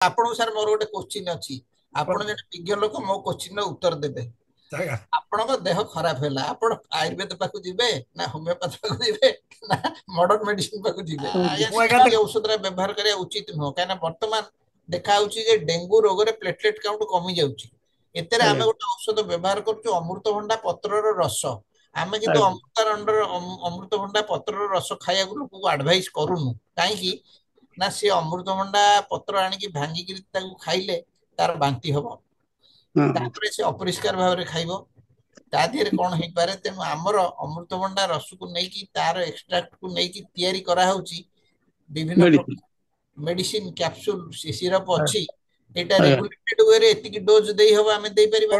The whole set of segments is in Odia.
ଆପଣଙ୍କୁ ସାର୍ ମୋର ଗୋଟେ କୋଶ୍ଚିନ୍ ଅଛି। ଆପଣ ଜଣେ ବିଜ୍ଞ ଲୋକ, ମୋ କୋଶ୍ଚିନ୍ର ଉତ୍ତର ଦେବେ। ଆପଣଙ୍କ ଦେହ ଖରାପ ହେଲା, ଆପଣ ଆୟୁର୍ବେଦ ପାଖକୁ ଯିବେ ନା ହୋମିଓପାଥି ପାଖକୁ ଯିବେ ନା ମଡର୍ନ ମେଡିସିନ ପାଖକୁ ଯିବେ? ଏ ଔଷଧରେ ବ୍ୟବହାର କରିବା ଉଚିତ ନୁହଁ, କାହିଁକିନା ବର୍ତ୍ତମାନ ଦେଖା ହଉଛି ଯେ ଡେଙ୍ଗୁ ରୋଗରେ ପ୍ଲେଟଲେଟ କାଉଣ୍ଟ କମି ଯାଉଛି। ଏଥିରେ ଆମେ ଗୋଟେ ଔଷଧ ବ୍ୟବହାର କରୁଛୁ ଅମୃତଭଣ୍ଡା ପତ୍ରର ରସ। ଆମେ କିନ୍ତୁ ଅମୃତଭଣ୍ଡା ପତ୍ରର ରସ ଖାଇବାକୁ ଲୋକଙ୍କୁ ଆଡଭାଇସ କରୁନୁ। କାହିଁକି ନା ସେ ଅମୃତଭଣ୍ଡା ପତ୍ର ଆଣିକି ଭାଙ୍ଗିକିରି ତାକୁ ଖାଇଲେ ତାର ବାନ୍ତି ହବ, ତାପରେ ସେ ଅପରିଷ୍କାର ଭାବରେ ଖାଇବ, ତା ଦେହରେ କଣ ହେଇପାରେ। ତେଣୁ ଆମର ଅମୃତଭଣ୍ଡା ରସକୁ ନେଇକି ତାର ଏକ୍ସଟ୍ରାକ୍ଟକୁ ନେଇକି ତିଆରି କରାହଉଛି ବିଭିନ୍ନ ପ୍ରକାର ମେଡିସିନ କ୍ୟାପସୁଲ ସିରପ ଅଛି। ଏଇଟା ରେଗୁଲେଟେଡ ୱେରେ ଏତିକି ଡୋଜ ଦେଇ ହବ, ଆମେ ଦେଇପାରିବା।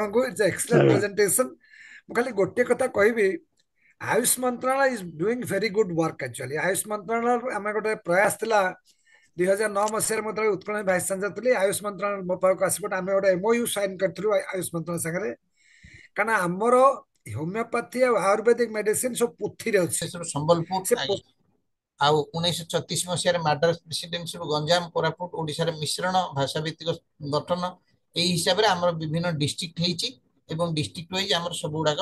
Excellent presentation. ମୁଁ ଖାଲି ଗୋଟିଏ କଥା କହିବି, ଆୟୁଷ ମନ୍ତ୍ରଣାଳୟ is doing very good work. Actually Ayush ମନ୍ତ୍ରଣାଳୟ ଆମେ ଗୋଟେ ପ୍ରୟାସ ଥିଲା 2009 ମୁଁ ଯେତେବେଳେ ଉତ୍କଳ ଭାଇସ୍ ଚାନ୍ସେଲର ଥିଲି, ଆୟୁଷ ମନ୍ତ୍ରଣାଳୟ ମୋ ପାଖକୁ ଆସିବ, ଆମେ ଗୋଟେ MOU ସାଇନ୍ କରିଥିଲୁ ଆୟୁଷ ମନ୍ତ୍ରଣାଳୟ ସାଙ୍ଗରେ। କାରଣ ଆମର ହୋମିଓପାଥି ଆଉ ଆୟୁର୍ବେଦିକ ମେଡିସିନ ସବୁ ପୋଥିରେ ଅଛି। ସମ୍ବଲପୁର ଆଉ 1936 ମାଡ୍ରାସ ପ୍ରେସିଡେନ୍ସିରୁ ଗଞ୍ଜାମ, କୋରାପୁଟ, ଓଡିଶାର ମିଶ୍ରଣ ଭାଷା ଭିତ୍ତିକ ଗଠନ, ଏଇ ହିସାବରେ ଆମର ବିଭିନ୍ନ ଡିଷ୍ଟ୍ରିକ୍ଟ ହେଇଛି ଏବଂ ଡିଷ୍ଟ୍ରିକ୍ଟ ୱାଇଜ ଆମର ସବୁ ଗୁଡାକ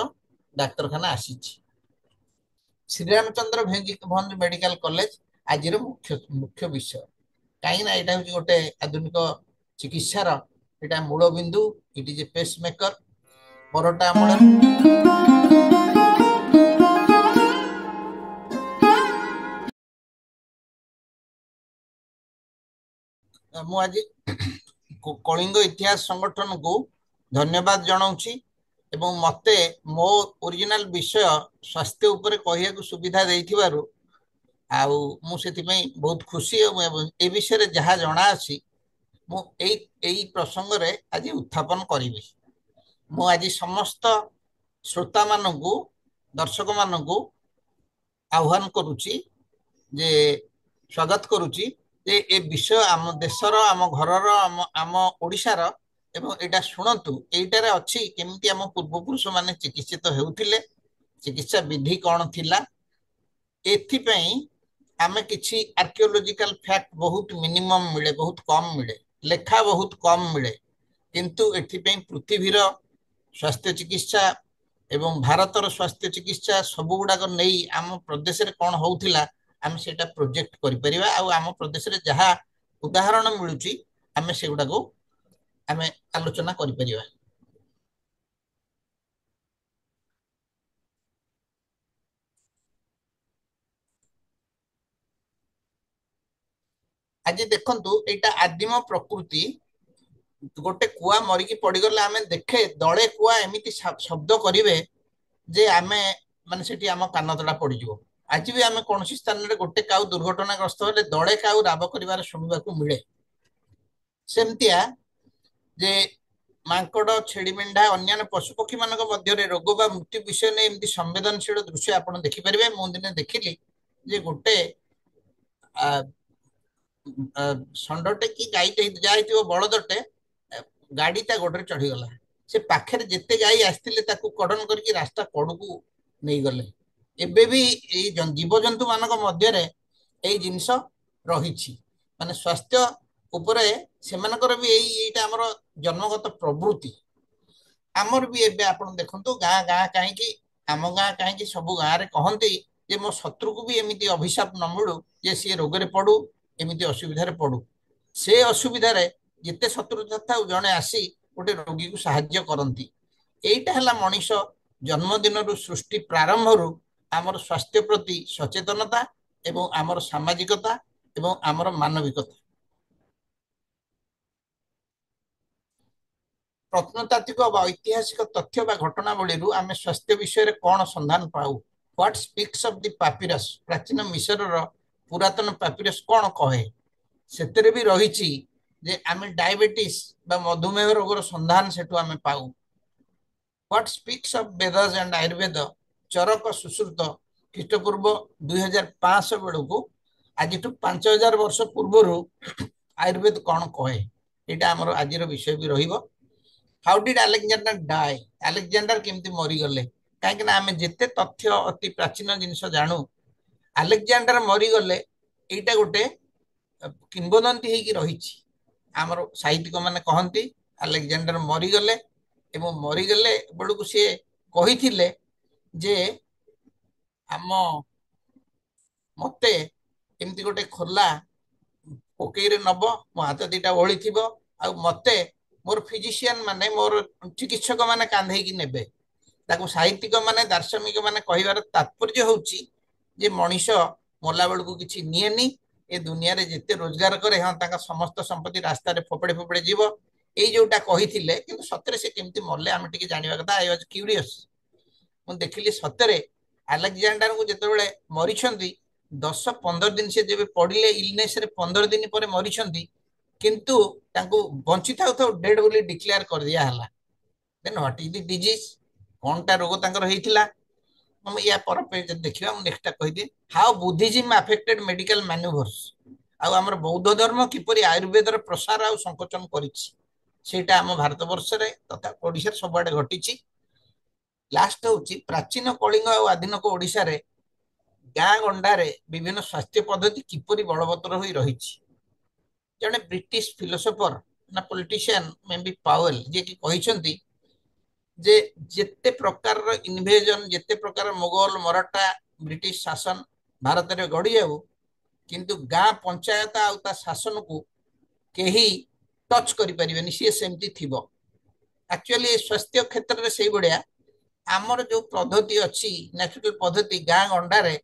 ଡାକ୍ତରଖାନା ଆସିଛି। ଶ୍ରୀରାମଚନ୍ଦ୍ର ଭଞ୍ଜ ମେଡିକାଲ କଲେଜ ଆଜିର ମୁଖ୍ୟ ବିଷୟ, କାହିଁକି ନା ଏଇଟା ହଉଛି ଗୋଟେ ଆଧୁନିକ ଚିକିତ୍ସାର ଏଇଟା ମୂଳ ବିନ୍ଦୁ। ଇଟ୍ is a pace maker. Paratha ଅମଳ ମୁଁ ଆଜି କଳିଙ୍ଗ ଇତିହାସ ସଂଗଠନକୁ ଧନ୍ୟବାଦ ଜଣାଉଛି ଏବଂ ମତେ ମୋ ଓରିଜିନାଲ ବିଷୟ ସ୍ୱାସ୍ଥ୍ୟ ଉପରେ କହିବାକୁ ସୁବିଧା ଦେଇଥିବାରୁ ଆଉ ମୁଁ ସେଥିପାଇଁ ବହୁତ ଖୁସି। ଏବଂ ଏ ବିଷୟରେ ଯାହା ଜଣା ଅଛି ମୁଁ ଏଇ ପ୍ରସଙ୍ଗରେ ଆଜି ଉତ୍ଥାପନ କରିବି। ମୁଁ ଆଜି ସମସ୍ତ ଶ୍ରୋତା ମାନଙ୍କୁ, ଦର୍ଶକ ମାନଙ୍କୁ ଆହ୍ୱାନ କରୁଛି ଯେ ସ୍ୱାଗତ କରୁଛି ଯେ ଏ ବିଷୟ ଆମ ଦେଶର, ଆମ ଘରର, ଆମ ଓଡ଼ିଶାର, ଏବଂ ଏଇଟା ଶୁଣନ୍ତୁ। ଏଇଟାରେ ଅଛି କେମିତି ଆମ ପୂର୍ବପୁରୁଷ ମାନେ ଚିକିତ୍ସିତ ହେଉଥିଲେ, ଚିକିତ୍ସା ବିଧି କଣ ଥିଲା। ଏଥିପାଇଁ ଆମେ କିଛି ଆର୍କିଓଲୋଜିକାଲ ଫ୍ୟାକ୍ଟ ବହୁତ ମିନିମମ୍ ମିଳେ, ବହୁତ କମ୍ ମିଳେ, ଲେଖା ବହୁତ କମ୍ ମିଳେ। କିନ୍ତୁ ଏଥିପାଇଁ ପୃଥିବୀର ସ୍ୱାସ୍ଥ୍ୟ ଚିକିତ୍ସା ଏବଂ ଭାରତର ସ୍ୱାସ୍ଥ୍ୟ ଚିକିତ୍ସା ସବୁ ଗୁଡାକ ନେଇ ଆମ ପ୍ରଦେଶରେ କଣ ହଉଥିଲା ଆମେ ସେଇଟା ପ୍ରୋଜେକ୍ଟ କରିପାରିବା। ଆଉ ଆମ ପ୍ରଦେଶରେ ଯାହା ଉଦାହରଣ ମିଳୁଛି ଆମେ ସେଗୁଡାକୁ ଆମେ ଆଲୋଚନା କରିପାରିବା। ଆଜି ଦେଖନ୍ତୁ, ଏଇଟା ଆଦିମ ପ୍ରକୃତି। ଗୋଟେ କୁଆ ମରିକି ପଡିଗଲେ ଆମେ ଦେଖେ ଦଳେ କୁଆ ଏମିତି ଶବ୍ଦ କରିବେ ଯେ ଆମେ ମାନେ ସେଠି ଆମ କାନ ତଳା ପଡିଯିବ। ଆଜି ବି ଆମେ କୌଣସି ସ୍ଥାନରେ ଗୋଟେ କାଉ ଦୁର୍ଘଟଣାଗ୍ରସ୍ତ ହେଲେ ଦଳେ କାଉ ରାବ କରିବାର ଶୁଣିବାକୁ ମିଳେ। ସେମିତିଆ ଯେ ମାଙ୍କଡ, ଛେଳି, ମେଣ୍ଢା, ଅନ୍ୟାନ୍ୟ ପଶୁପକ୍ଷୀ ମାନଙ୍କ ମଧ୍ୟରେ ରୋଗ ବା ମୃତ୍ୟୁ ବିଷୟ ନେଇ ଏମିତି ସମ୍ବେଦନଶୀଳ ଦୃଶ୍ୟ ଆପଣ ଦେଖିପାରିବେ। ମୁଁ ଦିନେ ଦେଖିଲି ଯେ ଗୋଟେ ଷଣ୍ଢଟେ କି ଗାଈଟେ ଯାହା ହେଇଥିବ, ବଳଦଟେ ଗାଡି ତା ଗୋଡରେ ଚଢିଗଲା। ସେ ପାଖରେ ଯେତେ ଗାଈ ଆସିଥିଲେ ତାକୁ କଡନ କରିକି ରାସ୍ତା କଡକୁ ନେଇଗଲେ। ଏବେ ବି ଏଇ ଜୀବଜନ୍ତୁ ମାନଙ୍କ ମଧ୍ୟରେ ଏଇ ଜିନିଷ ରହିଛି। ମାନେ ସ୍ୱାସ୍ଥ୍ୟ ଉପରେ ସେମାନଙ୍କର ବି ଏଇଟା ଆମର ଜନ୍ମଗତ ପ୍ରବୃତ୍ତି। ଆମର ବି ଏବେ ଆପଣ ଦେଖନ୍ତୁ, ଗାଁ ଗାଁ କାହିଁକି, ଆମ ଗାଁ କାହିଁକି, ସବୁ ଗାଁରେ କହନ୍ତି ଯେ ମୋ ଶତ୍ରୁକୁ ବି ଏମିତି ଅଭିଶାପ ନ ମିଳୁ ଯେ ସିଏ ରୋଗରେ ପଡୁ, ଏମିତି ଅସୁବିଧାରେ ପଡୁ। ସେ ଅସୁବିଧାରେ ଯେତେ ଶତ୍ରୁତା ଥାଉ ଜଣେ ଆସି ଗୋଟେ ରୋଗୀକୁ ସାହାଯ୍ୟ କରନ୍ତି। ଏଇଟା ହେଲା ମଣିଷ ଜନ୍ମଦିନରୁ, ସୃଷ୍ଟି ପ୍ରାରମ୍ଭରୁ ଆମର ସ୍ୱାସ୍ଥ୍ୟ ପ୍ରତି ସଚେତନତା ଏବଂ ଆମର ସାମାଜିକତା ଏବଂ ଆମର ମାନବିକତା। ପ୍ରତ୍ନତାତ୍ତ୍ୱିକ ବା ଐତିହାସିକ ତଥ୍ୟ ବା ଘଟଣାବଳୀରୁ ଆମେ ସ୍ୱାସ୍ଥ୍ୟ ବିଷୟରେ କଣ ସନ୍ଧାନ ପାଉ? What speaks of the papyrus? ପ୍ରାଚୀନ ମିଶରର ପୁରାତନ ପାପିରସ୍ କଣ କହେ? ସେଥିରେ ବି ରହିଛି ଯେ ଆମେ ଡାଇବେଟିସ୍ ବା ମଧୁମେହ ରୋଗର ସନ୍ଧାନ ସେଠୁ ଆମେ ପାଉ। What speaks of Vedas and Ayurveda? Charaka Sushruta ଖ୍ରୀଷ୍ଟପୂର୍ବ 2500 ବେଳକୁ, ଆଜିଠୁ 5000 ବର୍ଷ ପୂର୍ବରୁ ଆୟୁର୍ବେଦ କଣ କହେ? ଏଇଟା ଆମର ଆଜିର ବିଷୟ ବି ରହିବ। How did Alexander die? Alexander କେମିତି ମରିଗଲେ? କାହିଁକି ନା ଆମେ ଯେତେ ତଥ୍ୟ ଅତି ପ୍ରାଚୀନ ଜିନିଷ ଜାଣୁ, ଆଲେକ୍ଜାଣ୍ଡର ମରିଗଲେ ଏଇଟା ଗୋଟେ କିମ୍ବଦନ୍ତୀ ହେଇକି ରହିଛି। ଆମର ସାହିତ୍ୟିକ ମାନେ କହନ୍ତି ଆଲେକ୍ଜାଣ୍ଡାର ମରିଗଲେ ଏବଂ ମରିଗଲେ ବେଳକୁ ସିଏ କହିଥିଲେ ଯେ ଆମ ମତେ ଏମିତି ଗୋଟେ ଖୋଲା କୋକେଇରେ ନବ, ମୋ ହାତ ଦିଟା ଓଳିଥିବ, ଆଉ ମତେ ମୋର ଫିଜିସିଆନ ମାନେ ମୋର ଚିକିତ୍ସକ ମାନେ କାନ୍ଧେଇକି ନେବେ। ତାକୁ ସାହିତ୍ୟିକ ମାନେ ଦାର୍ଶନିକ ମାନେ କହିବାର ତାତ୍ପର୍ଯ୍ୟ ହଉଛି ଯେ ମଣିଷ ମଲା ବେଳକୁ କିଛି ନିଏନି, ଏ ଦୁନିଆରେ ଯେତେ ରୋଜଗାର କରେ ହଁ ତାଙ୍କ ସମସ୍ତ ସମ୍ପତ୍ତି ରାସ୍ତାରେ ଫୋପଡେ ଫୋପଡେ ଯିବ, ଏଇ ଯୋଉଟା କହିଥିଲେ। କିନ୍ତୁ ସତରେ ସେ କେମିତି ମଲେ ଆମେ ଟିକେ ଜାଣିବା କଥା। I was curious. ମୁଁ ଦେଖିଲି ସତରେ ଆଲେକ୍ଜାଣ୍ଡାରଙ୍କୁ ଯେତେବେଳେ ମରିଛନ୍ତି 10-15 ଦିନ ସେ ଯେବେ ପଡିଲେ ଇଲନେସରେ 15 ଦିନ ପରେ ମରିଛନ୍ତି, କିନ୍ତୁ ତାଙ୍କୁ ବଞ୍ଚି ଥାଉ ଥାଉ ଡେଡ୍ ବୋଲି ଡିକ୍ଲେୟାର କରିଦିଆ ହେଲା। ଦେନ୍ ହ୍ୱାଟ ଇଜ ଦି ଡିଜିଜ, କଣଟା ରୋଗ ତାଙ୍କର ହେଇଥିଲା। ଆମେ ୟା ପର ପେଜ ଦେଖିବା। ମୁଁ ନେକ୍ସଟଟା କହିଦିଏ, ହାଉ ବୁଦ୍ଧିଜିମ୍ ଆଫେକ୍ଟେଡ ମେଡିକାଲ ମାନୁଭର୍ସ। ଆଉ ଆମର ବୌଦ୍ଧ ଧର୍ମ କିପରି ଆୟୁର୍ବେଦର ପ୍ରସାର ଆଉ ସଂକୋଚନ କରିଛି, ସେଇଟା ଆମ ଭାରତ ବର୍ଷରେ ତଥା ଓଡିଶାରେ ସବୁଆଡେ ଘଟିଛି। ଲାଷ୍ଟ ହଉଛି ପ୍ରାଚୀନ କଳିଙ୍ଗ ଆଉ ଆଧୁନିକ ଓଡିଶାରେ ଗାଁ ଗଣ୍ଡାରେ ବିଭିନ୍ନ ସ୍ୱାସ୍ଥ୍ୟ ପଦ୍ଧତି କିପରି ବଳବତ୍ତର ହୋଇ ରହିଛି। ଜଣେ ବ୍ରିଟିଶ ଫିଲୋସୋଫର ନା ପଲିଟିସିଆନ ମେ ବି ପାୱେଲ, ଯିଏକି କହିଛନ୍ତି ଯେ ଯେତେ ପ୍ରକାରର ଇନଭେଜନ, ଯେତେ ପ୍ରକାର ମୋଗଲ ମରାଠା ବ୍ରିଟିଶ ଶାସନ ଭାରତରେ ଗଢି ଯାଉ, କିନ୍ତୁ ଗାଁ ପଞ୍ଚାୟତ ଆଉ ତା ଶାସନକୁ କେହି ଟଚ କରିପାରିବେନି, ସିଏ ସେମିତି ଥିବ। ଆକ୍ଚୁଆଲି ସ୍ୱାସ୍ଥ୍ୟ କ୍ଷେତ୍ରରେ ସେଇଭଳିଆ ଆମର ଯୋଉ ପଦ୍ଧତି ଅଛି, ନ୍ୟାଚୁରାଲ ପଦ୍ଧତି ଗାଁ ଗଣ୍ଡାରେ,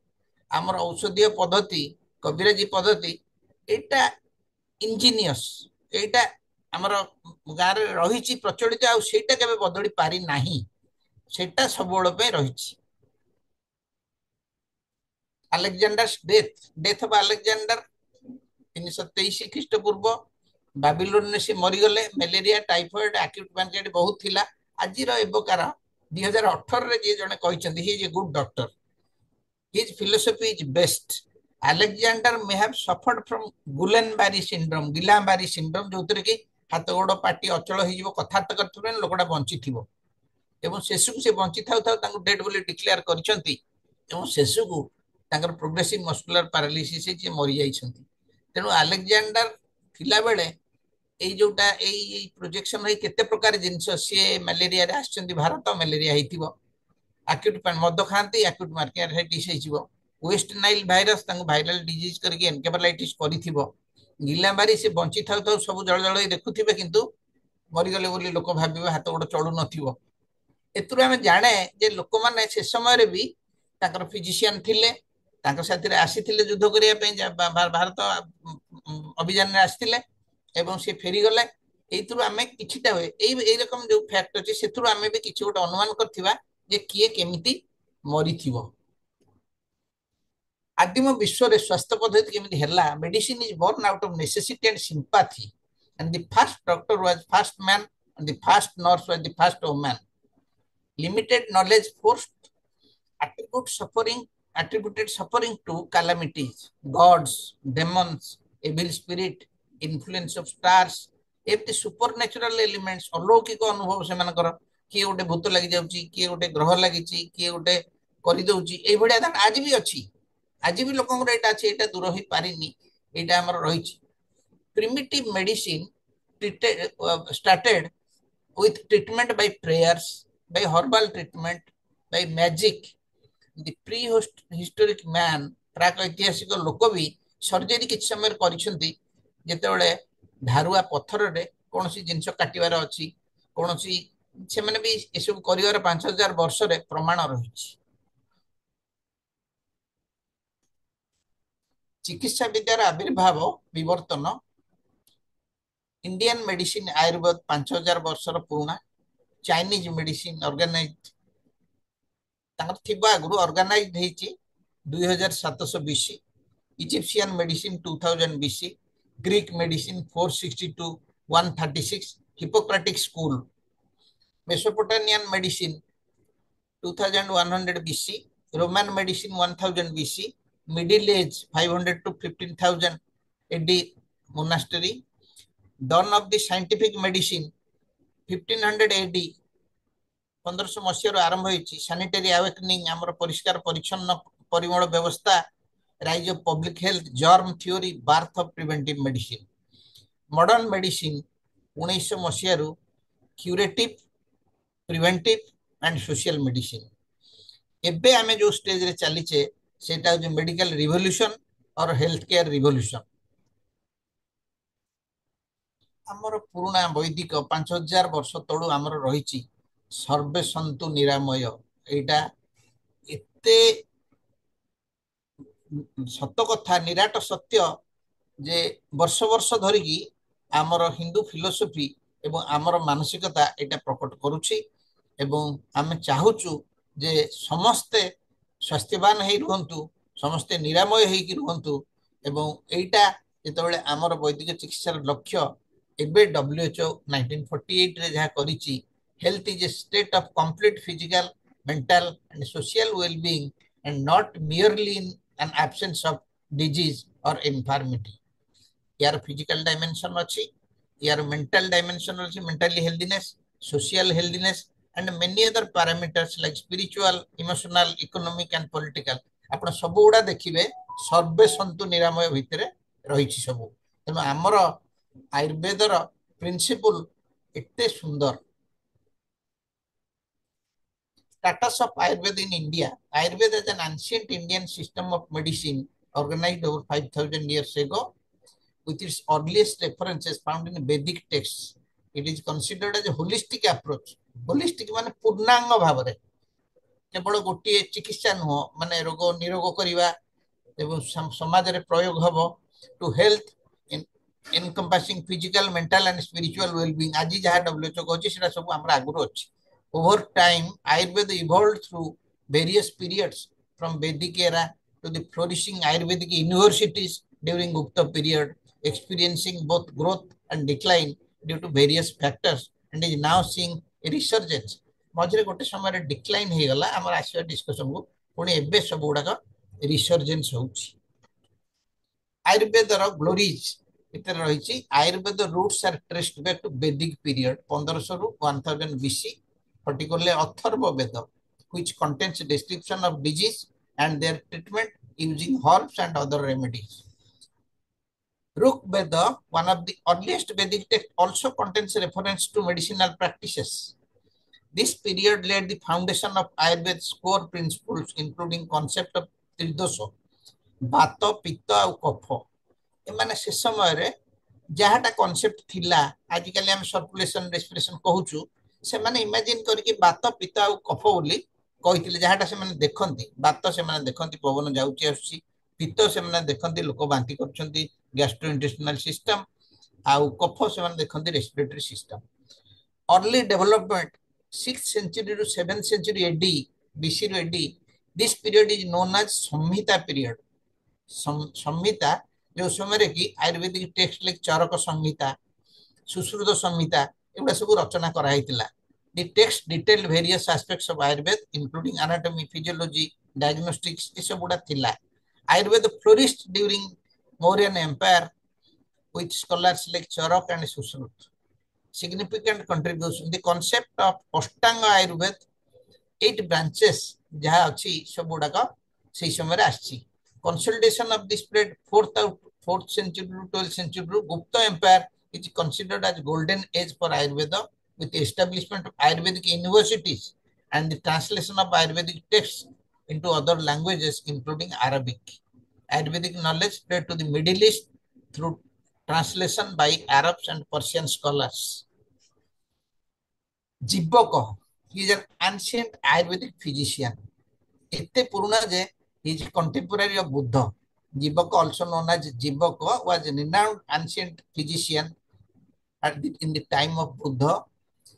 ଆମର ଔଷଧୀୟ ପଦ୍ଧତି, କବିରାଜୀ ପଦ୍ଧତି, ଏଇଟା ଇଞ୍ଜିନିୟସ୍, ଏଇଟା ଆମର ଗାଁରେ ରହିଛି ପ୍ରଚଳିତ, ଆଉ ସେଇଟା କେବେ ବଦଳି ପାରି ନାହିଁ, ସେଇଟା ସବୁବେଳ ପାଇଁ ରହିଛି। ଆଲେକ୍ଜାଣ୍ଡାର ଡେଥ ଅଫ ଆଲେକ୍ଜାଣ୍ଡାର 323 ଖ୍ରୀଷ୍ଟପୂର୍ବ, ବାବିଲୋନରେ ସେ ମରିଗଲେ। ମ୍ୟାଲେରିଆ, ଟାଇଫଏଡ, ଆକ୍ୟୁଟ ପାନକ୍ରିଆଟିସ ବହୁତ ଥିଲା। ଆଜିର ଏବେକାର 2018ରେ ଯିଏ ଜଣେ କହିଛନ୍ତି, he is a good doctor, his philosophy is best. Alexander may have suffered from Guillain Barre syndrome, Guillain Barre syndrome, ଯୋଉଥିରେ କି ହାତ ଗୋଡ ପାଟି ଅଚଳ ହେଇଯିବ, କଥାବାର୍ତ୍ତା କରିଥିବେ ଲୋକଟା ବଞ୍ଚିଥିବ, ଏବଂ ଶେଷକୁ ସେ ବଞ୍ଚିଥାଉ ଥାଉ ତାଙ୍କୁ ଡେଡ୍ ବୋଲି ଡିକ୍ଲେୟାର କରିଛନ୍ତି, ଏବଂ ଶେଷକୁ ତାଙ୍କର ପ୍ରୋଗ୍ରେସିଭ ମସ୍କୁଲାର ପାରାଲିସିସ୍ ହେଇଛି, ମରିଯାଇଛନ୍ତି। ତେଣୁ ଆଲେକ୍ଜାଣ୍ଡାର ଥିଲାବେଳେ ଏଇ ଯୋଉଟା ଏଇ ପ୍ରୋଜେକ୍ସନ ହେଇ କେତେ ପ୍ରକାର ଜିନିଷ, ସିଏ ମ୍ୟାଲେରିଆରେ ଆସିଛନ୍ତି ଭାରତ, ମ୍ୟାଲେରିଆ ହେଇଥିବ। ଆକ୍ୟୁଟ ମଦ ଖାଆନ୍ତି, ଆକ୍ୟୁଟ ମାର୍କିଆରାଇଟିସ୍ ହେଇଯିବ। ୱେଷ୍ଟ ନାଇଲ ଭାଇରସ ତାଙ୍କୁ ଭାଇରାଲ ଡିଜିଜ କରିକି ଏନକେଫାଲାଇଟିସ୍ କରିଥିବ। ଗିଲାମ୍ବାରି ସେ ବଞ୍ଚିଥାଉ ଥାଉ ସବୁ ଜଳ ଜଳ ହେଇ ଦେଖୁଥିବେ, କିନ୍ତୁ ମରିଗଲେ ବୋଲି ଲୋକ ଭାବିବେ, ହାତ ଗୋଡ ଚଳୁ ନଥିବ। ଏଥିରୁ ଆମେ ଜାଣେ ଯେ ଲୋକମାନେ ସେ ସମୟରେ ବି ତାଙ୍କର ଫିଜିସିଆନ ଥିଲେ, ତାଙ୍କ ସାଥିରେ ଆସିଥିଲେ ଯୁଦ୍ଧ କରିବା ପାଇଁ, ଭାରତ ଅଭିଯାନରେ ଆସିଥିଲେ ଏବଂ ସେ ଫେରିଗଲେ। ଏଇଥିରୁ ଆମେ କିଛିଟା ହୁଏ ଏଇ ରକମ ଯୋଉ ଫ୍ୟାକ୍ଟ ଅଛି, ସେଥିରୁ ଆମେ ବି କିଛି ଗୋଟେ ଅନୁମାନ କରିଥିବା ଯେ କିଏ କେମିତି ମରିଥିବ। ଆଦିମ ବିଶ୍ୱରେ ସ୍ୱାସ୍ଥ୍ୟ ପଦ୍ଧତି କେମିତି ହେଲା? Medicine is born out of necessity and sympathy, and the first doctor was first man, and the first nurse was the first woman. Limited knowledge forced attribute suffering attributed suffering to calamities, gods, demons, evil spirit, influence of stars, ଏମିତି ସୁପର ନ୍ୟାଚୁରାଲ ଏଲିମେଣ୍ଟସ, ଅଲୌକିକ ଅନୁଭବ ସେମାନଙ୍କର। କିଏ ଗୋଟେ ଭୂତ ଲାଗି ଯାଉଛି, କିଏ ଗୋଟେ ଗ୍ରହ ଲାଗିଛି, କିଏ ଗୋଟେ କରିଦଉଛି, ଏଇଭଳିଆ ଧାରଣା ଆଜି ବି ଅଛି। ଆଜି ବି ଲୋକଙ୍କର ଏଇଟା ଅଛି, ଏଇଟା ଦୂର ହେଇପାରିନି, ଏଇଟା ଆମର ରହିଛି। Primitive medicine started with treatment by prayers, by herbal treatment, by magic. The prehistoric man, ପ୍ରାକ ଐତିହାସିକ ଲୋକ ବି ସର୍ଜରୀ କିଛି ସମୟରେ କରିଛନ୍ତି, ଯେତେବେଳେ ଧାରୁଆ ପଥରରେ କୌଣସି ଜିନିଷ କାଟିବାର ଅଛି, କୌଣସି, ସେମାନେ ବି ଏସବୁ କରିବାର 5000 ବର୍ଷରେ ପ୍ରମାଣ ରହିଛି। ଚିକିତ୍ସା ବିଦ୍ୟାର ଆବିର୍ଭାବ, ବିବର୍ତ୍ତନ, ଇଣ୍ଡିଆନ ମେଡିସିନ ଆୟୁର୍ବେଦ 5000 ବର୍ଷର ପୁରୁଣା, ଚାଇନିଜ ମେଡିସିନ ଅର୍ଗାନାଇଜ ତାଙ୍କର ଥିବା ଆଗରୁ ଅର୍ଗାନାଇଜ ହେଇଛି 2700 BC, Egyptian medicine 2000 BC, Greek medicine 462 136, Hippocratic school, Mesopotamian medicine 2100 BC, Roman medicine 1000 BC, middle age 500 to 15,000 AD monastery, dawn of the scientific medicine 1500 AD 1500 मसीह आरंभ होइछि, सैनिटरी अवेकनिंग हमर परिष्कार परिच्छन्न परिमल व्यवस्था, rise of public health, germ theory, birth of preventive medicine. Modern medicine 1900 मसीहारू curative preventive and social medicine एबे आमे जो स्टेज रे चलीचे सेटा जो मेडिकल रिवोल्यूशन और हेल्थ केयर रिवोल्यूशन आमर पुराना वैदिक 5000 वर्ष तलू आमर रही सर्वे सन्तु निरामय एटा एते सत कथा निराट सत्य जे वर्ष वर्ष धरिकी आमर हिंदू फिलोसफी एवं आमर मानसिकता एटा प्रकट करुछि एवं आमे चाहूचु जे समस्ते स्वास्थ्यवान हेई रुहंतु समस्ते निरामय हेई रुहंतु एवं एटा जेतेबेले आमर वैदिक चिकित्सार लक्ष्य एबे WHO 1948 रे जहा करिछि health is a state of complete physical mental and social wellbeing and not merely in an absence of disease or infirmity यार फिजिकल डायमेंशन अच्छी यार मेंटल डायमेंशन अच्छी mentally healthiness social healthiness and many other parameters like spiritual emotional economic and political आपण सब गुड़ा देखिबे सर्वे सन्तु निरामय भितर रही सब तेणु आमर आयुर्वेदर प्रिंसिपल एते सुंदर status of Ayurveda in India. Ayurveda is an ancient Indian system of medicine organized over 5,000 years ago, with its earliest references found in Vedic texts. It is considered as a holistic approach. Holistic माने पूर्णांग भावरे केवल गोटे चिकित्सा नुह माने रोग निरोग करिवा एवं समाज रे प्रयोग हबो to health encompassing physical mental and spiritual well-being आज जहाँ WHO कहछि सेटा सब हमरा आगुरो अछि over time Ayurveda evolved through various periods from Vedic era to the flourishing Ayurvedic universities during Gupta period experiencing both growth and decline due to various factors and is now seeing a resurgence मझे गोटे समय डिक्लाइन हो गला आमर आसिया डिस्कशन को पुणी एबे सब गुड़ाक रिसर्जेन्स होउछि आयुर्वेदर ग्लोरीज इतर रही Ayurveda roots are traced back to Vedic period 1500 रु 1000 BC particularly Atharva Veda which contains description of disease and their treatment using herbs and other remedies Ruk Veda one of the earliest Vedic text also contains reference to medicinal practices This period laid the foundation of Ayurveda's core principles, including concept of tridosha, Vata, Pitta और कफ एमाने से समय रे जहाटा कांसेप्ट थिला आजिकल हम सर्कुलेशन रेस्पिरेशन कहूछु से माने इमेजिन करके वात पित्त और कफ बोली कहिथिले जहाटा से माने देखंती वात से माने देखंती पवन जाउची आसी पित्त से माने देखंती लोक बांती करछंती गैस्ट्रोइंटेस्टाइनल सिस्टम आउ कफ से माने देखंती respiratory system early development 6th century to 7th century AD BC to AD this period is known as Samhita period संहिता जो समय कि आयुर्वेदिक टेक्स्ट लाइक चरक संहिता सुश्रुत संहिता एगुड़ा सब रचना कराइतिला The text detailed various aspects of Ayurveda including anatomy physiology diagnostics ये सब गुड़ा थिला Ayurveda flourished during Mauryan Empire with scholars like Charak and Sushrut significant contribution the concept of Ashtanga Ayurveda 8 branches जहाँ अच्छी सब गुड़ाक से समय आछि consolidation of this spread 4th century to 12th century Gupta Empire is considered as golden age for Ayurveda with the establishment of Ayurvedic universities and the translation of Ayurvedic texts into other languages including Arabic. Ayurvedic knowledge spread to the Middle East through translation by Arabs and Persian scholars. Jibbaka, he is an ancient Ayurvedic physician. एते पुराना जे he is contemporary of Buddha. Jibbaka, also known as Jibbaka, was a renowned ancient physician in the time of Buddha.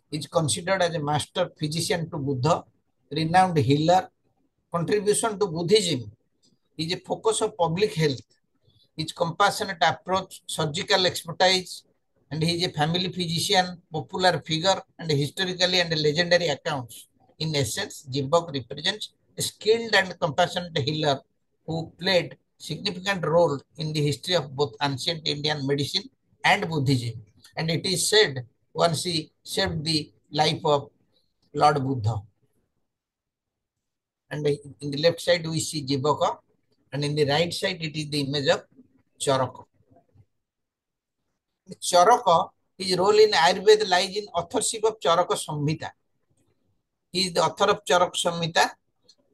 He is considered as a master physician to Buddha, renowned healer. Contribution to Buddhism is a focus of public health. His compassionate approach, surgical expertise, and he is a family physician, popular figure, and historically and legendary accounts. In essence, Jibbaka represents a skilled and compassionate healer who played significant role in the history of both ancient Indian medicine and Buddhism. And it is said once he saved the life of Lord Buddha. And in the left side we see Jibbaka, and in the right side it is the image of Charaka. Charaka, his role in Ayurveda lies in authorship of Charaka Samhita. He is the author of Charak Samhita.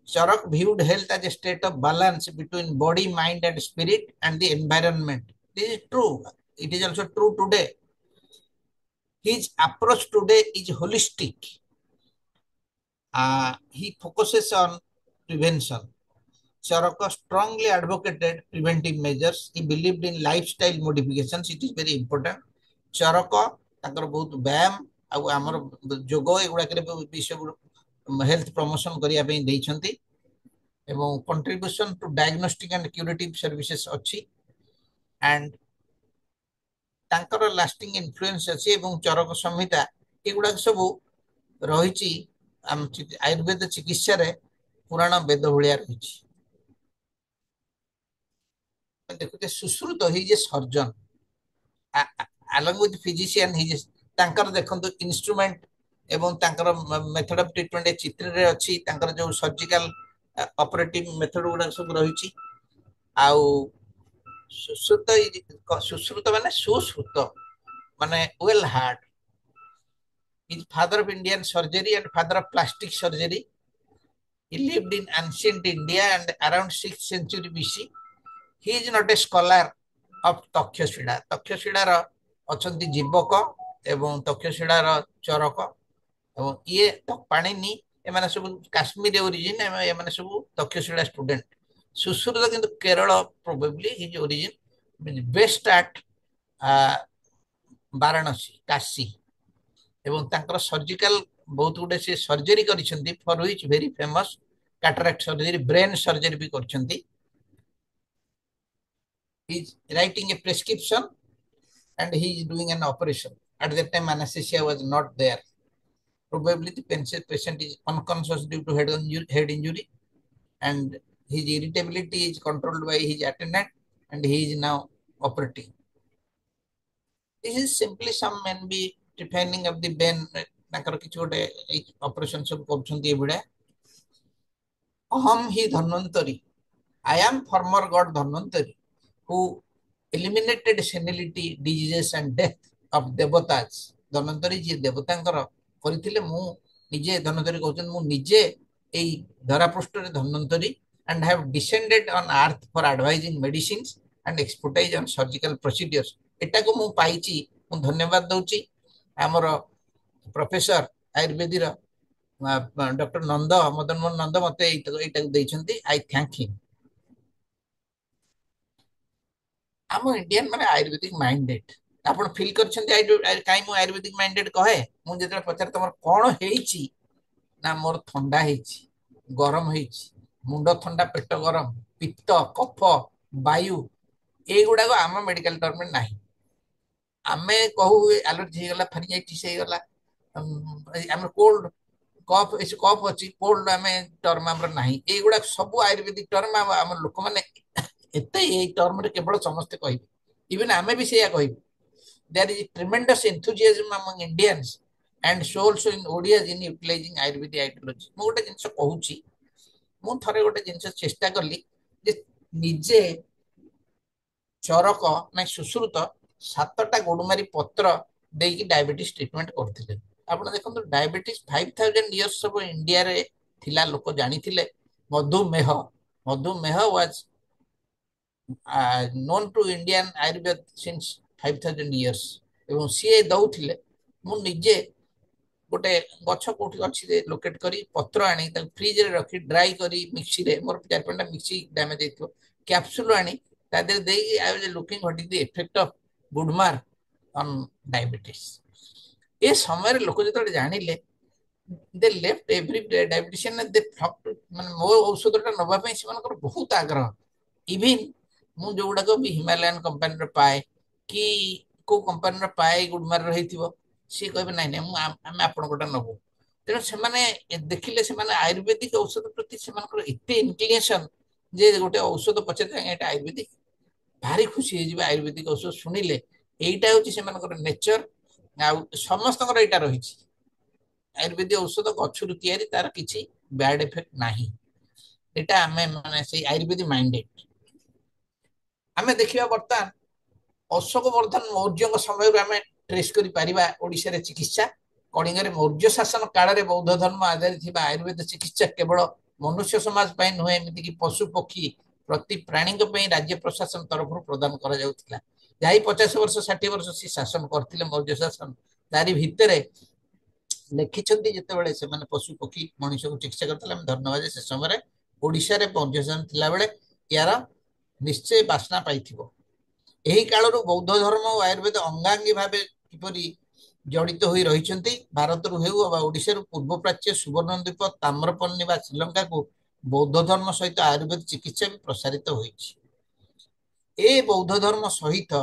Charak viewed health as a state of balance between body, mind, and spirit and the environment. This is true. It is also true today. His approach today is holistic. He focuses on prevention. Charaka strongly advocated preventive measures. He believed in lifestyle modifications. It is very important. Charaka ତାଙ୍କର ବହୁତ ବ୍ୟାୟାମ ଆଉ ଆମର ଯୋଗ ଏଗୁଡାକରେ ବି ସବୁ ହେଲ୍ଥ ପ୍ରମୋସନ କରିବା ପାଇଁ ଦେଇଛନ୍ତି ଏବଂ contribution to diagnostic and curative services ଅଛି ଆଣ୍ଡ ତାଙ୍କର ଲାଷ୍ଟିଂ ଇନଫ୍ଲୁଏନ୍ସ ଅଛି ଏବଂ ଚରକ ସଂହିତା ଏଗୁଡାକ ସବୁ ରହିଛି ଆୟୁର୍ବେଦ ଚିକିତ୍ସାରେ ପୁରାଣ ବେଦ ଭଳିଆ ରହିଛି। ଦେଖୁଛେ ସୁଶ୍ରୁତ ହି ଯେ surgeon along with physician he is ତାଙ୍କର ଦେଖନ୍ତୁ ଇନଷ୍ଟ୍ରୁମେଣ୍ଟ ଏବଂ ତାଙ୍କର ମେଥଡ ଅଫ ଟ୍ରିଟମେଣ୍ଟ ଏ ଚିତ୍ରରେ ଅଛି ତାଙ୍କର ଯୋଉ ସର୍ଜିକାଲ ଅପରେଟିଭ ମେଥଡ ଗୁଡା ସବୁ ରହିଛି ଆଉ ସୁଶ୍ରୁତ ସୁଶ୍ରୁତ ମାନେ ସୁଶ୍ରୁତ ମାନେ well hard is father of Indian surgery and father of plastic surgery. He lived in ancient India and around 6th century BC. He is not a scholar of Takshashila ତକ୍ଷଶିଳାର ଅଛନ୍ତି ଜୀବକ ଏବଂ ତକ୍ଷଶିଳାର ଚରକ ଏବଂ ଇଏ ପାଣିନି ଏମାନେ ସବୁ କାଶ୍ମୀର ଓରିଜିନ ଏମାନେ ସବୁ ତକ୍ଷଶିଳା ଷ୍ଟୁଡେଣ୍ଟ। ସୁଶ୍ରୁତ କିନ୍ତୁ Kerala probably his origin best at Varanasi Kashi ଏବଂ ତାଙ୍କର ସର୍ଜିକାଲ ବହୁତ ଗୁଡେ ସେ ସର୍ଜରୀ କରିଛନ୍ତି for which very famous cataract surgery brain surgery ବି କରିଛନ୍ତି। He is writing a prescription and he is doing an operation. At that time, anesthesia was not there. Probably the patient is unconscious due to head injury and his irritability is controlled by his attendant and he is now operating. This is simply some men be defining of the brain ତାଙ୍କର କିଛି ଗୋଟେ ଅପରେସନ ସବୁ କରୁଛନ୍ତି ଏଭଳିଆ। ଅହମ ହି Dhanvantari I am former god Dhanvantari who eliminated senility, diseases and death of devatas. Dhanvantari ଯିଏ ଦେବତାଙ୍କର କରିଥିଲେ ମୁଁ ନିଜେ ଧନ୍ୱନ୍ତରୀ କହୁଛନ୍ତି ମୁଁ ନିଜେ ଏଇ ଧରାପୃଷ୍ଠରେ Dhanvantari and have descended on earth for advising medicines and expertise on surgical procedures. ଏଟାକୁ ମୁଁ ପାଇଛି ମୁଁ ଧନ୍ୟବାଦ ଦଉଛି ଆମର ପ୍ରଫେସର ଆୟୁର୍ବେଦର ଡକ୍ଟର ନନ୍ଦ ମଦନ ମୋହନ ନନ୍ଦ ମତେ ଏଇଟାକୁ ଦେଇଛନ୍ତି। I thank him. ଆମ ଇଣ୍ଡିଆନ ମାନେ ଆୟୁର୍ବେଦିକ ମାଇଣ୍ଡେଡ ଆପଣ ଫିଲ୍ କରିଛନ୍ତି କାହିଁ ମୁଁ ଆୟୁର୍ବେଦିକ ମାଇଣ୍ଡେଡ କହେ ମୁଁ ଯେତେବେଳେ ପଚାରେ ତମର କଣ ହେଇଛି ନା ମୋର ଥଣ୍ଡା ହେଇଛି ଗରମ ହେଇଛି ମୁଣ୍ଡ ଥଣ୍ଡା ପେଟ ଗରମ ପିତ୍ତ କଫ ବାୟୁ ଏଇଗୁଡାକ ଆମ ମେଡିକାଲ ଟର୍ମରେ ନାହିଁ। ଆମେ କହୁ ଆଲର୍ଜି ହେଇଗଲା ଫାରିଜାଇଟିସ୍ ହେଇଗଲା ଆମର କୋଲ୍ଡ କଫ୍ କଫ୍ ଅଛି କୋଲ୍ଡ ଆମେ ଟର୍ମ ଆମର ନାହିଁ ଏଇଗୁଡା ସବୁ ଆୟୁର୍ବେଦିକ ଟର୍ମ ଆମ ଲୋକମାନେ ଏତେ ଏଇ ଟର୍ମରେ କେବଳ ସମସ୍ତେ କହିବେ ଇଭେନ୍ ଆମେ ବି ସେଇଆ କହିବୁ। There is tremendous enthusiasm among Indians and so also in Odias in utilizing Ayurvedic ideology. ମୁଁ ଗୋଟେ ଜିନିଷ କହୁଛି ମୁଁ ଥରେ ଗୋଟେ ଜିନିଷ ଚେଷ୍ଟା କଲି ଯେ ନିଜେ ଚରକ ନା ସୁଶ୍ରୁତ 7ଟା ଗୋଡୁମାରି ପତ୍ର ଦେଇକି ଡାଇବେଟିସ୍ ଟ୍ରିଟମେଣ୍ଟ କରୁଥିଲେ। ଆପଣ ଦେଖନ୍ତୁ ଡାଇବେଟିସ୍ 5000 ଇୟର୍ସ ସବୁ ଇଣ୍ଡିଆରେ ଥିଲା ଲୋକ ଜାଣିଥିଲେ। ମଧୁମେହ ମଧୁମେହ was known to Indian Ayurveda since 5000 years ଏବଂ ସିଏ ଦଉଥିଲେ। ମୁଁ ନିଜେ ଗୋଟେ ଗଛ କୋଉଠି ଅଛି ଲୋକେଟ କରି ପତ୍ର ଆଣି ତାକୁ ଫ୍ରିଜରେ ରଖି ଡ୍ରାଇ କରି ମିକ୍ସିରେ ମୋର 4-5ଟା ମିକ୍ସି ଡ୍ୟାମେଜ ହେଇଥିବ କ୍ୟାପସୁଲ ଆଣି ତା ଦେହରେ ଦେଇକି I was looking what is the effect of gudmar on diabetes. ଏ ସମୟରେ ଲୋକ ଯେତେବେଳେ ଜାଣିଲେ they left every diabetician they flock ମାନେ ମୋ ଔଷଧଟା ନବା ପାଇଁ ସେମାନଙ୍କର ବହୁତ ଆଗ୍ରହ। ଇଭିନ୍ ମୁଁ ଯୋଉଗୁଡାକ ବି ହିମାଲୟାନ କମ୍ପାନୀର ପାଏ କି କୋଉ କମ୍ପାନୀର ପାଏ ଗୁଡମାର ହେଇଥିବ ସିଏ କହିବେ ନାଇଁ ନାଇଁ ଆମେ ଆପଣଙ୍କଟା ନବୁ। ତେଣୁ ସେମାନେ ଦେଖିଲେ ସେମାନେ ଆୟୁର୍ବେଦିକ ଔଷଧ ପ୍ରତି ସେମାନଙ୍କର ଏତେ ଇନକ୍ଲିନେସନ ଯେ ଗୋଟେ ଔଷଧ ପଚାରିଲେ ଏଇଟା ଆୟୁର୍ବେଦିକ ଭାରି ଖୁସି ହେଇଯିବେ ଆୟୁର୍ବେଦିକ ଔଷଧ ଶୁଣିଲେ ଏଇଟା ହଉଛି ସେମାନଙ୍କର ନେଚର। ଆଉ ସମସ୍ତଙ୍କର ଏଇଟା ରହିଛି ଆୟୁର୍ବେଦିକ ଔଷଧ ଗଛରୁ ତିଆରି ତାର କିଛି ବ୍ୟାଡ ଏଫେକ୍ଟ ନାହିଁ। ଏଇଟା ଆମେ ମାନେ ସେଇ ଆୟୁର୍ବେଦିକ ମାଇଣ୍ଡେଡ। ଆମେ ଦେଖିବା ବର୍ତ୍ତମାନ ଅଶୋକ ବର୍ଦ୍ଧନ ମୌର୍ଯ୍ୟଙ୍କ ସମୟରୁ ଆମେ ଟ୍ରେସ୍ କରିପାରିବା ଓଡ଼ିଶାରେ ଚିକିତ୍ସା। କଳିଙ୍ଗରେ ମୌର୍ଯ୍ୟ ଶାସନ କାଳରେ ବୌଦ୍ଧ ଧର୍ମ ଆଧାରିତ ଥିବା ଆୟୁର୍ବେଦ ଚିକିତ୍ସା କେବଳ ମନୁଷ୍ୟ ସମାଜ ପାଇଁ ନୁହେଁ, ଏମିତିକି ପଶୁ ପକ୍ଷୀ ପ୍ରତି ପ୍ରାଣୀଙ୍କ ପାଇଁ ରାଜ୍ୟ ପ୍ରଶାସନ ତରଫରୁ ପ୍ରଦାନ କରାଯାଉଥିଲା। ଯାଇ 50 ବର୍ଷ 60 ବର୍ଷ ସେ ଶାସନ କରିଥିଲେ ମୌର୍ଯ୍ୟ ଶାସନ, ତାରି ଭିତରେ ଲେଖିଛନ୍ତି ଯେତେବେଳେ ସେମାନେ ପଶୁ ପକ୍ଷୀ ମଣିଷକୁ ଚିକିତ୍ସା କରିଥିଲେ। ଆମେ ଧନ୍ୟବାଦ ସେ ସମୟରେ ଓଡ଼ିଶାରେ ମୌର୍ଯ୍ୟ ଶାସନ ଥିଲାବେଳେ ୟାର ନିଶ୍ଚୟ ବାସ୍ନା ପାଇଥିବ। ଏହି କାଳରୁ ବୌଦ୍ଧ ଧର୍ମ ଓ ଆୟୁର୍ବେଦ ଅଙ୍ଗାଙ୍ଗୀ ଭାବେ କିପରି ଜଡ଼ିତ ହୋଇ ରହିଛନ୍ତି। ଭାରତରୁ ହେଉ ବା ଓଡ଼ିଶାରୁ ପୂର୍ବ ପ୍ରାଚ୍ୟ ସୁବର୍ଣ୍ଣଦ୍ୱୀପ ତାମ୍ରପର୍ଣ୍ଣି ବା ଶ୍ରୀଲଙ୍କାକୁ ବୌଦ୍ଧ ଧର୍ମ ସହିତ ଆୟୁର୍ବେଦ ଚିକିତ୍ସା ବି ପ୍ରସାରିତ ହୋଇଛି। ଏ ବୌଦ୍ଧ ଧର୍ମ ସହିତ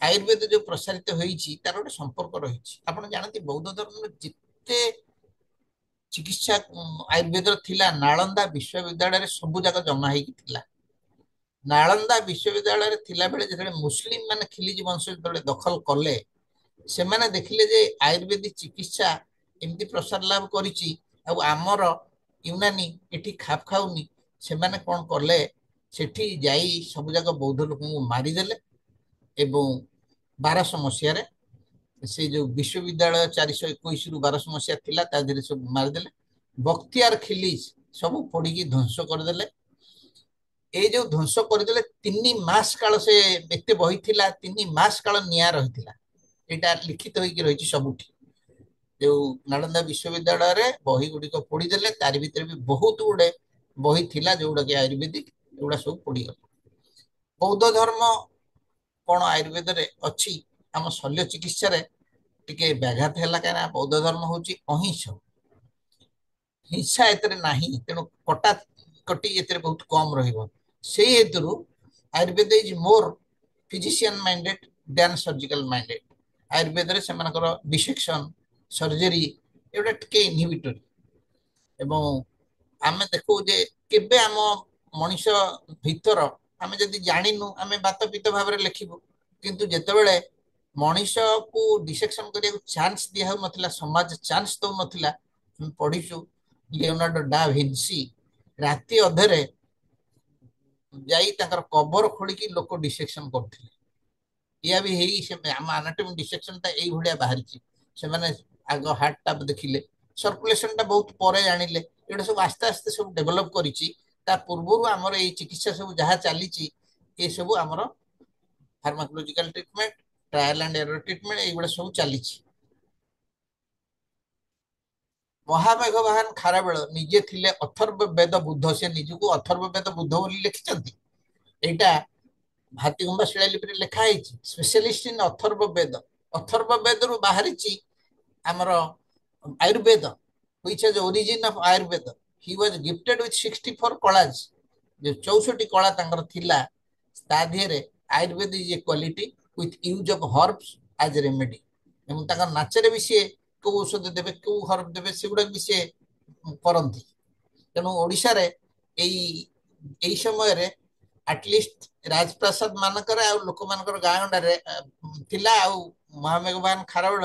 ଆୟୁର୍ବେଦ ଯୋଉ ପ୍ରସାରିତ ହୋଇଛି ତାର ଗୋଟେ ସମ୍ପର୍କ ରହିଛି। ଆପଣ ଜାଣନ୍ତି ବୌଦ୍ଧ ଧର୍ମର ଯେତେ ଚିକିତ୍ସା ଆୟୁର୍ବେଦର ଥିଲା, ନାଳନ୍ଦା ବିଶ୍ୱବିଦ୍ୟାଳୟରେ ସବୁ ଯାକ ଜମା ହେଇକି ଥିଲା। ନାଳନ୍ଦା ବିଶ୍ୱବିଦ୍ୟାଳୟରେ ଥିଲାବେଳେ ଯେତେବେଳେ ମୁସଲିମ ମାନେ ଖିଲିଜି ବଂଶ ଯେତେବେଳେ ଦଖଲ କଲେ, ସେମାନେ ଦେଖିଲେ ଯେ ଆୟୁର୍ବେଦିକ ଚିକିତ୍ସା ଏମିତି ପ୍ରସାର ଲାଭ କରିଛି ଆଉ ଆମର ୟୁନାନୀ ଏଠି ଖାପ ଖାଉନି। ସେମାନେ କଣ କଲେ, ସେଠି ଯାଇ ସବୁ ଯାକ ବୌଦ୍ଧ ଲୋକଙ୍କୁ ମାରିଦେଲେ ଏବଂ 1200 ମସିହାରେ ସେ ଯୋଉ ବିଶ୍ୱବିଦ୍ୟାଳୟ 421ରୁ 1200 ମସିହା ଥିଲା ତା ଦେହରେ ସବୁ ମାରିଦେଲେ। ବକ୍ତିଆର ଖିଲିଜ ସବୁ ପୋଡ଼ିକି ଧ୍ୱଂସ କରିଦେଲେ। এই ଯୋଉ ଧ୍ୱଂସ କରିଦେଲେ 3 ମାସ କାଳ ସେ ଏତେ ବହି ଥିଲା, 3 ମାସ କାଳ ନିଆଁ ରହିଥିଲା। ଏଇଟା ଲିଖିତ ହେଇକି ରହିଛି ସବୁଠି। ଯୋଉ ନାଳନ୍ଦା ବିଶ୍ୱବିଦ୍ୟାଳୟରେ ବହି ଗୁଡ଼ିକ ପୋଡ଼ିଦେଲେ, ତାରି ଭିତରେ ବି ବହୁତ ଗୁଡ଼େ ବହି ଥିଲା ଯୋଉଟା କି ଆୟୁର୍ବେଦିକ, ଏଗୁଡ଼ା ସବୁ ପୋଡ଼ିଗଲା। ବୌଦ୍ଧ ଧର୍ମ କଣ ଆୟୁର୍ବେଦରେ ଅଛି? ଆମ ଶଲ୍ୟ ଚିକିତ୍ସାରେ ଟିକେ ବ୍ୟାଘାତ ହେଲା, କାହିଁକିନା ବୌଦ୍ଧ ଧର୍ମ ହଉଛି ଅହିଂସ, ହିଂସା ଏଥିରେ ନାହିଁ, ତେଣୁ କଟା କଟି ଏଥିରେ ବହୁତ କମ ରହିବ। ସେଇ ହେତୁରୁ ଆୟୁର୍ବେଦ ଇଜ ମୋର physician minded than surgical minded. ଆୟୁର୍ବେଦରେ ସେମାନଙ୍କର ଡିସେକ୍ସନ ସର୍ଜରୀ ଏଗୁଡ଼ା ଟିକେ ଇନହିବିଟୋରି। ଏବଂ ଆମେ ଦେଖୁ ଯେ କେବେ ଆମ ମଣିଷ ଭିତର ଆମେ ଯଦି ଜାଣିନୁ ଆମେ ବାତ ପିତ ଭାବରେ ଲେଖିବୁ, କିନ୍ତୁ ଯେତେବେଳେ ମଣିଷକୁ ଡିସେକ୍ସନ କରିବାକୁ ଚାନ୍ସ ଦିଆ ହଉନଥିଲା, ସମାଜ ଚାନ୍ସ ଦଉନଥିଲା, ଆମେ ପଢିଛୁ ଲିଓନାର୍ଡୋ ଡା ଭିନ୍ସି ରାତି ଅଧରେ ଯାଇ ତାଙ୍କର କବର ଖୋଳିକି ଲୋକ ଡିସେକ୍ସନ କରୁଥିଲେ। ଇଆ ବି ହେଇ ଆମ ଆନାଟୋମି ଡିସେକ୍ସନ ଟା ଏଇଭଳିଆ ବାହାରିଛି। ସେମାନେ ଆଗ ହାର୍ଟ ଟା ଦେଖିଲେ, ସର୍କୁଲେସନ ଟା ବହୁତ ପରେ ଜାଣିଲେ। ଏଗୁଡ଼ା ସବୁ ଆସ୍ତେ ଆସ୍ତେ ସବୁ ଡେଭଲପ କରିଛି। ତା ପୂର୍ବରୁ ଆମର ଏଇ ଚିକିତ୍ସା ସବୁ ଯାହା ଚାଲିଛି ଏ ସବୁ ଆମର pharmacological treatment, trial and error treatment ଏଇଗୁଡ଼ା ସବୁ ଚାଲିଛି। ମହାମେଘବାହାନ ଖାରବେଳ ନିଜେ ଥିଲେ ଅଥର୍ବ ବେଦ ବୁଦ୍ଧ, ସେ ନିଜକୁ ଅଥର୍ବ ବେଦ ବୁଦ୍ଧ ବୋଲି ଲେଖିଛନ୍ତି। ଏଇଟା ହାତୀଗୁମ୍ବା ଶିଳାଲିପିରେ ଲେଖା ହେଇଛି, ସ୍ପେଶାଲିଷ୍ଟ ଇନ୍ ଅଥର୍ବ ବେଦ। ଅଥର୍ବ ବେଦରୁ ବାହାରିଛି ଆମର Ayurveda, which is the origin of Ayurveda. He was gifted with 64 କଳାଜ, ଯୋଉ 64 କଳା ତାଙ୍କର ଥିଲା, ତା ଦେହରେ Ayurveda is a quality with use of herbs as remedy. ଏବଂ ତାଙ୍କର ନାଚରେ ବି ସିଏ କୋଉ ଔଷଧ ଦେବେ, କୋଉ ହର୍ବ ଦେବେ, ସେଗୁଡାକ ବି ସିଏ କରନ୍ତି। ତେଣୁ ଓଡ଼ିଶାରେ ଏଇ ଏଇ ସମୟରେ ଆଟଲିଷ୍ଟ ରାଜପ୍ରାସାଦ ମାନଙ୍କରେ ଆଉ ଲୋକମାନଙ୍କର ଗାଁ ଗଣ୍ଡାରେ ଥିଲା। ଆଉ ମହାମେଘବାହାନ ଖାରବେଳ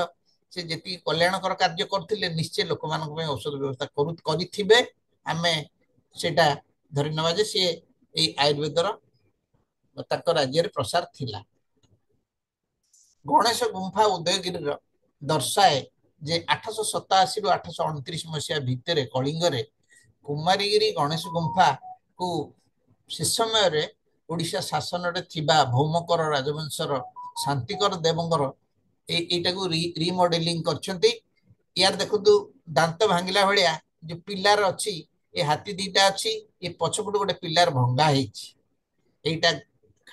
ସେ ଯେତିକି କଲ୍ୟାଣକର କାର୍ଯ୍ୟ କରୁଥିଲେ, ନିଶ୍ଚୟ ଲୋକମାନଙ୍କ ପାଇଁ ଔଷଧ ବ୍ୟବସ୍ଥା କରିଥିବେ। ଆମେ ସେଇଟା ଧରି ନେବା ଯେ ସିଏ ଏଇ ଆୟୁର୍ବେଦର ତାଙ୍କ ରାଜ୍ୟରେ ପ୍ରସାର ଥିଲା। ଗଣେଶ ଗୁମ୍ଫା ଉଦୟଗିରିର ଦର୍ଶାଏ ଯେ 887ରୁ 829 ମସିହା ଭିତରେ କଳିଙ୍ଗରେ କୁମାରୀଗିରି ଗଣେଶ ଗୁମ୍ଫାକୁ ସେ ସମୟରେ ଓଡ଼ିଶା ଶାସନରେ ଥିବା ଭୌମକର ରାଜବଂଶର ଶାନ୍ତିକର ଦେବଙ୍କର ଏଇଟାକୁ ରିମଡେଲିଂ କରିଛନ୍ତି। ୟାର ଦେଖନ୍ତୁ ଦାନ୍ତ ଭାଙ୍ଗିଲା ଭଳିଆ ଯୋଉ ପିଲାର ଅଛି, ଏ ହାତୀ ଦିଟା ଅଛି, ଏ ପଛପଟୁ ଗୋଟେ ପିଲାର ଭଙ୍ଗା ହେଇଛି। ଏଇଟା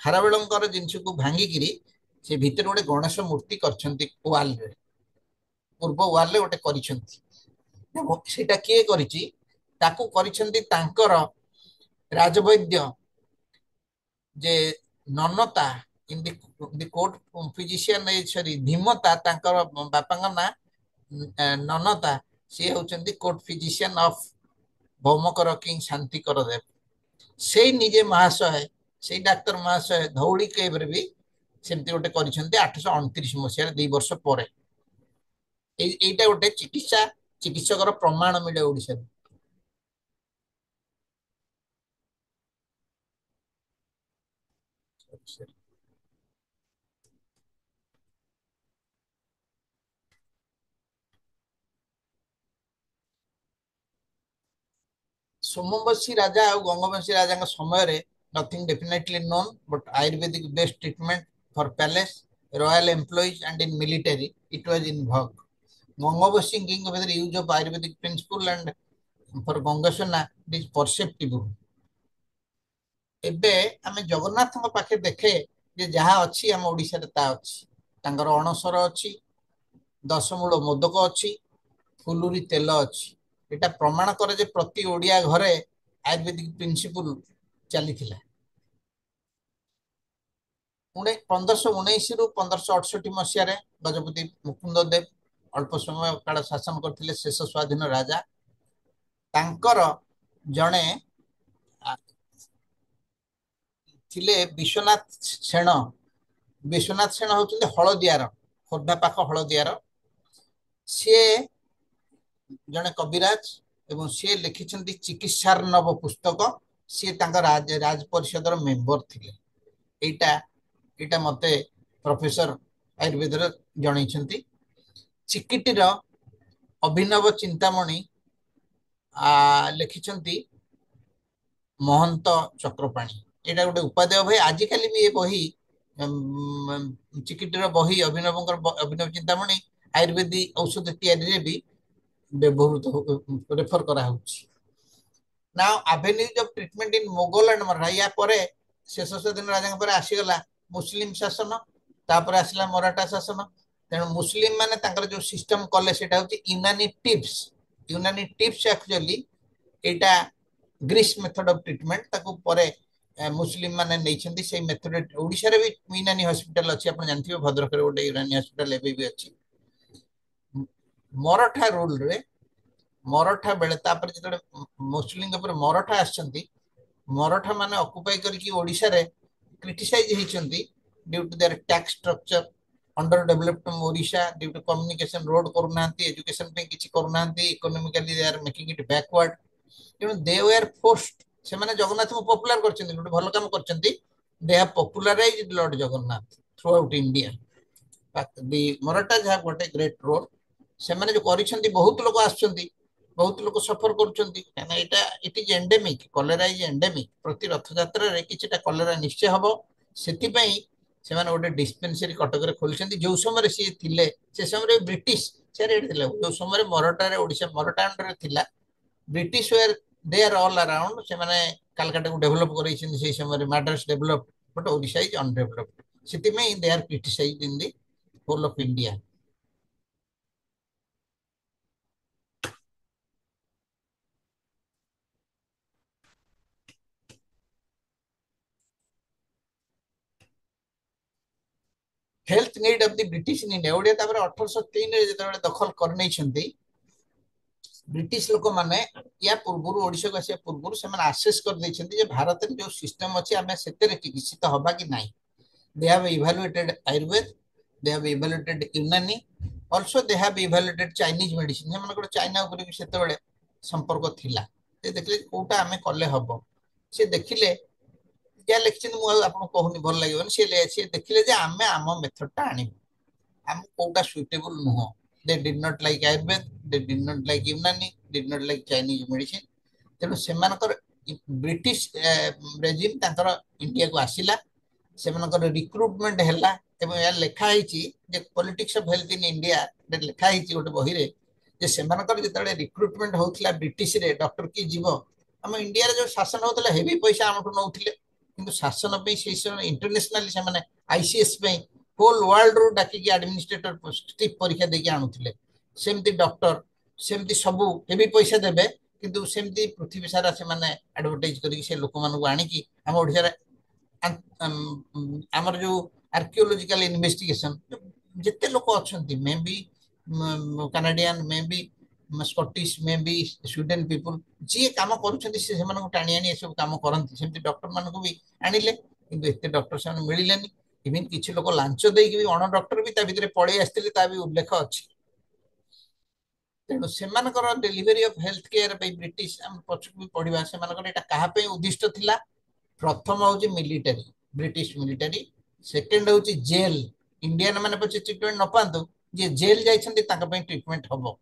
ଖାରବେଳଙ୍କର ଜିନିଷକୁ ଭାଙ୍ଗିକିରି ସେ ଭିତରେ ଗୋଟେ ଗଣେଶ ମୂର୍ତ୍ତି କରିଛନ୍ତି ୱାଲରେ, ପୂର୍ବ ୱାଲରେ ଗୋଟେ କରିଛନ୍ତି। ସେଇଟା କିଏ କରିଛି? ତାକୁ କରିଛନ୍ତି ତାଙ୍କର ରାଜବୈଦ୍ୟ ଯେ Nanata in the court physician, sorry Dhimata, ତାଙ୍କର ବାପାଙ୍କ ନାଁ ନନତା, ସିଏ ହଉଛନ୍ତି court physician of Bhaumakara king Shantikara Deva. ସେଇ ନିଜେ ମହାଶୟ, ସେଇ ଡାକ୍ତର ମହାଶୟ ଧଉଳି କେଭରେ ବି ସେମିତି ଗୋଟେ କରିଛନ୍ତି 829 ମସିହାରେ, 2 ବର୍ଷ ପରେ। এইটা ଗୋଟେ ଚିକିତ୍ସକର ପ୍ରମାଣ ମିଳେ ଓଡ଼ିଶାରେ। सोमवंशी राजा और गंगवंशी राजा समय nothing definitely known but Ayurvedic based treatment for palace royal employees and in military it was in भग Gangavanshi king with the use of ayurvedic principle and for Gangasena it is perceptible एबे आमे जगन्नाथ पाखे देखे जे जहा अछि हम ओडिसा रे ता अछि तांगर अणसर अछि दशमूल मोदक अछि फुलुरी तेल अछि एटा प्रमाण करे जे प्रति ओडिया घरे आयुर्वेदिक प्रिंसिपल चलीथिला 1519 रु 1568 मसीह गजपति मुकुंद देव अल्प समय काल शासन करथिले शेष स्वाधीन राजा तांकर जणे थिले विश्वनाथ सेन होउछले हळदियार खोर्धा पाख हळदियार से जणे कविराज एवं से लिखिछन्ति चिकित्सार नव पुस्तक से तांका राज परिषदर मेंबर थिले एटा एटा मते प्रोफेसर आयुर्वेद जणैछन्ति चिकिटीर अभिनव चिंतामणि लिखिछन्ति महंत चक्रपाणी एटा गोटे उपादेय भाई आजिकाली भी ये बही चिकिटीर बही अभिनव चिंतामणि आयुर्वेदिक औषध तैयारी भी व्यवहृत रेफर करा होछि now avenues of treatment in Mughal and Maratha या परे शेष स्वाधीन राजा पर आसीगला मुस्लिम शासन तापर आसला मराठा शासन तेणु मुस्लिम माने तांकर जो सिस्टम कले सेटा होछि यूनानी tips actually Etah Greece method of treatment ताको परे मुस्लिम माने नैछन्ति सेही मेथड ओडिसा रे भी यूनानी हॉस्पिटल अछि आपण जानथिबे भद्रक रे गोटे यूनानी हॉस्पिटल एबे भी अछि मराठा रूल रे मराठा बेले तापर जतडे मुस्लिम के ऊपर मराठा आछन्ति मराठा माने ऑक्युपाई करकी ओडिसा रे क्रिटिसाइज हेछन्ति due to their tax structure under developed Odisha due to communication road करूनांती एजुकेशन पे किछि करूनांती economically they are making it backward तेणु दे वेयर फोर्स्ड से माने जगन्नाथ को पॉपुलर करछन्ति गोटे भलो काम करछन्ति they have popularised lord Jagannath through India the Marathas have got a great role से माने जो करिसन्ति बहुत लोक आछन्ति बहुत लोक सफर करूछन्ति काना एटा it is endemic cholera is endemic प्रति रथ यात्रा रे किछटा कॉलेरा निश्चय हबो सेति पई से माने गोटे डिस्पेंसरी कटक रे खोलिसन्ति जो समय से थिले से समय ब्रिटिश चैरिटी थिले जो समय मराठा रे ओडिसा मराठा अंडर थिला British where they are all around से माने कलकत्ता को डेवलप करैछन्ति से समय Madras develop but Odisha is undeveloped सेति में they are criticised in the whole of India health need of the British in India Odia तापर 1803 रे जतबे दखल करनै छन्ति ब्रिटिश लोक माने या पूर्व ओडिसा को आसिया पूर्व से माने आसेस कर दै छन्ति जे भारत रे जो सिस्टम अछि आमे सेते चिकित्सित हबा कि नाही they have evaluated Ayurveda they have evaluated Unani also they have evaluated Chinese medicine जे माने चाइना ऊपर भी सेते बेले संपर्क थिला ते देखले कोटा आमे कले हबो से देखिले क्या लिखिन मु आपन कहूनी भल लागबन से देखिले जे आमे आम मेथड टा आनी हम कोटा सुटेबल नुह they did not like Ayurveda they did not like Unani did not like Chinese medicine तेणु सेमानकर ब्रिटिश रेजिम तांकर इंडिया को आसिला सेमानकर रिक्रुटमेंट हैला एवं या लेखा हिची जे politics of health in India दे लेखा हिची गोटे बही रे जे सेमानकर जतले रिक्रुटमेंट होतला ब्रिटिश रे डॉक्टर की जीव हम इंडिया रे जो शासन होतला हेवी पैसा हमठु नउथिले किंतु शासन पे से समय इंटरनेशनली से माने आईसीएस पे होल वर्ल्ड रो डाकी की एडमिनिस्ट्रेटर स्टिप परीक्षा देके आनुथिले सेमती डॉक्टर सेमती सबु हेवी पैसा देबे किंतु सेमती पृथ्वी सारा से माने एडवर्टाइज करी से लोक मानु आनी की हम ओडिसा रे हमर जो आर्कियोलॉजिकल इन्वेस्टिगेशन जिते लोक अछंती may be Canadian may be Scottish may be Sweden people जी काम करूछंती से सेमान टाणी आनी सब काम करंती सेमती डॉक्टर मान को भी आनिले किंतु एते डॉक्टर से मिलिलेनी इवन किछि लोक लांच देकी भी अण डॉक्टर भी ता भीतर पळे आस्थिले ता भी उल्लेख अछि तेणु सेमानकर डेलीवरी ऑफ हेल्थ केयर पे ब्रिटिश हम पछक भी पढिबा सेमानकर एटा कहा पे उद्दिष्ट थिला प्रथम होची मिलिटरी ब्रिटिश मिलिटरी सेकंड होची जेल इंडियन माने पछे ट्रीटमेंट न पांतु जे जेल जाइछन्ती ताका पे ट्रीटमेंट हबो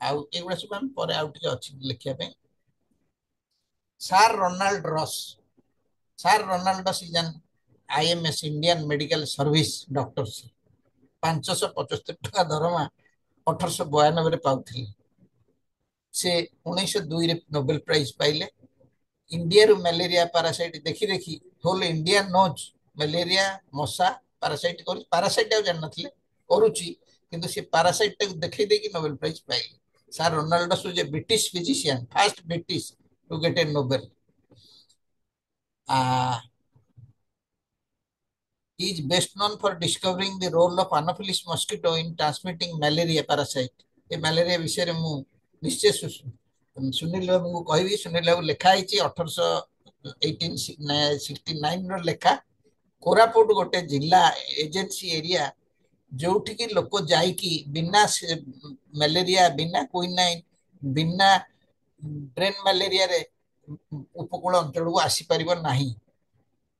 आउ एगुडा सब हम परे आउ टिके अछि लिखिया पे Sir Ronald Ross. Sir Ronald Ross is an IMS Indian Medical Service doctor. 575 ଦରମା 1892 ପାଉଥିଲେ। ସେ 1902 ରେ ନୋବେଲ ପ୍ରାଇଜ ପାଇଲେ। ଇଣ୍ଡିଆରୁ ମ୍ୟାଲେରିଆ ପାରାସାଇଟ ଦେଖି ଦେଖି ହୋଲ ଇଣ୍ଡିଆ ନୋଜ ମ୍ୟାଲେରିଆ ମଶା ପାରାସାଇଟ କରି ପାରାସାଇଟ ଆଉ ଜାଣିନଥିଲେ କରୁଛି, କିନ୍ତୁ ସେ ପାରାସାଇଟ ଟାକୁ ଦେଖେଇ ଦେଇକି ନୋବେଲ ପ୍ରାଇଜ ପାଇଲେ। Sir Ronaldo was a British physician, first British to get a Nobel. He is best known for discovering the role of Anopheles mosquito in transmitting malaria parasite. A malaria ବିଷୟରେ ମୁଁ ନିଶ୍ଚୟ ସୁନୀଲ ବାବୁଙ୍କୁ କହିବି। ସୁନୀଲ ବାବୁ ଲେଖା ହେଇଛି 1869 ର ଲେଖା। କୋରାପୁଟ ଗୋଟେ ଜିଲ୍ଲା ଏଜେନ୍ସି ଏରିଆ ଯୋଉଠିକି ଲୋକ ଯାଇକି ବିନା ମ୍ୟାଲେରିଆ, ବିନା କୁଇନାଇନ୍, ବିନା ଡ୍ରେନ୍ ମ୍ୟାଲେରିଆରେ ଉପକୂଳ ଅଞ୍ଚଳକୁ ଆସିପାରିବ ନାହିଁ।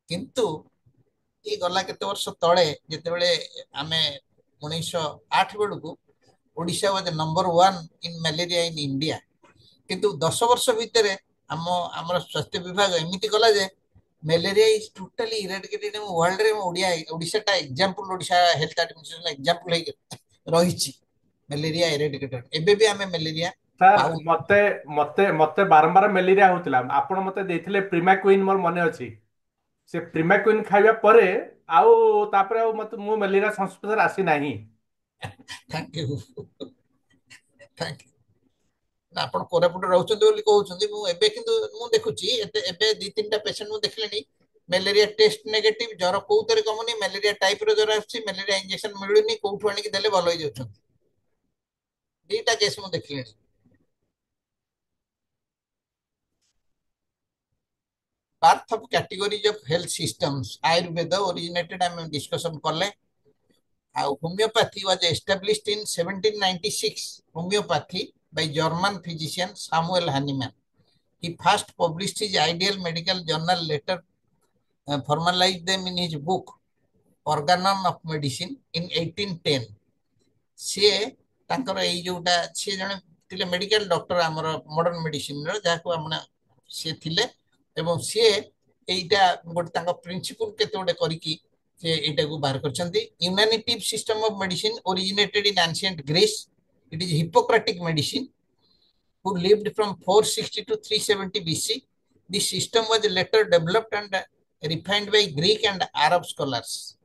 କିନ୍ତୁ ये गला केते वर्ष तले जेतेबेले आमे 1908 बेलକୁ Odisha was number 1 in malaria in India. किंतु 10 वर्ष भितर हमर स्वास्थ्य विभाग एमिति कला जे malaria is totally eradicated in world रे। ओडिशा टा example, Odisha health administration example हे रहिछि मलेरिया इरेडिकेटेड। एबे भी आमे मलेरिया सर पाउ। मते मते मते बारंबार मलेरिया होतिला। आपण मते देथिले प्रिमाक्विन, मोर मने अछि। से प्रिमाक्विन खाइबा परे आउ तापरे आउ मते मु मलेरिया संस्पर्श आसी नाही। Thank you, thank you. ଆପଣ କୋରାପୁଟରେ ରହୁଛନ୍ତି ବୋଲି କହୁଛନ୍ତି। ମୁଁ ଏବେ କିନ୍ତୁ ମୁଁ ଦେଖୁଛି ଏବେ 2-3ଟା ପେସେଣ୍ଟ ମୁଁ ଦେଖିଲିଣି ମ୍ୟାଲେରିଆ ଟେଷ୍ଟ ନେଗେଟିଭ, ଜ୍ୱର କୋଉଥିରେ କମୁନି, ମ୍ୟାଲେରିଆ ଟାଇପର ଜ୍ୱର ଆସୁଛି, ମ୍ୟାଲେରିଆ ଇଞ୍ଜେକ୍ସନ ମିଳୁନି, କୋଉଠୁ ଆଣିକି ଦେଲେ ଭଲ ହେଇଯାଉଛନ୍ତି। 2ଟା କେସ୍ ମୁଁ ଦେଖିଲିଣି। Path of categories of health systems, Ayurveda originated ଆମେ discussion କଲେ। ଆଉ homeopathy was established in 1796, homeopathy by German physician Samuel Hahnemann. He first published his ideal medical journal, later formalized them in his book Organon of Medicine in 1810. ସିଏ ତାଙ୍କର ଏଇ ଯୋଉଟା ସିଏ ଜଣେ ଥିଲେ ମେଡିକାଲ ଡକ୍ଟର ଆମର ମଡର୍ନ ମେଡିସିନର, ଯାହାକୁ ଆମେ ସିଏ ଥିଲେ। ଏବଂ ସିଏ ଏଇଟା ଗୋଟେ ତାଙ୍କ ପ୍ରିନ୍ସିପଲ କେତେ ଗୋଟେ କରିକି ସେ ଏଇଟାକୁ ବାହାର କରିଛନ୍ତି। ୟୁନାନିଟିଭ system of medicine originated in ancient Greece. It is Hippocratic medicine who lived from 460 to 370 BC. This system was later developed and refined by Greek and Arab scholars.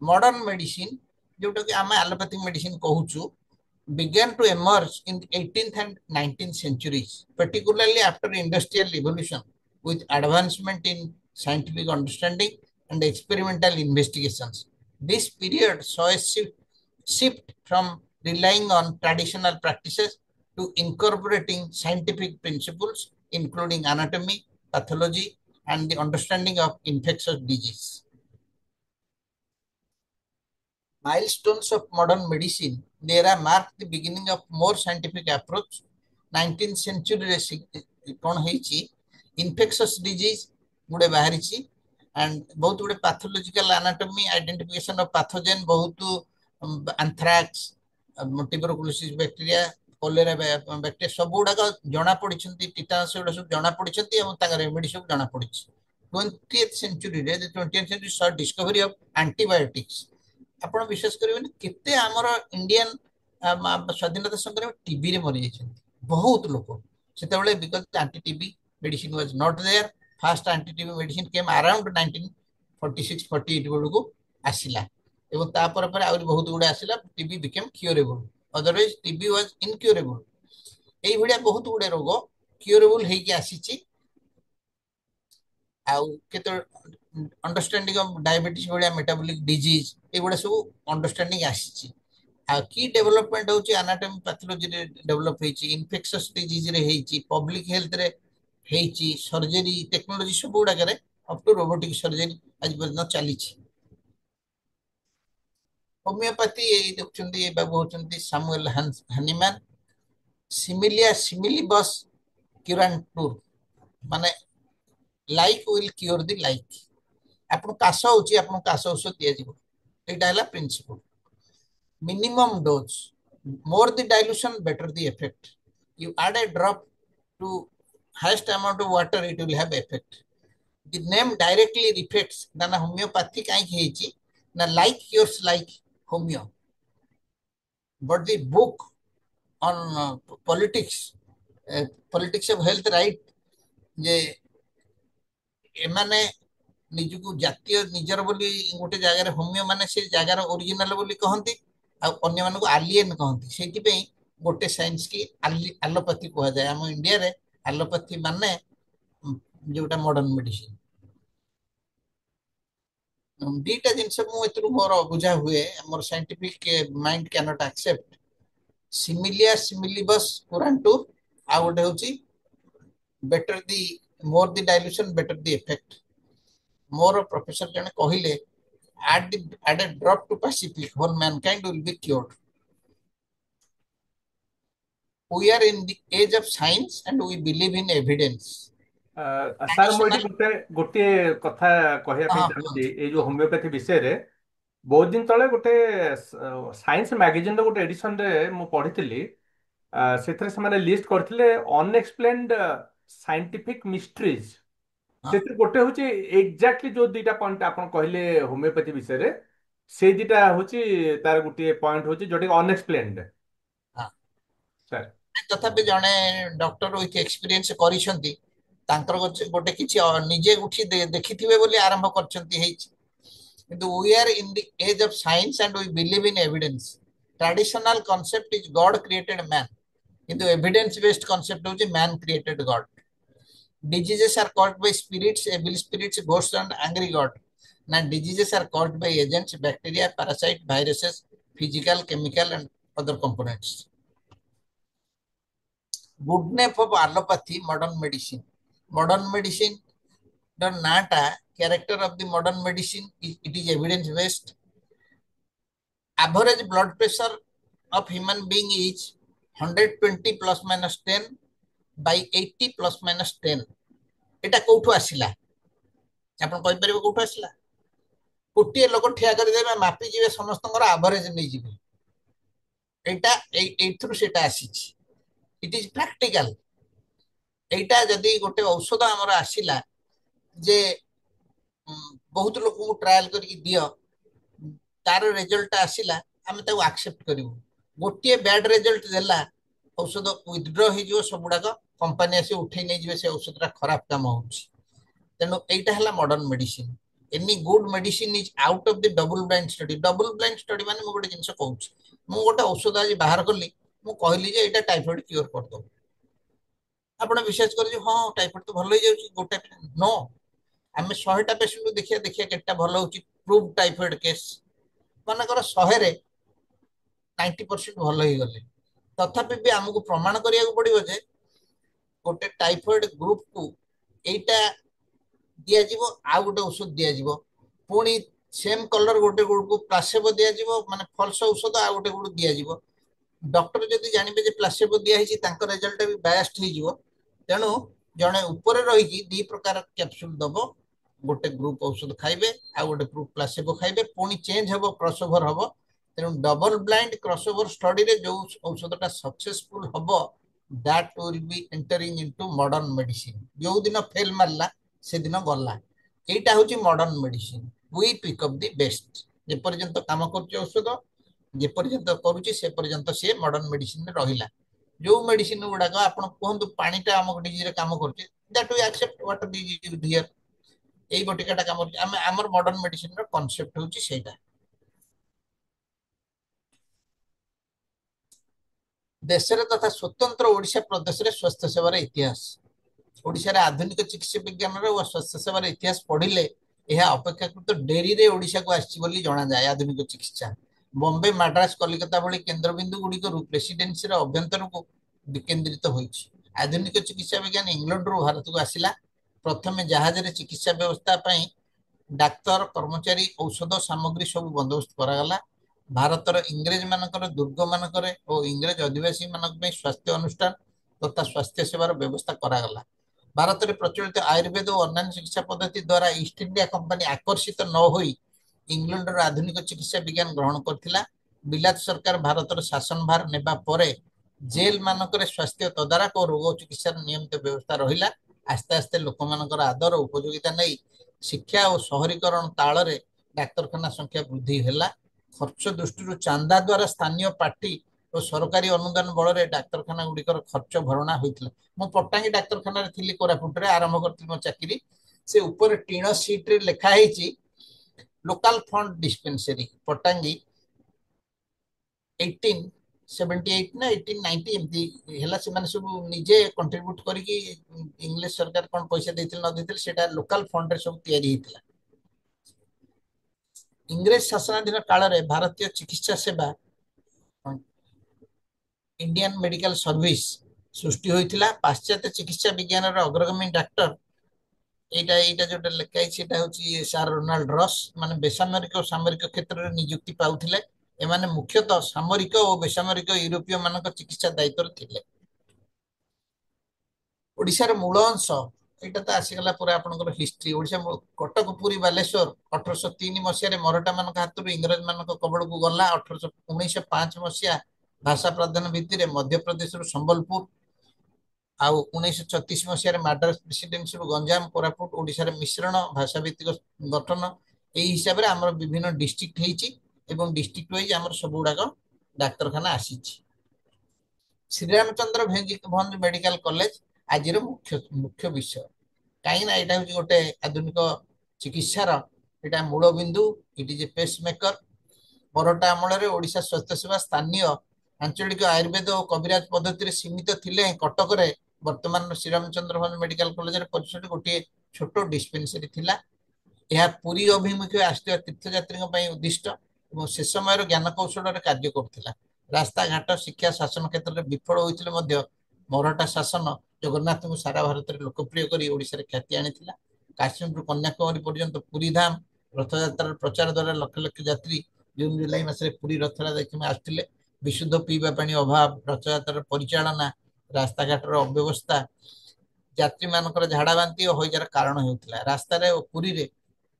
Modern medicine, जोटा कि आम एलोपैथिक मेडिसिन कहूँ, began to emerge in the 18th and 19th centuries, particularly after industrial revolution, with advancement in scientific understanding and experimental investigations. This period saw a shift from relying on traditional practices to incorporating scientific principles, including anatomy, pathology, and the understanding of infectious disease. Milestones of modern medicine, there are marked the beginning of more scientific approach. 19th century कौन होइछि, infectious disease गुडे बाहरिछि, and बहुत गुडे pathological anatomy, identification of pathogen, बहुत anthrax, tuberculosis bacteria, cholera bacteria सब गुडा जणा पडिछन्ती, टिटानस गुडा सब जणा पडिछन्ती एवं तांगा रेमेडी सब जणा पडिछि। 20th century रे, the 20th century saw discovery of antibiotics. ଆପଣ ବିଶ୍ୱାସ କରିବେନି କେତେ ଆମର ଇଣ୍ଡିଆନ ସ୍ୱାଧୀନତା ସଂଗ୍ରାମୀ ଟିବି ରେ ମରି ଯାଇଛନ୍ତି ବହୁତ ଲୋକ ସେତେବେଳେ, because anti TB medicine was not there. First anti TB medicine came around 1946-48 ବେଳକୁ ଆସିଲା ଏବଂ ତାପରେ ପରେ ଆହୁରି ବହୁତ ଗୁଡେ ଆସିଲା। TB became curable, otherwise TB was incurable. ଏଇଭଳିଆ ବହୁତ ଗୁଡେ ରୋଗ କ୍ୟୁରେବଲ ହେଇକି ଆସିଛି। ଆଉ କେତେ अंडरस्टैंडिंग ऑफ डायबिटीज भलिया मेटाबॉलिक डिजीज एगुडा सब अंडरस्टैंडिंग आसीची। आ की डेवलपमेंट होची एनाटॉमी पैथोलॉजी रे डेवलप हेची, इन्फेक्शस डिजीज रे हेची, पब्लिक हेल्थ रे हेची, सर्जरी टेक्नोलॉजी सब गुडा करे अप टू रोबोटिक सर्जरी आज पर्यंत चली। होमियोपैथी ये देखुछंती ये बाबू होचंती सामुएल हनीमैन। सिमिलिया सिमिलिबस क्यूरांटूर माने like will cure the like. आपन काश होची, आपन काश औषध दिया जीवो, एटा हला principle. Minimum dose, more the dilution better the effect. You add a drop to highest amount of water it will have effect. The name directly reflects that homeopathy na like cures like homeo. But the book on politics, politics of health, right? जे एमाने निजको जातीय निजर बोली गोटे जगार होमियो माने से जगार ओरिजिनल बोली कहती अन्य मानक आलियन कहती से गोटे साइंस की आलोपैथी कह जाए आम इंडिया रे आलोपैथी माने जोटा मॉडर्न मेडिसिन दीटा जिनस मोर बुझा हुए मोर scientific mind can not accept similia similibus curantur आ गोटे होची better the more the dilution better the effect मोर प्रोफेसर जने कहिले add a drop to Pacific whole mankind will be cured. We are in the age of science and we believe in evidence. Sir ମୁଁ ଏଠି Traditional ଗୋଟିଏ କଥା କହିବା ପାଇଁ ଚାହୁଁଛି ଏଇ ଯୋଉ ହୋମିଓପାଥି ବିଷୟରେ ବହୁତ ଦିନ ତଳେ ଗୋଟେ ସାଇନ୍ସ ମ୍ୟାଗାଜିନର ଗୋଟେ ଏଡିସନରେ ମୁଁ ପଢିଥିଲି ସେଥିରେ ସେମାନେ ଲିଷ୍ଟ କରିଥିଲେ ଅନଏକ୍ସପ୍ଲେନ୍ଡ ସାଇଣ୍ଟିଫିକ ମିଷ୍ଟ୍ରିଜ ସେଥିରେ ଗୋଟେ ହଉଛି ଏକ୍ଜାକ୍ଟଲି ଯୋଉ ଦିଟା ପଏଣ୍ଟ ଆପଣ କହିଲେ ହୋମିଓପାଥି ବିଷୟରେ ସେଇ ଦିଟା ହଉଛି ତାର ଗୋଟିଏ ପଏଣ୍ଟ ହଉଛି ଯୋଉଟା ଅନଏକ୍ସପ୍ଲେନ୍ଡ ସାର୍ ତଥାପି ଜଣେ ଡକ୍ଟର ୱିଥ ଏକ୍ସପିରିଏନ୍ସ କରିଛନ୍ତି ତାଙ୍କର ଗୋଟେ କିଛି ନିଜେ ଉଠି ଦେଖିଥିବେ ବୋଲି ଆରମ୍ଭ କରିଛନ୍ତି ହେଇଛି କିନ୍ତୁ we are in the age of science and we believe in evidence. Traditional concept is God created man କିନ୍ତୁ evidence based concept ହଉଛି man created God. Diseases are caused by spirits, evil spirits, ghosts and angry God. Now diseases are caused by agents, bacteria, parasite, viruses, physical, chemical and other components. Goodness of allopathy, modern medicine. Modern medicine, the nata character of the modern medicine is it is evidence based. Average blood pressure of human being is 120 plus minus 10 by 80 plus minus 10. এটা কোঠু আসিলা আপন কই পারিবে কোঠু আসিলা কোটিয়ে লোক ঠিয়া করে দেবে মাপি জিবে সমস্তଙ୍କର average নেই জিবে এটা এইথরু সেটা আসিছি ইট ইজ প্র্যাকটিক্যাল এইটা যদি গোটে ঔষধ আমার আসিলা যে বহুত লোকଙ୍କୁ ଟ୍ରାଏଲ କରିକି ଦିଅ ତାର ରେଜଲ୍ଟ ଆସିଲା ଆମେ ତାକୁ ଆକ୍ସେପ୍ଟ କରିବୁ ଗୋଟିଏ ବ୍ୟାଡ୍ ରେଜଲ୍ଟ ଦେଲା ଔଷଧ ୱିଥଡ୍ର ହେଇଯିବ ସବୁଗୁଡାକ କମ୍ପାନୀ ଆସି ଉଠେଇ ନେଇଯିବେ ସେ ଔଷଧଟା ଖରାପ କାମ ହଉଛି ତେଣୁ ଏଇଟା ହେଲା modern medicine any good medicine is out of the double blind study ମାନେ ମୁଁ ଗୋଟେ ଜିନିଷ କହୁଛି ମୁଁ ଗୋଟେ ଔଷଧ ଆଜି ବାହାର କଲି ମୁଁ କହିଲି ଯେ ଏଇଟା ଟାଇଫଏଡ କ୍ୟୁର କରିଦବ ଆପଣ ବିଶ୍ୱାସ କରିବେ ହଁ ଟାଇଫଏଡ ତ ଭଲ ହେଇଯାଉଛି ଗୋଟେ नो ଆମେ 100ଟା ପେସେଣ୍ଟକୁ ଦେଖିବା କେତେଟା ଭଲ ହଉଛି ପ୍ରୁଭ୍ ଟାଇଫଏଡ କେସ୍ ମନେକର 100ରେ 90% ଭଲ ହେଇଗଲେ ତଥାପି ବି ଆମକୁ ପ୍ରମାଣ କରିବାକୁ ପଡିବ ଯେ ଗୋଟେ ଟାଇଫଏଡ ଗ୍ରୁପକୁ ଏଇଟା ଦିଆଯିବ ଆଉ ଗୋଟେ ଔଷଧ ଦିଆଯିବ ପୁଣି ସେମ୍ କଲର ଗୋଟେ ଗ୍ରୁପକୁ ପ୍ଲାସେବୋ ଦିଆଯିବ ମାନେ ଫଲସ ଔଷଧ ଆଉ ଗୋଟେ ଗ୍ରୁପ ଦିଆଯିବ ଡକ୍ଟର ଯଦି ଜାଣିବେ ଯେ ପ୍ଲାସେବୋ ଦିଆହେଇଛି ତାଙ୍କ ରେଜଲ୍ଟଟା ବି ବାୟାସ୍ଡ ହେଇଯିବ ତେଣୁ ଜଣେ ଉପରେ ରହିକି ଦି ପ୍ରକାର କ୍ୟାପସୁଲ ଦବ ଗୋଟେ ଗ୍ରୁପ ଔଷଧ ଖାଇବେ ଆଉ ଗୋଟେ ଗ୍ରୁପ ପ୍ଲାସେବୋ ଖାଇବେ ପୁଣି ଚେଞ୍ଜ ହବ କ୍ରସଓଭର ହବ ତେଣୁ ଡବଲ ବ୍ଲାଇଣ୍ଡ କ୍ରସଓଭର ଷ୍ଟଡିରେ ଯୋଉ ଔଷଧଟା ସକ୍ସେସଫୁଲ ହବ that will be entering into modern medicine ଯୋଉ ଦିନ ଫେଲ ମାରିଲା ସେଦିନ ଗଲା এইটা হচ্ছে modern medicine we peak of the best যে পর্যন্ত কাম করছে ঔষধ যে পর্যন্ত করুଛି সে পর্যন্ত সে মডার্ন মেডিসিন রহিলা जो मेडिसिन गुड़ाक आप कहतु पानीटा आम डिजीज काम करछे that we accept what disease here एई बटिकाटा काम करछे हमर मॉडर्न मेडिसिन रो कांसेप्ट होची सेटा देशरे तथा स्वतंत्र ओडिशा प्रदेश रे स्वास्थ्य सेवार इतिहास ओडिशा रे आधुनिक चिकित्सा विज्ञान रो स्वास्थ्य सेवार इतिहास पढ़िले यह अपेक्षाकृत डेरी रे ओडिशा को आछि बोली जणा जाय आधुनिक चिकित्सा बॉम्बे मद्रास कलिकता भली केंद्रबिंदु गुड़िक प्रेसिडेंसी अभ्यंतर को विकेंद्रित होइछि आधुनिक चिकित्सा विज्ञान इंग्लैंड रो भारत को आसिला प्रथम जहाज रे चिकित्सा व्यवस्था पई डाक्तर कर्मचारी औषध सामग्री सब बंदोबस्त करागला भारतर इंग्रेज मानकर दुर्ग मानकर और इंग्रेज अधिवासी मानक में स्वास्थ्य अनुष्ठान तथा स्वास्थ्य सेवार व्यवस्था करागला भारत में प्रचलित आयुर्वेद और अन्य चिकित्सा पद्धति द्वारा ईस्ट इंडिया कंपनी आकर्षित न होई इंग्लैंड आधुनिक चिकित्सा विज्ञान ग्रहण करथिला बिलात सरकार भारतर शासन भार नेबा परे जेल मानकर स्वास्थ्य तदारक और रोग चिकित्सार नियमित व्यवस्था रहिला। आस्ते आस्ते लोक मानकर आदर उपयोगिता नहीं शिक्षा और शहरीकरण ताଳରେ डाक्तरखाना संख्या वृद्धि ହେଲା। खर्च दृष्टि चांदा द्वारा स्थानीय पार्टी और सरकारी अनुदान बल में डाक्तरखाना गुड़िकर खर्च भरणा होता। मु पट्टांगी डाक्तरखाना थी कोरापुट आरंभ कर मो चाकरी से ऊपर टीण सीट रे लिखाई लोकल फंड डिस्पेंसरी पट्टांगी 1878 ना 1890 एमती हैला से माने सब निजे कंट्रीब्यूट करिकी इंग्लिश सरकार कोन पैसा देथिल न देथिल सेटा लोकल फंड रे सब तयारी हितला। इंग्रेज शासनाधीन काल रे भारतीय चिकित्सा सेवा इंडियन मेडिकल सर्विस सृष्टि होइथिला। पाश्चात्य चिकित्सा विज्ञान रे अग्रगामी डॉक्टर एटा एटा जोटा लेखाई सेटा होची सर रोनाल्ड रॉस माने बेसामरिक और सामरिक क्षेत्र रे नियुक्ति पाउथिले। एमाने मुख्यतः सामरिक और बेसामरिक यूरोपीय मानक चिकित्सा दायित्व थिले। ओडिशार मूल अंश एटा तो आसीगला पूरा आपनकर हिस्ट्री। ओडिशा कटक पुरी बालेश्वर 1803 मसिया मराठा मान हाथ इंग्रज मान कबल को गला। 1905 मसिया भाषा प्राधान्य भित्ति मध्य प्रदेश संबलपुर आउ 1936 मसीह माड्रास प्रेसिडेंसी गंजाम कोरापुट ओडिशा मिश्रण भाषा भित्तिक गठन यही हिसाब से आम विभिन्न डिस्ट्रिक्ट एवं डिस्ट्रिक्ट वाइज आम सब गुड़ाक डाक्तरखाना आसी। श्रीरामचंद्र भंज मेडिकल कॉलेज आज मुख्य मुख्य विषय कहीं यहाँ हूँ गोटे आधुनिक चिकित्सार यहाँ मूल बिंदु। It is a pacemaker. Maratha अमल ओडिशा स्वास्थ्य सेवा स्थानीय आंचलिक आयुर्वेद और कविराज पद्धति सीमित थिले। कटक रे वर्तमान श्रीरामचंद्र भंज मेडिकल कॉलेज परिसर गोटे छोट डिस्पेंसरी थिला। यह पुरी अभिमुखे आसुवा तीर्थयात्री उद्दिष्ट और से समय ज्ञान कौशल कार्य करुला। रास्ता घाट शिक्षा शासन क्षेत्र में विफल होते मराठा शासन जगन्नाथ को सारा भारत में लोकप्रिय कर ख्याति आनी। काश्मीर कन्याकुमारी पर्यंत पुरी धाम रथयात्रा प्रचार द्वारा लक्ष लक्ष यात्री जून जुलाई मस पुरी रथयात्रा देखने आसते। विशुद्ध पीवा पानी अभाव रथयात्रा परिचालना रास्ताघाट अव्यवस्था यात्री मानकर झाड़ा बांती और हईजार कारण होता। रास्तार पुरी रे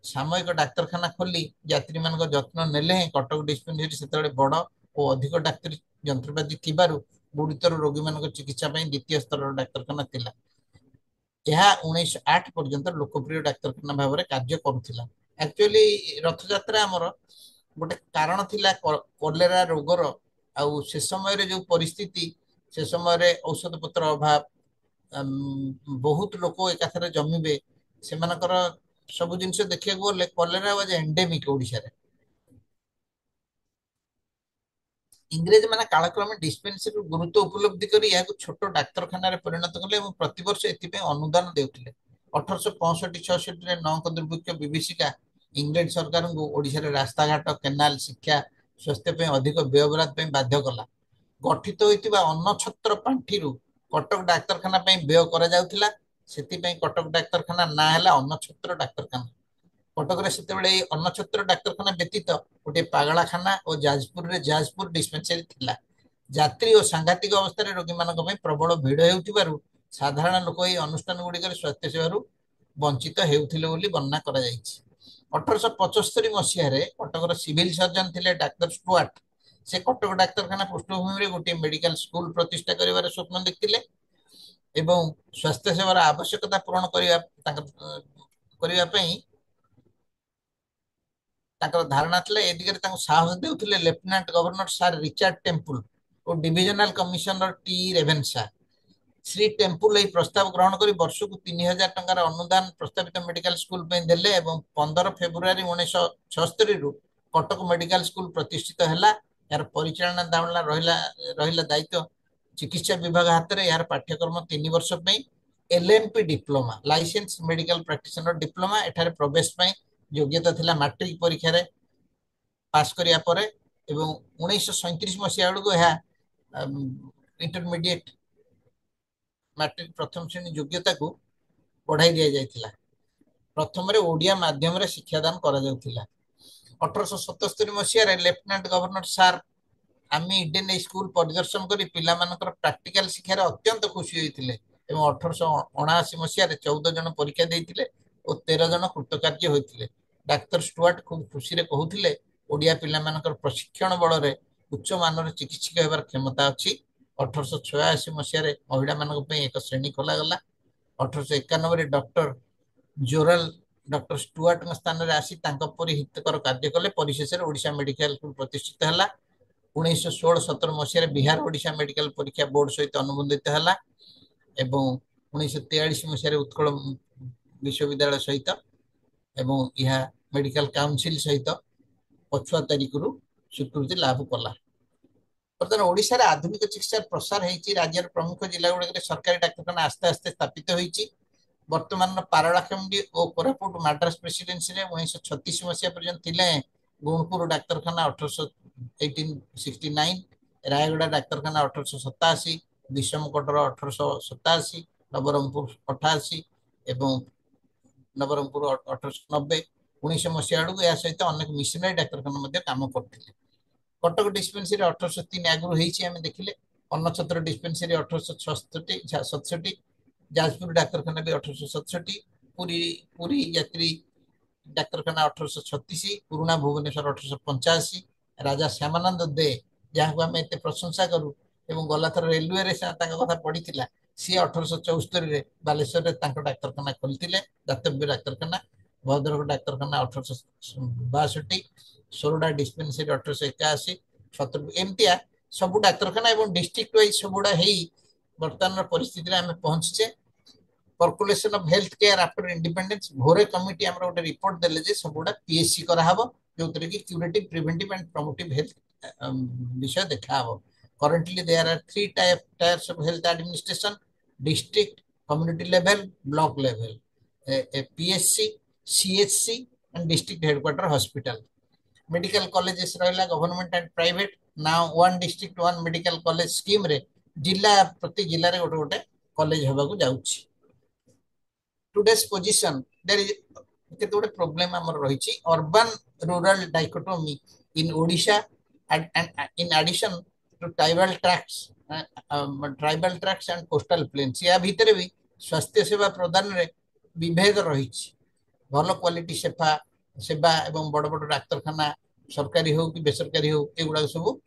सामयिक डाक्तरखाना खोली यात्री मान जत्न नेले कटक डिस्पेंसरी से बड़ और अधिक डाक्तरी जंत्रपाति थिबारु गुरुतर रोगी मान चिकित्सा द्वितीय स्तर डाक्तरखाना थिला। यह 1908 पर्यंत लोकप्रिय डाक्तरखाना भाव में कार्य करुला। एक्चुअली रथयात्रा आमर गोटे कारण थिला कलेरा रोगर आउ से समय जो परिस्थिति से समय औषध पत्र अभाव बहुत लोक एकाथरे जमीबे से सब जिन देखा गले कलेरा वाज एंडेमिक ओडिशा रे। इंग्रेज माने कालक्रमे डिस्पेंसरी गुरुत्व उपलब्धि करी यह छोट डाक्तरखाना परिणत कले और प्रतिवर्ष एथि अनुदान देउथिले। 1865-66 नौक दुर्भिक्ष विभीषिका इंग्लैंड सरकार को ओडिशा रे रास्ता घाट केनाल शिक्षा स्वास्थ्य पे अधिक व्ययबराद पे बाध्य कला। गठित होइतिबा अन्न छत्र पांठी कटक डाक्तरखाना पे व्यय करा जाउथिला। सेति कटक डाक्तरखाना ना हैला अन्न छत्र डाक्तरखाना। कटक से अन्न छत्र डाक्तरखाना व्यतीत गोटे पागलाखाना और जाजपुर डिस्पेंसरी थिला। यात्री और सांघातिक अवस्था रोगी मान प्रबल भिड़ हो साधारण लोक ये अनुष्ठान गुड़िक स्वास्थ्य सेवा वंचित होते वर्णना कर। 1875 मसीह कटकर सिविल सर्जन थे डाक्तर स्टुआर्ट। से कटक डाक्तरखाना पृष्ठभूमि गोटे मेडिकल स्कूल प्रतिष्ठा कर स्वप्न देखते एवं स्वास्थ्य सेवार आवश्यकता पूरण करने धारणा ए दिगरे साहस देउथिले lieutenant governor sir Richard Temple और divisional commissioner T Ravenshaw. Shri Temple यह प्रस्ताव ग्रहण कर वर्ष को 3000 टंकार अनुदान प्रस्तावित मेडिकल स्कूल देले एवं 15 फेब्रुआरी 1976 कटक मेडिकल स्कूल प्रतिष्ठित है। यार परिचालना दावला रहिला दायित्व चिकित्सा विभाग हाथ में। यार पाठ्यक्रम 3 वर्ष LMP diploma licence medical practitioner diploma एठारे प्रवेश योग्यता थिला मैट्रिक परीक्षा रे पास करिया परे एवं 1937 मसीहा बेलू यह इंटरमीडिएट मैट्रिक प्रथम श्रेणी योग्यता को बढ़ाई दि जाइथिला। प्रथम ओडिया माध्यम रे शिक्षादान करा जाउथिला। 1877 मसीहा लेफ्टिनेंट गवर्नर सर आमी इडेन स्कूल परिदर्शन करी पिला मानकर प्रैक्टिकल शिक्षा रे अत्यंत खुशी होइथिले एवं 1879 मसीहा 14 जन परीक्षा देइथिले और 13 जन कृतकार्य होइथिले। डाक्तर स्टुआर्ट खूब खुशी रे कहउथिले ओडिया पिला मानकर प्रशिक्षण बल रे उच्च मानर चिकित्सक हेबार क्षमता अछि। 1886 महिला मान एक श्रेणी खोलगला। 1891 डॉक्टर जोरल डॉक्टर स्टुअर्ट स्थान में आसी परी हितकर कार्य कले। परिशेष ओडिशा मेडिकल प्रतिष्ठित है। 1916-17 मसीह बिहार ओडिशा मेडिकल परीक्षा बोर्ड सहित अनुबंधित है। 1943 मसीह उत्कल विश्वविद्यालय सहित एवं यह मेडिकल काउंसिल सहित 5 तारिख स्वीकृति लाभ कला। बर्तमान ओडिशा रे आधुनिक चिकित्सा प्रसार होती। राज्यर प्रमुख जिला गुड़िक सरकारी डाक्तखाना आस्ते आस्ते स्थापित होती। वर्तमान पारलाखेमुंडी और कोरापुट मद्रास प्रेसिडेंसी रे 1936 मसीहा पर्यंत थिले। गुणपुर डाक्तखाना 1869, रायगड़ा डाक्तखाना 1887, विषमकटर 1887, नवरंगपुर 88 एवं नवरंगपुर 1890। 1900 मसीहा आड़ू या सहित अनेक मिशनरी डाक्तखाना काम करते। कटक डिस्पेंसरी 1803 आगुरी होईची आमे देखिले। अन्नछत्र डिस्पेंसरी 1867, जाजपुर डाक्तखाना भी 1867, पुरी पुरी यात्री डाक्तखाना 1836, पुराना भुवनेश्वर 1885, राजा श्यामानंद दे जहाँ को आम एत प्रशंसा करूँ एवं गला थर रेलवे रे कथा पड़ी सी 1874 बालेश्वर डाक्तखाना खोलते। दातव्य डाक्तखाना, भद्रक डाक्तखाना 1862, सोरडा डिस्पेंसरी 1881, छतरपुर एमतिया सब डाक्तखाना एवं डिस्ट्रिक्ट वाइज सबुड़ा बर्तमान परिस्थिति आम पहुंचे। Percolation of health care after independence Bhore committee आमर गोटे रिपोर्ट देले जे सबुड़ा पीएससी कराहब जो कि curative preventive and promotive health विषय देखा। Currently there are 3 tiers of health administration: district, community level, block level, PSC, CHC and district headquarter hospital. Medical colleges रहिला government and private. Now one district one medical college scheme रे जिला प्रति जिला रे गोटे गोटे कॉलेज होबा को जाउछि। Today's position there is केते गोटे प्रॉब्लम हमर रहिछि urban rural dichotomy in Odisha and in addition to tribal tracts and coastal plains। या भीतर भी स्वास्थ्य सेवा प्रदान रे विभेद रहिछि। भल क्वालिटी सेवा एवं बड़ बड़ डाक्तखाना सरकारी हो कि बेसरकारी हो एगुड़ा सब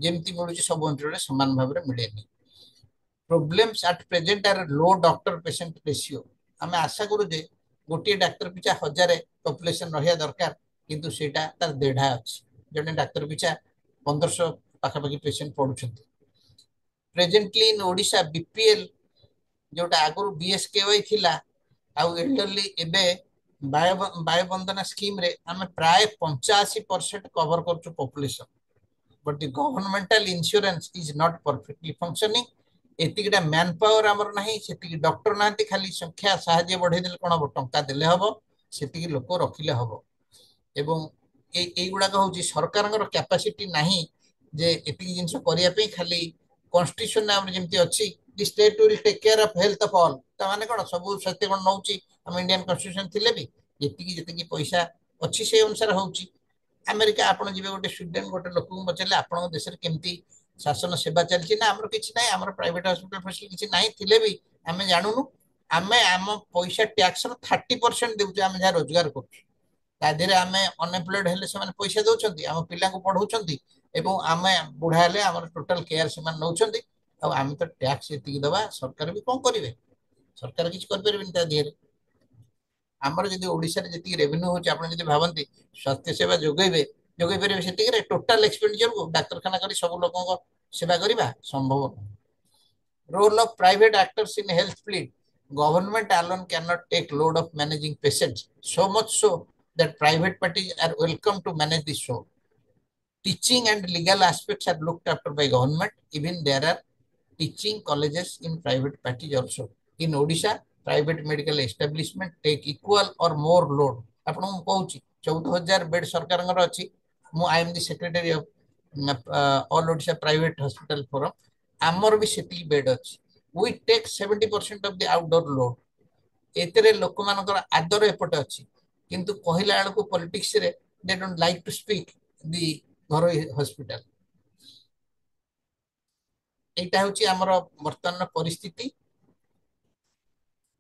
जमती मिलूँ सब अंचल सामान भाव में मिलेनि। Problems at present are low doctor patient ratio. आम आशा करूँ जे गोटे डाक्तर पिछा 1000 पॉपुलेशन रहा दरकार किंतु सेटा तार 1.5 अच्छी। जड़े डाक्तर पिछा 1500 पाखापाखि पेशेंट पड़ुं। प्रेजेंटली इन ओडिशा बीपीएल जोटा आगुरी बीएसकेवाई थिला आउ एल्डरली एबे बायोबंदना स्कीम रे आमे प्राय 85% कवर करछु population. But the governmental insurance is not perfectly functioning. एतिकिटा मैन पावर आमर नाही, सेतिकी डॉक्टर नांती, खाली संख्या साहाय्य बढ़े देले कोन हबो, टंका देले हबो, सेतिकी लोक रखिले हबो। एवं एई गुडाक होची सरकारंगर कैपेसिटी नाही जे एतिकी जिंस करिया पे खाली कॉन्स्टिट्यूशन नाम जेमती अछि the state will take care of health of all. ता माने कोन सब सत्य कोन नउची हम इंडियन कॉन्स्टिट्यूशन थिले भी जेतिकी पैसा अच्छी से अनुसार होची। अमेरिका आपण जीवे गोटे स्वीडेन गोटे लोक पचारे आपण देश में केमती शासन सेवा चलती ना आमर किसी ना आम प्राइवेट हॉस्पिटल फैसिलिटी किसी ना थिले भी आम जानूनु आम आम पैसा टैक्स 30% देउछु आम जहाँ रोजगार करें आम अनएम्प्लॉयड हेले से पैसा दौरान आम पिला पढ़ाऊँ एवं आम बुढ़ा हेले आम टोटाल केयर से नौकरी आम तो टैक्स ये दबा सरकार भी कौन करेंगे सरकार किसी करें आमर जब ओडिशा रे जति रेवेन्यू होची आपण जति भाबंती स्वास्थ्य सेवा जोगैबे जोगै परिबे सेति रे टोटल एक्सपेंडिचर को डाक्तरखाना करी सब लोगों को सेवा करिबा संभव नहीं। Role of private actors in health field government alone can not take load of managing patients so much so that private parties are welcome to manage this show. Teaching and legal aspects are looked after by government even there are teaching colleges in private parties also. In Odisha private medical establishment take equal और मोर लोड। आपन कहूँ 14,000 बेड सरकार अच्छी। I am the secretary of all Odisha private hospital forum. आमर भी सेटिल बेड अच्छी। We take 70% of the outdoor load. एतरे लोक मानकर आदर एपटे अच्छी किंतु कहला बेलू पॉलिटिक्स रे they don't like to speak the घर हॉस्पिटल। एटा होची आमर वर्तमान परिस्थिति।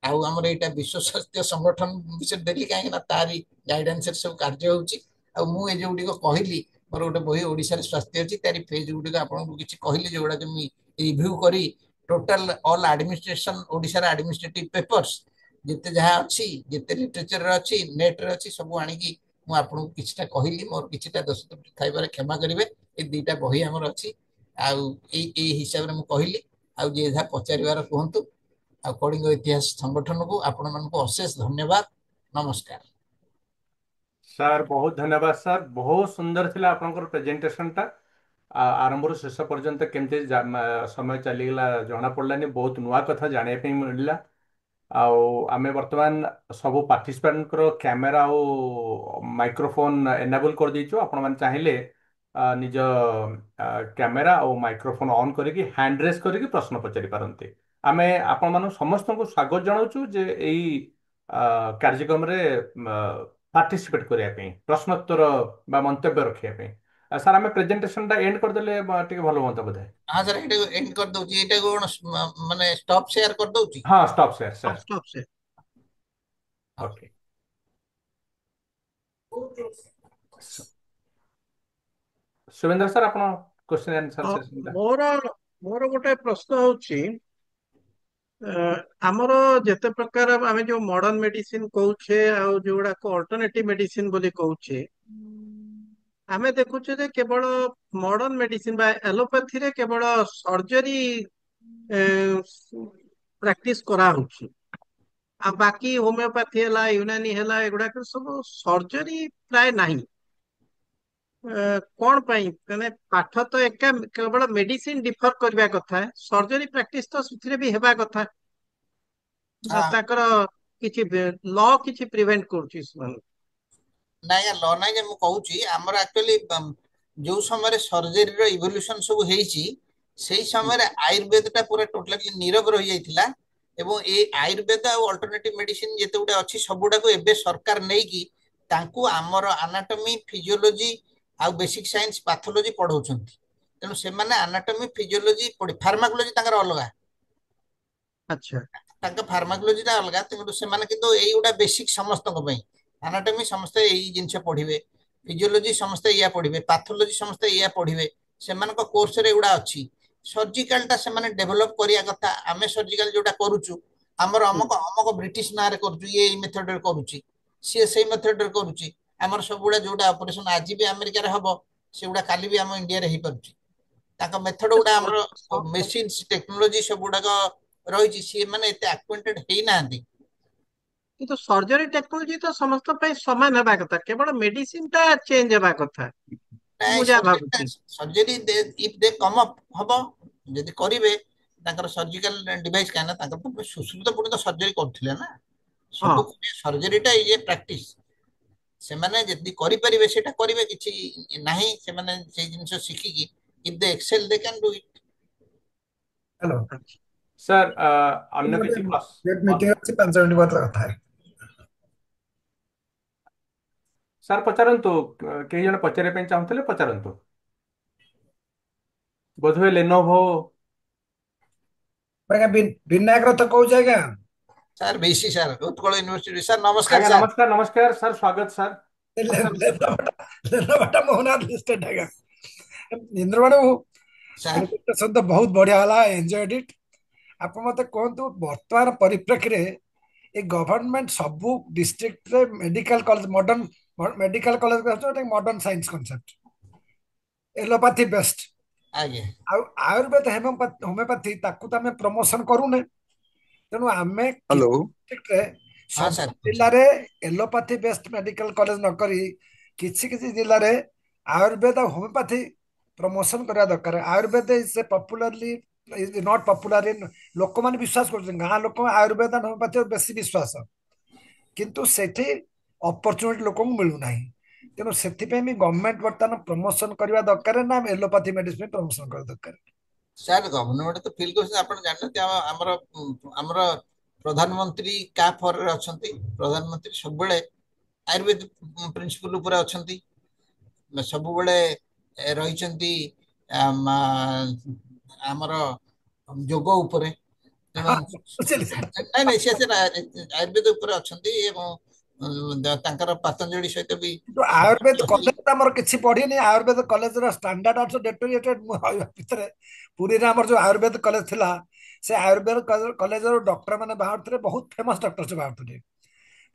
आउ हमर एटा विश्व स्वास्थ्य संगठन विषय देली कहीं ना तारी गाइडेंस सब कार्य होची। आ मु ए जोडी को कहली मोर गोटे बही ओडिसा रे स्वास्थ्य अछि तारी फेज गुडी को आपन को किछि कहली जोडा कि रिव्यू करी total all administration Odisha administrative papers जिते जहाँ अच्छी जिते लिटरेचर अच्छी नेट रे अच्छी सब आनिकी ମୁଁ ଆପଣଙ୍କୁ କିଛିଟା କହିଲି ମୋର କିଛିଟା ଦୋଷ ତ୍ରୁଟି ଥାଇପାରେ କ୍ଷମା କରିବେ ଏ ଦିଟା ବହି ଆମର ଅଛି ଆଉ ଏଇ ହିସାବରେ ମୁଁ କହିଲି ଆଉ ଯିଏ ଯାହା ପଚାରିବାର କୁହନ୍ତୁ ଆଉ କଳିଙ୍ଗ ଇତିହାସ ସଂଗଠନକୁ ଆପଣମାନଙ୍କୁ ଅଶେଷ ଧନ୍ୟବାଦ ନମସ୍କାର ସାର୍ ବହୁତ ଧନ୍ୟବାଦ ସାର୍ ବହୁତ ସୁନ୍ଦର ଥିଲା ଆପଣଙ୍କର ପ୍ରେଜେଣ୍ଟେସନଟା ଆରମ୍ଭରୁ ଶେଷ ପର୍ଯ୍ୟନ୍ତ କେମିତି ସମୟ ଚାଲିଗଲା ଜଣା ପଡ଼ିଲାନି ବହୁତ ନୂଆ କଥା ଜାଣିବା ପାଇଁ ମିଳିଲା ଆଉ ଆମେ ବର୍ତ୍ତମାନ ସବୁ ପାର୍ଟିସିପାଣ୍ଟଙ୍କର କ୍ୟାମେରା ଆଉ ମାଇକ୍ରୋଫୋନ ଏନାବଲ କରିଦେଇଛୁ ଆପଣମାନେ ଚାହିଁଲେ ନିଜ କ୍ୟାମେରା ଆଉ ମାଇକ୍ରୋଫୋନ ଅନ୍ କରିକି ହ୍ୟାଣ୍ଡ ରେସ୍ କରିକି ପ୍ରଶ୍ନ ପଚାରି ପାରନ୍ତି ଆମେ ଆପଣମାନଙ୍କୁ ସମସ୍ତଙ୍କୁ ସ୍ୱାଗତ ଜଣାଉଛୁ ଯେ ଏଇ କାର୍ଯ୍ୟକ୍ରମରେ ପାର୍ଟିସିପେଟ୍ କରିବା ପାଇଁ ପ୍ରଶ୍ନୋତ୍ତର ବା ମନ୍ତବ୍ୟ ରଖିବା ପାଇଁ ସାର୍ ଆମେ ପ୍ରେଜେଣ୍ଟେସନଟା ଏଣ୍ଡ କରିଦେଲେ ଟିକେ ଭଲ ହୁଅନ୍ତା ବୋଧେ हाँ सर ଏଇଟା ଏଣ୍ଡ କରିଦଉଛି ଏଇଟା କଣ ମାନେ ଷ୍ଟପ୍ ସେୟାର କରିଦଉଛି ହଁ ଷ୍ଟପ୍ ସାର୍ ସାର୍ stop से ଓକେ शुभेंद्र सर ଆପଣ क्वेश्चन आंसर ହଁ, ସେସନଟା ମୋର ମୋର ଗୋଟେ ପ୍ରଶ୍ନ ହଉଛି ଆମର ଯେତେ ପ୍ରକାର ଆମେ ଯୋଉ ମଡର୍ନ ମେଡିସିନ କହୁଛେ ଆଉ ଯୋଉଗୁଡାକ ଅଲ୍ଟରନେଟିଭ ମେଡିସିନ ବୋଲି କହୁଛେ ଆମେ ଦେଖୁଛୁ ଯେ କେବଳ ମଡର୍ନ ମେଡିସିନ ବା ଆଲୋପାଥିରେ କେବଳ ସର୍ଜରୀ ପ୍ରାକ୍ଟିସ କରାହଉଛି ଆଉ ବାକି ହୋମିଓପାଥି ହେଲା ୟୁନାନି ହେଲା ଏଗୁଡାକ ସବୁ ସର୍ଜରୀ ପ୍ରାୟ ନାହିଁ କଣ ପାଇଁ ମାନେ ପାଠ ତ ଏକା କେବଳ ମେଡିସିନ ଡିଫର କରିବା କଥା ସର୍ଜରୀ ପ୍ରାକ୍ଟିସ ତ ସେଥିରେ ବି ହେବା କଥା ହଁ ତାଙ୍କର କିଛି ଲ କିଛି ପ୍ରିଭେଣ୍ଟ କରୁଛି ସେମାନଙ୍କୁ ନାଇଁ ଲ ନାଇଁ ଯେ ମୁଁ କହୁଛି ଆମର ଆକ୍ଚୁଆଲି ଯୋଉ ସମୟରେ ସର୍ଜରୀର ଇଭଲ୍ୟୁସନ ସବୁ ହେଇଛି ସେଇ ସମୟରେ ଆୟୁର୍ବେଦ ଟା ପୁରା ଟୋଟାଲି ନୀରବ ରହିଯାଇଥିଲା ଏବଂ ଏଇ ଆୟୁର୍ବେଦ ଆଉ ଅଲ୍ଟରନେଟିଭ ମେଡିସିନ ଯେତେ ଗୁଟେ ଅଛି ସବୁଗୁଡାକୁ ଏବେ ସରକାର ନେଇକି ତାଙ୍କୁ ଆମର ଆନାଟମି ଫିଜିଓଲୋଜି ଆଉ ବେସିକ ସାଇନ୍ସ ପାଥୋଲୋଜି ପଢଉଛନ୍ତି ତେଣୁ ସେମାନେ ଆନାଟମି ଫିଜିଓଲୋଜି ଫାର୍ମାକୋଲୋଜି ତାଙ୍କର ଅଲଗା ଆଚ୍ଛା ତାଙ୍କ ଫାର୍ମାକୋଲୋଜିଟା ଅଲଗା କିନ୍ତୁ ସେମାନେ କିନ୍ତୁ ଏଇଗୁଡା ବେସିକ ସମସ୍ତଙ୍କ ପାଇଁ ଆନାଟମି ସମସ୍ତେ ଏଇ ଜିନିଷ ପଢିବେ ଫିଜିଓଲୋଜି ସମସ୍ତେ ଏଇଆ ପଢିବେ ପାଥୋଲୋଜି ସମସ୍ତେ ଏଇଆ ପଢିବେ ସେମାନଙ୍କ କୋର୍ସରେ ଏଗୁଡା ଅଛି ସର୍ଜିକାଲ ଟା ସେମାନେ ଡେଭଲପ କରିବା କଥା ଆମେ ସର୍ଜିକାଲ ଯୋଉଟା କରୁଛୁ ଆମର ଅମକ ଅମକ ବ୍ରିଟିଶ ନାଁରେ କରୁଛୁ ଇଏ ଏଇ ମେଥଡରେ କରୁଛି ସିଏ ସେଇ ମେଥଡରେ କରୁଛି ଆମର ସବୁଗୁଡା ଯୋଉଟା ଅପରେସନ ଆଜି ବି ଆମେରିକାରେ ହବ ସେଗୁଡା କାଲି ବି ଆମ ଇଣ୍ଡିଆରେ ହେଇପାରୁଛି ତାଙ୍କ ମେଥଡ ଗୁଡା ଆମର ମେସିନ ଟେକ୍ନୋଲୋଜି ସବୁଗୁଡାକ ରହିଛି ସିଏ ମାନେ ଏତେ ଆକ୍ୱେଣ୍ଟେଡ ହେଇନାହାନ୍ତି କିନ୍ତୁ ସର୍ଜରୀ ଟେକ୍ନୋଲୋଜି ତ ସମସ୍ତଙ୍କ ପାଇଁ ସମାନ ହେବା କଥା କେବଳ ମେଡିସିନ ଟା ଚେଞ୍ଜ ହେବା କଥା ନାଇଁ ମୁଁ ଯାହା ଭାବୁଛି ସର୍ଜରୀ ଇଫ ଦେ କମ ଅପ୍ ହବ ଯଦି କରିବେ ତାଙ୍କର ସର୍ଜିକାଲ ଡିଭାଇସ କାହିଁକି ନା ତାଙ୍କର ତ ସୁଶ୍ରୁତ ପୁଣି ତ ସର୍ଜରୀ କରୁଥିଲେ ନା ହଁ ସବୁ ସର୍ଜରୀଟା ଇଏ ପ୍ରାକ୍ଟିସ ସେମାନେ ଯଦି କରିପାରିବେ ସେଇଟା କରିବେ କିଛି ନାହିଁ ସେମାନେ ସେଇ ଜିନିଷ ଶିଖିକି if they excel they can do it hello sir ଅନ୍ୟ କିଛି एक मीटिंग ଅଛି 5 ମିନିଟ୍ ପରେ କଥା ହେବି ସାର୍ ପଚାରନ୍ତୁ କେହି ଜଣେ ପଚାରିବା ପାଇଁ ଚାହୁଁଥିଲେ ପଚାରନ୍ତୁ ବୋଧହୁଏ ଲେନୋଭୋ ଆଜ୍ଞା ବିନାୟକ ରଥ କହୁଛି ଆଜ୍ଞା sir VC sir Utkal university sir ନମସ୍କାର ଆଜ୍ଞା ସାର୍ ନମସ୍କାର ନମସ୍କାର ସାର୍ ସ୍ୱାଗତ ସାର୍ ପଚାରନ୍ତୁ ଲେନୋଭୋଟା ମୋହନାଥ ଲିଷ୍ଟେଡ୍ ଆଜ୍ଞା ଇନ୍ଦ୍ରବାଣୁ ସାର୍ ପ୍ରେଜେଣ୍ଟେସନ ତ ବହୁତ ବଢିଆ ହେଲା ଏନ୍ଜଏଡ୍ ଇଟ୍ ଆପଣ ମତେ କୁହନ୍ତୁ ବର୍ତ୍ତମାନ ପରିପ୍ରେକ୍ଷୀରେ ଏ ଗଭର୍ଣ୍ଣମେଣ୍ଟ ସବୁ ଡିଷ୍ଟ୍ରିକ୍ଟରେ medical college modern medical college modern science concept allopathy best ଆଜ୍ଞା ଆଉ ଆୟୁର୍ବେଦ ହୋମିଓପାଥି ତାକୁ ତ ଆମେ ପ୍ରମୋସନ କରୁନେ ତେଣୁ ଆମେ हेलो ଡିଷ୍ଟ୍ରିକ୍ଟରେ ହଁ ସବୁ ସାର୍ ଜିଲ୍ଲାରେ ଏଲୋପାଥି ବେଷ୍ଟ ମେଡିକାଲ କଲେଜ ନ କରି କିଛି କିଛି ଜିଲ୍ଲାରେ ଆୟୁର୍ବେଦ ଆଉ ହୋମିଓପାଥି ପ୍ରମୋସନ କରିବା ଦରକାର Ayurveda is popularly is not popular in ଲୋକମାନେ ବିଶ୍ୱାସ କରୁଛନ୍ତି ଗାଁ ଲୋକ ଆୟୁର୍ବେଦ ହୋମିଓପାଥି ବେଶୀ ବିଶ୍ୱାସ କିନ୍ତୁ ସେଠି ଅପରଚୁନିଟି ଲୋକଙ୍କୁ ମିଳୁନାହିଁ ତେଣୁ ସେଥିପାଇଁ ବି ଗଭର୍ଣ୍ଣମେଣ୍ଟ ବର୍ତ୍ତମାନ ପ୍ରମୋସନ କରିବା ଦରକାର ନା ଏଲୋପାଥି ମେଡିସିନ ପ୍ରମୋସନ କରିବା ଦରକାର ସାର୍ ଗଭର୍ଣ୍ଣମେଣ୍ଟ ତ ଫିଲ୍ କରୁଛନ୍ତି ଆପଣ ଜାଣିଛନ୍ତି ଆମର ଆମର ପ୍ରଧାନମନ୍ତ୍ରୀ କା ଫରରେ ଅଛନ୍ତି ପ୍ରଧାନମନ୍ତ୍ରୀ ସବୁବେଳେ ଆୟୁର୍ବେଦ ପ୍ରିନ୍ସିପଲ ଉପରେ ଅଛନ୍ତି ସବୁବେଳେ ରହିଛନ୍ତି ଆମର ଯୋଗ ଉପରେ ତେଣୁ ହଁ ବୁଝିଲି ସେଟା ନାଇଁ ନାଇଁ ସେ ଆୟୁର୍ବେଦ ଉପରେ ଅଛନ୍ତି ଏବଂ ତାଙ୍କର ପତଞ୍ଜଳି ସହିତ ବି କିନ୍ତୁ ଆୟୁର୍ବେଦ କଲେଜ ଆମର କିଛି ପଢିନି। ଆୟୁର୍ବେଦ କଲେଜର ଷ୍ଟାଣ୍ଡାର୍ଡ ଅଫ ଡେଟୋରିଏଟେଡ ଭିତରେ ପୁରୀରେ ଆମର ଯୋଉ ଆୟୁର୍ବେଦ କଲେଜ ଥିଲା, ସେ ଆୟୁର୍ବେଦ କଲେଜର ଡକ୍ଟର ମାନେ ବାହାରୁଥିଲେ, ବହୁତ ଫେମସ ଡକ୍ଟର ସେ ବାହାରୁଥିଲେ।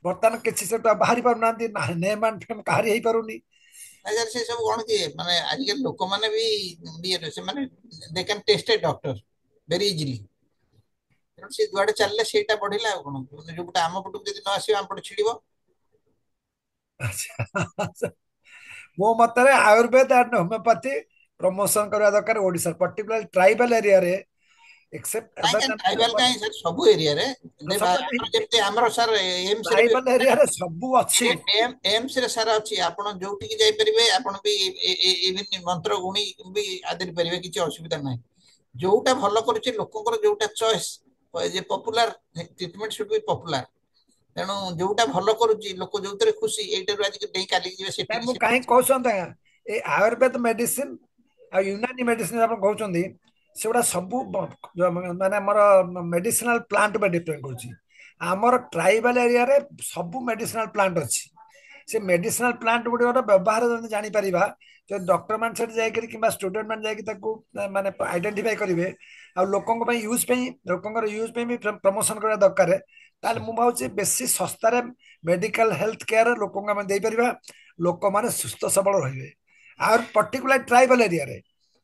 ବର୍ତ୍ତମାନ କିଛି ସେ ବାହାରି ପାରୁନାହାନ୍ତି, ନେମ୍ ଆଣ୍ଡ ଫେମ୍ କାହାରି ହେଇପାରୁନି। ଆଜ୍ଞା ସେ ସବୁ କଣ କି ମାନେ ଆଜିକାଲି ଲୋକମାନେ ବି ସେମାନେ they can test A doctor very easily. ତେଣୁ ସେ ଯୁଆଡେ ଚାଲିଲେ ସେଇଟା ବଢିଲା ଆଉ କଣ, ଯୋଉଟା ଆମ ପଟକୁ ଯଦି ନ ଆସିବ ଆମ ପଟେ ଛିଡିବ। ଆଚ୍ଛା। ମୋ ମତରେ ଆୟୁର୍ବେଦ ଆଣ୍ଡ ହୋମିଓପାଥି ପ୍ରମୋସନ କରିବା ଦରକାର ଓଡିଶା, ପର୍ଟିକୁଲାର ଟ୍ରାଇବାଲ ଏରିଆରେ। ଏକ୍ସେପ୍ଟ କାହିଁକି ଟ୍ରାଇବାଲ କାହିଁ ସାର୍, ସବୁ ଏରିଆରେ ଯେମିତି ଆମର ସାର୍ ଏମ୍ସ ରେ ବି ଟ୍ରାଇବାଲ ଏରିଆରେ ସବୁ ଅଛି। ଏମ୍ସ ରେ ସାର୍ ଅଛି, ଆପଣ ଯୋଉଠିକି ଯାଇପାରିବେ, ଆପଣ ବି ଇଭିନ୍ ମନ୍ତ୍ର ଗୁଣି ବି ଆଦରି ପାରିବେ, କିଛି ଅସୁବିଧା ନାହିଁ। ଯୋଉଟା ଭଲ କରୁଛି ଲୋକଙ୍କର, ଯୋଉଟା ଚଏସ୍ ଯେ popular treatment should be popular. ତେଣୁ ଯୋଉଟା ଭଲ କରୁଛି ଲୋକ ଯୋଉଥିରେ ଖୁସି, ଏଇଟାରୁ ଆଜି ଡେଇଁ କାଲିକି ଯିବେ ମୁଁ ସେଠିକି। କାହିଁକି କହୁଛନ୍ତି ଆଜ୍ଞା, ଏଇ ଆୟୁର୍ବେଦ ମେଡିସିନ ଆଉ ୟୁନାନି ମେଡିସିନ ଆପଣ କହୁଛନ୍ତି, ସେଗୁଡା ସବୁ ମାନେ ଆମର ମେଡିସିନାଲ ପ୍ଲାଣ୍ଟ ଉପରେ ଡିପେଣ୍ଡ କରୁଛି। ଆମର ଟ୍ରାଇବାଲ ଏରିଆରେ ସବୁ ମେଡିସିନାଲ ପ୍ଲାଣ୍ଟ ଅଛି। ସେ ମେଡିସିନାଲ ପ୍ଲାଣ୍ଟ ଗୁଡ଼ିକର ବ୍ୟବହାର ଯଦି ଜାଣିପାରିବା, ଯଦି ଡକ୍ଟର ମାନେ ସେଠି ଯାଇକରି କିମ୍ବା ଷ୍ଟୁଡେଣ୍ଟ ମାନେ ଯାଇକି ତାକୁ ମାନେ ଆଇଡେଣ୍ଟିଫାଇ କରିବେ, ଆଉ ଲୋକଙ୍କ ପାଇଁ ୟୁଜ୍ ପାଇଁ, ଲୋକଙ୍କର ୟୁଜ୍ ପାଇଁ ବି ପ୍ରମୋସନ କରିବା ଦରକାର, ତାହେଲେ ମୁଁ ଭାବୁଛି ବେଶୀ ଶସ୍ତାରେ ମେଡିକାଲ ହେଲ୍ଥ କେୟାର ଲୋକଙ୍କୁ ଆମେ ଦେଇପାରିବା, ଲୋକମାନେ ସୁସ୍ଥ ସବଳ ରହିବେ। ଆଉ ପର୍ଟିକୁଲାର ଟ୍ରାଇବାଲ ଏରିଆରେ,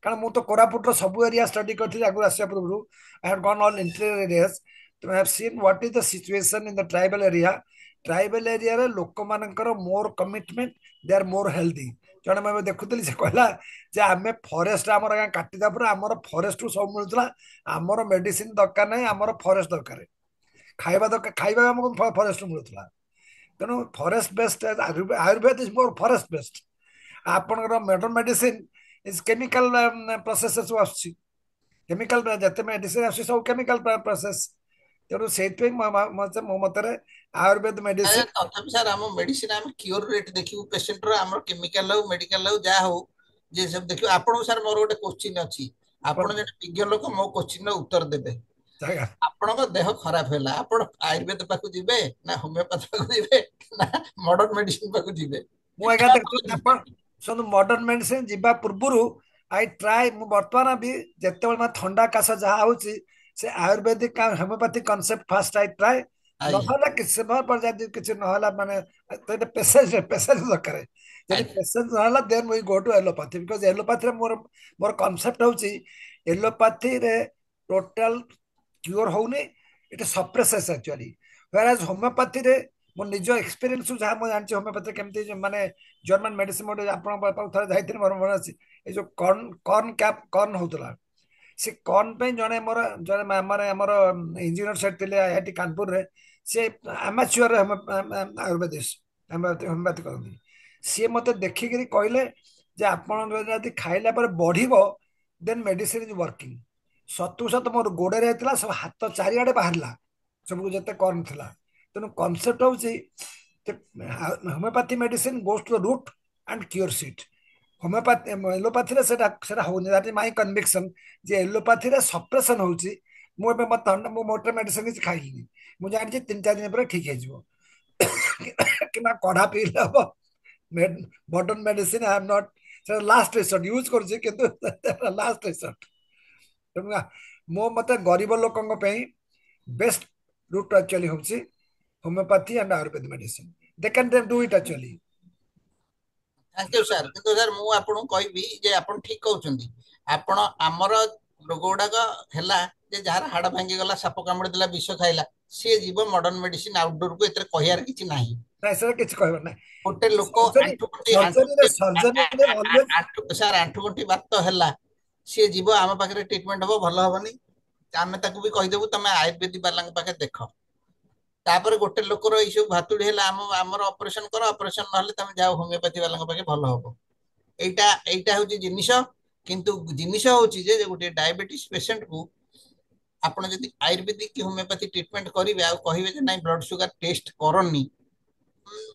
କାରଣ ମୁଁ ତ କୋରାପୁଟର ସବୁ ଏରିଆ ଷ୍ଟଡି କରିଥିଲି ଆଗରୁ ଆସିବା ପୂର୍ବରୁ। I had gone all interior areas to have seen what is the situation in the tribal area. Tribal ଏରିଆରେ ଲୋକମାନଙ୍କର ମୋର କମିଟମେଣ୍ଟ, ଦେ ଆର୍ ମୋର ହେଲ୍ଦି। ଜଣେ ମୁଁ ଏବେ ଦେଖୁଥିଲି, ସେ କହିଲା ଯେ ଆମେ ଫରେଷ୍ଟ ଆମର କାଟିଦେବା ପରେ ଆମର ଫରେଷ୍ଟରୁ ସବୁ ମିଳୁଥିଲା, ଆମର ମେଡିସିନ ଦରକାର ନାହିଁ, ଆମର ଫରେଷ୍ଟ ଦରକାର। ଖାଇବା ଦରକାର, ଖାଇବା ଆମକୁ ଫରେଷ୍ଟରୁ ମିଳୁଥିଲା। ତେଣୁ ଫରେଷ୍ଟ ବେସ୍ଡ ଆୟୁର୍ବେଦ ଇଜ ମୋର ଫରେଷ୍ଟ ବେସ୍ଡ। ଆପଣଙ୍କର modern medicine is chemical process ସବୁ ଆସୁଛି। କେମିକାଲ ଯେତେ ମେଡିସିନ ଆସୁଛି ସବୁ କେମିକାଲ ପ୍ରୋସେସ। ତେଣୁ ସେଇଥିପାଇଁ ମୋ ମତରେ ଆୟୁର୍ବେଦ ମେଡିସିନ। ତଥାପି ସାର୍ ଆମ ମେଡିସିନ ଆମେ କ୍ୟୁର ରେଟ୍ ଦେଖିବୁ ପେସେଣ୍ଟର, ଆମର କେମିକାଲ ହଉ ମେଡିକାଲ ହଉ ଯାହା ହଉ, ଯେ ସବୁ ଦେଖିବୁ। ଆପଣଙ୍କୁ ସାର୍ ମୋର ଗୋଟେ କୋଶ୍ଚିନ୍ ଅଛି, ଆପଣ ଜଣେ ବିଜ୍ଞ ଲୋକ, ମୋ କୋଶ୍ଚିନ୍ର ଉତ୍ତର ଦେବେ। ଆପଣଙ୍କ ଦେହ ଖରାପ ହେଲା, ଆପଣ ଆୟୁର୍ବେଦ ପାଖକୁ ଯିବେ ନା ହୋମିଓପାଥି ପାଖକୁ ଯିବେ ନା ମଡର୍ନ ମେଡିସିନ ପାଖକୁ ଯିବେ? ମୁଁ ଆଜ୍ଞା ଦେଖୁଛି ଆପଣ ଶୁଣନ୍ତୁ, ମଡର୍ନ ମେଡିସିନ ଯିବା ପୂର୍ବରୁ ମୁଁ ବର୍ତ୍ତମାନ ବି ଯେତେବେଳେ ଥଣ୍ଡା କାଶ ଯାହା ହଉଛି, ସେ Ayurvedic homoeopathy concept first I try. ନହେଲେ କିଛି ସମୟ ପରେ ଯଦି କିଛି ନହେଲା, ମାନେ ପେସେନ୍ସ ଦରକାର। ଯଦି ପେସେନ୍ସ ନହେଲା, then we go to allopathy, because ଏଲୋପାଥିରେ ମୋର କନସେପ୍ଟ ହଉଛି, ଏଲୋପାଥିରେ ଟୋଟାଲ କ୍ୟୁର ହଉନି, ଇଟ୍ ସପ୍ରେସେସ୍ ଆକ୍ଚୁଆଲି। ହ୍ୱେରାଜ ହୋମିଓପାଥିରେ ମୋ ନିଜ ଏକ୍ସପିରିଏନ୍ସ ଯାହା ମୁଁ ଜାଣିଛି, ହୋମିଓପାଥି କେମିତି, ମାନେ ଜର୍ମାନ ମେଡିସିନ ଗୋଟେ ଆପଣଙ୍କ ପାଖକୁ ଥରେ ଯାଇଥିଲି, ମୋର ମନେ ଅଛି, ଏଇ ଯୋଉ କର୍ନ ହଉଥିଲା, ସେ କର୍ନ ପାଇଁ ଜଣେ ଆମର ଇଞ୍ଜିନିୟର ସେଟ୍ ଥିଲେ ଆଇଆଇଟି କାନପୁରରେ, ସେ ଆମାଚ୍ୟୁର ଆୟୁର୍ବେଦିଷ୍ଟ ହୋମିଓପାଥି କରନ୍ତି। ସିଏ ମତେ ଦେଖିକିରି କହିଲେ ଯେ ଆପଣ ଯଦି ଖାଇଲା ପରେ ବଢିବ, ଦେନ୍ ମେଡିସିନ ଇଜ ୱାର୍କିଂ। ସତୁ ସତ ମୋର ଗୋଡରେ ହେଇଥିଲା, ସବୁ ହାତ ଚାରିଆଡେ ବାହାରିଲା, ସବୁ ଯେତେ କର୍ନ ଥିଲା। ତେଣୁ କନସେପ୍ଟ ହଉଛି homoeopathy medicine goes to the root and cures it. Homoeopathy ଏଲୋପାଥିରେ ସେଟା ହଉନି। ଦ୍ୟାଟ୍ ଇଜ ମାଇ କନଭିକ୍ସନ ଯେ ଏଲୋପାଥିରେ ସପ୍ରେସନ ହଉଛି। ମୁଁ ଏବେ ମୁଁ ମୋଟର ମେଡିସିନ କିଛି ଖାଇଲିନି, ମୁଁ ଜାଣିଛି 3-4 ଦିନ ପରେ ଠିକ ହେଇଯିବ। କିମ୍ବା କଢା ପିଇଲେ ହବ। Modern medicine I have not, ସେଟା ଲାଷ୍ଟ ରିସର୍ଟ ୟୁଜ କରୁଛି, କିନ୍ତୁ ଲାଷ୍ଟ ରିସର୍ଟ। ତେଣୁ ମୋ ମତେ ଗରିବ ଲୋକଙ୍କ ପାଇଁ ବେଷ୍ଟ ରୁଟ୍ ଆକ୍ଚୁଆଲି ହଉଛି homeopathy and Ayurveda medicine. They can do it actually. Thank you sir. କିନ୍ତୁ ସାର୍ ମୁଁ ଆପଣଙ୍କୁ କହିବି ଯେ ଆପଣ ଠିକ କହୁଛନ୍ତି। ଆପଣ ଆମର ରୋଗ ଗୁଡାକ ହେଲା ଯେ ଯାହାର ହାଡ ଭାଙ୍ଗିଗଲା, ସାପ କାମୁଡି ଦେଲା, ବିଷ ଖାଇଲା, ସିଏ ଯିବ ମଡର୍ନ ମେଡିସିନ ଆଉଟଡୋରକୁ, ଏଥିରେ କହିବାର କିଛି ନାହିଁ। ନାଇଁ ସେଟା କିଛି କହିବାର ନାହିଁ। ଗୋଟେ ଲୋକ ସାର୍ ଆଣ୍ଠୁ ଗଣ୍ଠି ବାତ ହେଲା, ସିଏ ଯିବ ଆମ ପାଖରେ ଟ୍ରିଟମେଣ୍ଟ ହବ, ଭଲ ହବନି, ଆମେ ତାକୁ ବି କହିଦେବୁ ତମେ ଆୟୁର୍ବେଦିକ ବାଲାଙ୍କ ପାଖରେ ଦେଖ। ତାପରେ ଗୋଟେ ଲୋକର ଏଇ ସବୁ ଭାତୁଡି ହେଲା, ଆମର ଅପରେସନ କର, ଅପରେସନ ନହେଲେ ତମେ ଯାଅ ହୋମିଓପାଥି ବାଲାଙ୍କ ପାଖେ, ଭଲ ହବ। ଏଇଟା ହଉଛି ଜିନିଷ। କିନ୍ତୁ ଜିନିଷ ହଉଛି ଯେ ଗୋଟେ ଡାଇବେଟିସ ପେସେଣ୍ଟକୁ ଆପଣ ଯଦି ଆୟୁର୍ବେଦିକ କି ହୋମିଓପାଥି ଟ୍ରିଟମେଣ୍ଟ କରିବେ, ଆଉ କହିବେ ଯେ ନାଇଁ ବ୍ଲଡ ସୁଗାର ଟେଷ୍ଟ କରନି,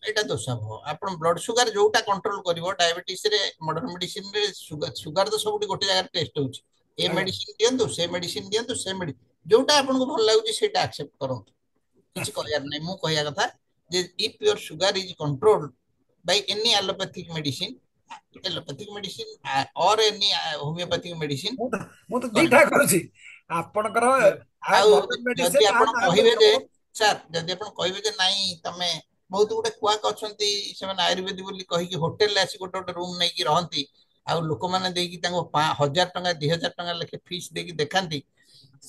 ଏଇଟା ଦୋଷ ହବ। ଆପଣ ବ୍ଲଡ ସୁଗାର ଯୋଉଟା କଣ୍ଟ୍ରୋଲ କରିବ, ଡାଇବେଟିସ ରେ ମଡର୍ନ ମେଡିସିନ ରେ ସୁଗାର ତ ସବୁଠି ଗୋଟେ ଜାଗାରେ ଟେଷ୍ଟ ହଉଛି। ଏ ମେଡିସିନ ଦିଅନ୍ତୁ, ସେ ମେଡିସିନ ଦିଅନ୍ତୁ, ଯୋଉଟା ଆପଣଙ୍କୁ ଭଲ ଲାଗୁଛି ସେଇଟା ଆକ୍ସେପ୍ଟ କରନ୍ତୁ, କିଛି କହିବାର ନାହିଁ। ମୁଁ କହିବା କଥା if your sugar is controlled by any allopathic medicine or any homeopathic medicine, ମୁଁ ତ ଦିଟା କରୁଛି ଆପଣଙ୍କର ଆଉ ମଡର୍ନ ଯଦି ମେଡିସିନ ଆପଣ କହିବେ ଯେ ସାର୍ ଯଦି ଆପଣ କହିବେ ଯେ ନାଇଁ ତମେ ବହୁତ ଗୁଡେ କୁଆକ ଅଛନ୍ତି ସେମାନେ ଆୟୁର୍ବେଦିକ ବୋଲି କହିକି ହୋଟେଲରେ ଆସି ଗୋଟେ ଗୋଟେ ରୁମ ନେଇକି ରହନ୍ତି ଆଉ ଲୋକମାନେ ଦେଇକି ତାଙ୍କୁ 1000 ଟଙ୍କା 2000 ଟଙ୍କା ଲେଖେ ଫିସ୍ ଦେଇକି ଦେଖାନ୍ତି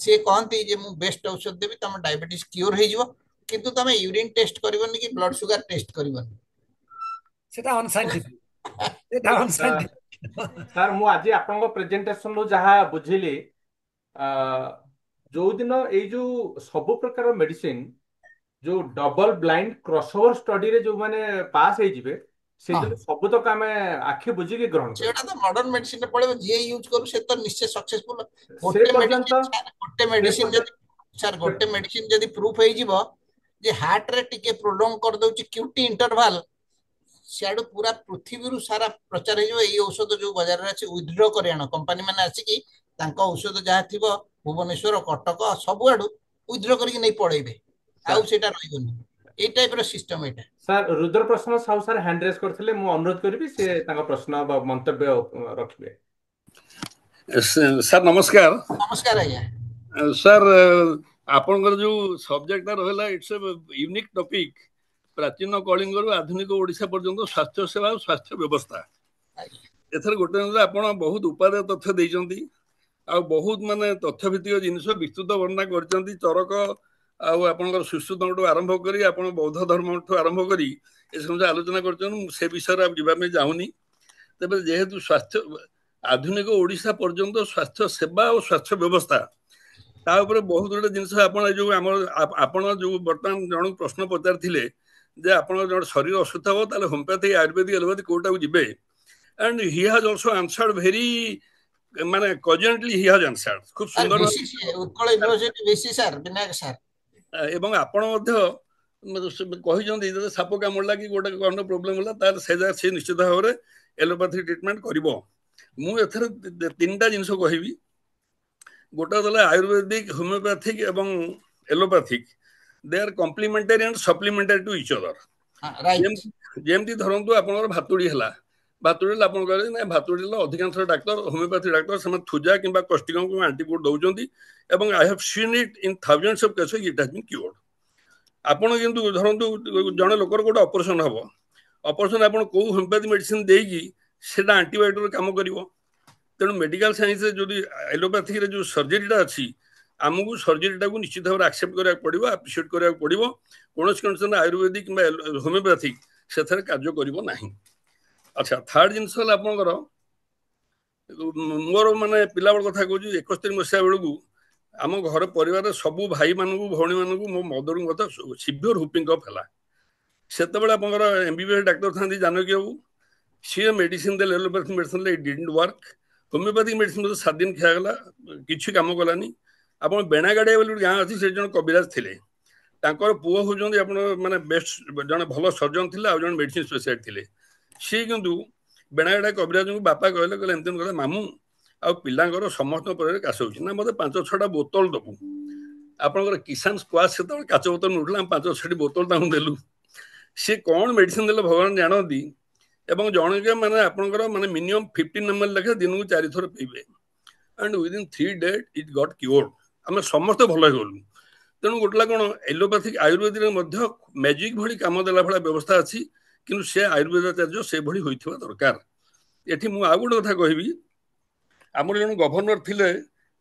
ସେ କହନ୍ତି ଯେ ମୁଁ ବେଷ୍ଟ ଔଷଧ ଦେବି ତମ ଡାଇବେଟିସ୍ କ୍ୟୁର ହେଇଯିବ କିନ୍ତୁ ତମେ ୟୁରିନ ଟେଷ୍ଟ କରିବନି କି ବ୍ଲଡ ସୁଗାର ଟେଷ୍ଟ କରିବନି ସେଟା ଅନସାଇଣ୍ଟିଫିକ ସେଟା ଅନସାଇଣ୍ଟିଫିକ ସାର୍ ମୁଁ ଆଜି ଆପଣଙ୍କ ପ୍ରେଜେଣ୍ଟେସନରୁ ଯାହା ବୁଝିଲି ଯୋଉଦିନ ଏଇ ଯୋଉ ସବୁ ପ୍ରକାର ମେଡିସିନ ଯୋଉ ଡବଲ ବ୍ଲାଇଣ୍ଡ କ୍ରସଓଭର ଷ୍ଟଡିରେ ଯୋଉମାନେ ପାସ୍ ହେଇଯିବେ ସେଇଦିନ ସବୁତକ ଆମେ ଆଖି ବୁଝିକି ଗ୍ରହଣ କରିବୁ ସେଟା ତ ମଡର୍ନ ମେଡିସିନରେ ପଳେଇବ ଯିଏ ୟୁଜ କରୁ ସେ ତ ନିଶ୍ଚୟ ସକ୍ସେସଫୁଲ ସେ ପର୍ଯ୍ୟନ୍ତ ଗୋଟେ ମେଡିସିନ ଯଦି ପ୍ରୁଫ ହେଇଯିବ ଯେ ହାର୍ଟ ରେ ଟିକେ ପ୍ରୋଲଙ୍ଗ କରିଦଉଛି କ୍ୟୁଟି ଇଣ୍ଟରଭାଲ ସିଆଡୁ ପୁରା ପୃଥିବୀରୁ ସାରା ପ୍ରଚାର ହେଇଯିବ ଏଇ ଔଷଧ ଯୋଉ ବଜାରରେ ଅଛି ୱିଥଡ୍ର କରି ଆଣ କମ୍ପାନୀ ମାନେ ଆସିକି ତାଙ୍କ ଔଷଧ ଯାହା ଥିବ ଭୁବନେଶ୍ୱର କଟକ ସବୁଆଡୁ ୱିଥଡ୍ର କରିକି ନେଇ ପଳେଇବେ ଆଉ ସେଇଟା ରହିବନି ଏଇ ଟାଇପ ର ସିଷ୍ଟମ ଏଇଟା sir Rudraprasanna Sahu sir hand raise କରିଥିଲେ ମୁଁ ଅନୁରୋଧ କରିବି ସେ ତାଙ୍କ ପ୍ରଶ୍ନ ବା ମନ୍ତବ୍ୟ ରଖିବେ ସାର୍ ନମସ୍କାର ନମସ୍କାର ଆଜ୍ଞା ସାର୍ ଆପଣଙ୍କର ଯୋଉ ସବଜେକ୍ଟଟା ରହିଲା ଇଟ୍ସ ଏ ୟୁନିକ୍ ଟପିକ୍ ପ୍ରାଚୀନ କଳିଙ୍ଗରୁ ଆଧୁନିକ ଓଡ଼ିଶା ପର୍ଯ୍ୟନ୍ତ ସ୍ୱାସ୍ଥ୍ୟ ସେବା ଆଉ ସ୍ୱାସ୍ଥ୍ୟ ବ୍ୟବସ୍ଥା ଏଥର ଗୋଟେ ଆପଣ ବହୁତ ଉପାଦେୟ ତଥ୍ୟ ଦେଇଛନ୍ତି ଆଉ ବହୁତ ମାନେ ତଥ୍ୟ ଭିତ୍ତିକ ଜିନିଷ ବିସ୍ତୃତ ବର୍ଣ୍ଣନା କରିଛନ୍ତି ଚରକ ଆଉ ଆପଣଙ୍କର ସୁଶ୍ରୁତଙ୍କଠୁ ଆରମ୍ଭ କରି ଆପଣ ବୌଦ୍ଧ ଧର୍ମଠୁ ଆରମ୍ଭ କରି ଏସବୁ ଆଲୋଚନା କରିଛନ୍ତି ମୁଁ ସେ ବିଷୟରେ ଯିବା ପାଇଁ ଚାହୁଁନି ତେବେ ଯେହେତୁ ସ୍ୱାସ୍ଥ୍ୟ ଆଧୁନିକ ଓଡ଼ିଶା ପର୍ଯ୍ୟନ୍ତ ସ୍ୱାସ୍ଥ୍ୟ ସେବା ଆଉ ସ୍ୱାସ୍ଥ୍ୟ ବ୍ୟବସ୍ଥା ତା ଉପରେ ବହୁତ ଗୁଡେ ଜିନିଷ ଆପଣ ଯୋଉ ଆମର ଆପଣ ଯୋଉ ବର୍ତ୍ତମାନ ଜଣକୁ ପ୍ରଶ୍ନ ପଚାରିଥିଲେ ଯେ ଆପଣଙ୍କ ଜଣେ ଶରୀର ଅସୁସ୍ଥ ହବ ତାହେଲେ ହୋମିଓପାଥି ଆୟୁର୍ବେଦିକ ଏଲୋପାଥି କୋଉଟାକୁ ଯିବେ and he has also answered very ମାନେ cogently he has answered খুব ସୁନ୍ଦର Utkal university VC sir Binayak sir ଏବଂ ଆପଣ ମଧ୍ୟ କହିଛନ୍ତି ଯଦି ସାପ କାମୁଡ଼ିଲା କି ଗୋଟେ କଣ ପ୍ରୋବ୍ଲେମ ହେଲା ତାହେଲେ ସେ ଜାଗା ସେ ନିଶ୍ଚିତ ଭାବରେ ଏଲୋପାଥି ଟ୍ରିଟମେଣ୍ଟ କରିବ ମୁଁ ଏଥର ତିନିଟା ଜିନିଷ କହିବି ଗୋଟେ ହେଲା ଆୟୁର୍ବେଦିକ ହୋମିଓପାଥିକ ଏବଂ allopathic they are complementary and supplementary to each other ଯେମିତି ଧରନ୍ତୁ ଆପଣଙ୍କର ଭାତୁଡ଼ି ହେଲା ଭାତୁଡ଼ି ଆପଣ କହିଲେ ନା ଭାତୁଡ଼ି ହେଲା ଅଧିକାଂଶ ଡାକ୍ତର ହୋମିଓପାଥି ଡାକ୍ତର ସେମାନେ ଥୁଜା କିମ୍ବା କଷ୍ଟିକଙ୍କୁ ଆଣ୍ଟିବାୟୋଟିକ୍ ଦେଉଛନ୍ତି ଏବଂ I have seen it in thousands of cases it has been cured ଆପଣ କିନ୍ତୁ ଧରନ୍ତୁ ଜଣେ ଲୋକର ଗୋଟେ ଅପରେସନ ହବ ଅପରେସନ ଆପଣ କୋଉ ହୋମିଓପାଥି ମେଡିସିନ ଦେଇକି ସେଟା ଆଣ୍ଟିବାୟୋଟିକ୍ର କାମ କରିବ ତେଣୁ ମେଡିକାଲ ସାଇନ୍ସରେ ଯଦି ଏଲୋପାଥିରେ ଯୋଉ ସର୍ଜରୀଟା ଅଛି ଆମକୁ ସର୍ଜରୀଟାକୁ ନିଶ୍ଚିତ ଭାବରେ ଆକ୍ସେପ୍ଟ କରିବାକୁ ପଡିବ ଆପ୍ରିସିଏଟ୍ କରିବାକୁ ପଡିବ କୌଣସି କଣ୍ଡିସନରେ ଆୟୁର୍ବେଦିକ କିମ୍ବା ହୋମିଓପାଥିକ ସେଥିରେ କାର୍ଯ୍ୟ କରିବ ନାହିଁ ଆଚ୍ଛା ଥାର୍ଡ ଜିନିଷ ହେଲା ଆପଣଙ୍କର ମୋର ମାନେ ପିଲାବେଳ କଥା କହୁଛି 71 ମସିହା ବେଳକୁ ଆମ ଘର ପରିବାରରେ ସବୁ ଭାଇମାନଙ୍କୁ ଭଉଣୀମାନଙ୍କୁ ମୋ ମଦରଙ୍କୁ ମଧ୍ୟ ସିଭିୟର ହୁପିଂ କଫ୍ ହେଲା ସେତେବେଳେ ଆପଣଙ୍କର MBBS ଡାକ୍ତର ଥାନ୍ତି ଜାନକୀ ବାବୁ ସିଏ ମେଡିସିନ ଦେଲେ ଏଲୋପାଥି ମେଡିସିନ ଦେଲେ ଇଟ୍ ଡିଡଣ୍ଟ ୱାର୍କ ହୋମିଓପାଥିକ ମେଡିସିନ 7 ଦିନ ଖିଆଗଲା କିଛି କାମ କଲାନି ଆପଣ ବେଣାଗାଡ଼ିଆ ବୋଲି ଗୋଟେ ଗାଁ ଅଛି ସେ ଜଣେ କବିରାଜ ଥିଲେ ତାଙ୍କର ପୁଅ ହଉଛନ୍ତି ଆପଣ ମାନେ ବେଷ୍ଟ ଜଣେ ଭଲ ସର୍ଜନ ଥିଲେ ଆଉ ଜଣେ ମେଡିସିନ ସ୍ପେଶାଲିଷ୍ଟ ଥିଲେ ସିଏ କିନ୍ତୁ ବେଣାଗାଡ଼ିଆ କବିରାଜଙ୍କୁ ବାପା କହିଲେ ଏମିତି କହିଲେ ମାମୁଁ ଆଉ ପିଲାଙ୍କର ସମସ୍ତଙ୍କ ପରେ କାଶ ହେଉଛି ନା ମୋତେ 5-6ଟା ବୋତଲ ଦେବୁ ଆପଣଙ୍କର କିଷାନ ସ୍କ୍ୱାସ୍ ସେତେବେଳେ କାଚ ବୋତଲ ମିଳୁଥିଲା 5-6ଟି ବୋତଲ ତାଙ୍କୁ ଦେଲୁ ସିଏ କ'ଣ ମେଡିସିନ ଦେଲେ ଭଗବାନ ଜାଣନ୍ତି ଏବଂ ଜଣକେ ମାନେ ଆପଣଙ୍କର ମାନେ ମିନିମମ୍ 15 ml ଲେଖା ଦିନକୁ 4 ଥର ପିଇବେ and within 3 days it got cured ଆମେ ସମସ୍ତେ ଭଲ ହେଇଗଲୁ ତେଣୁ ଗୋଟେ କ'ଣ ଏଲୋପାଥିକ ଆୟୁର୍ବେଦିକରେ ମଧ୍ୟ ମ୍ୟାଜିକ ଭଳି କାମ ଦେଲା ଭଳିଆ ବ୍ୟବସ୍ଥା ଅଛି କିନ୍ତୁ ସେ ଆୟୁର୍ବେଦାଚାର୍ଯ୍ୟ ସେଭଳି ହୋଇଥିବା ଦରକାର ଏଠି ମୁଁ ଆଉ ଗୋଟେ କଥା କହିବି ଆମର ଜଣେ ଗଭର୍ଣ୍ଣର ଥିଲେ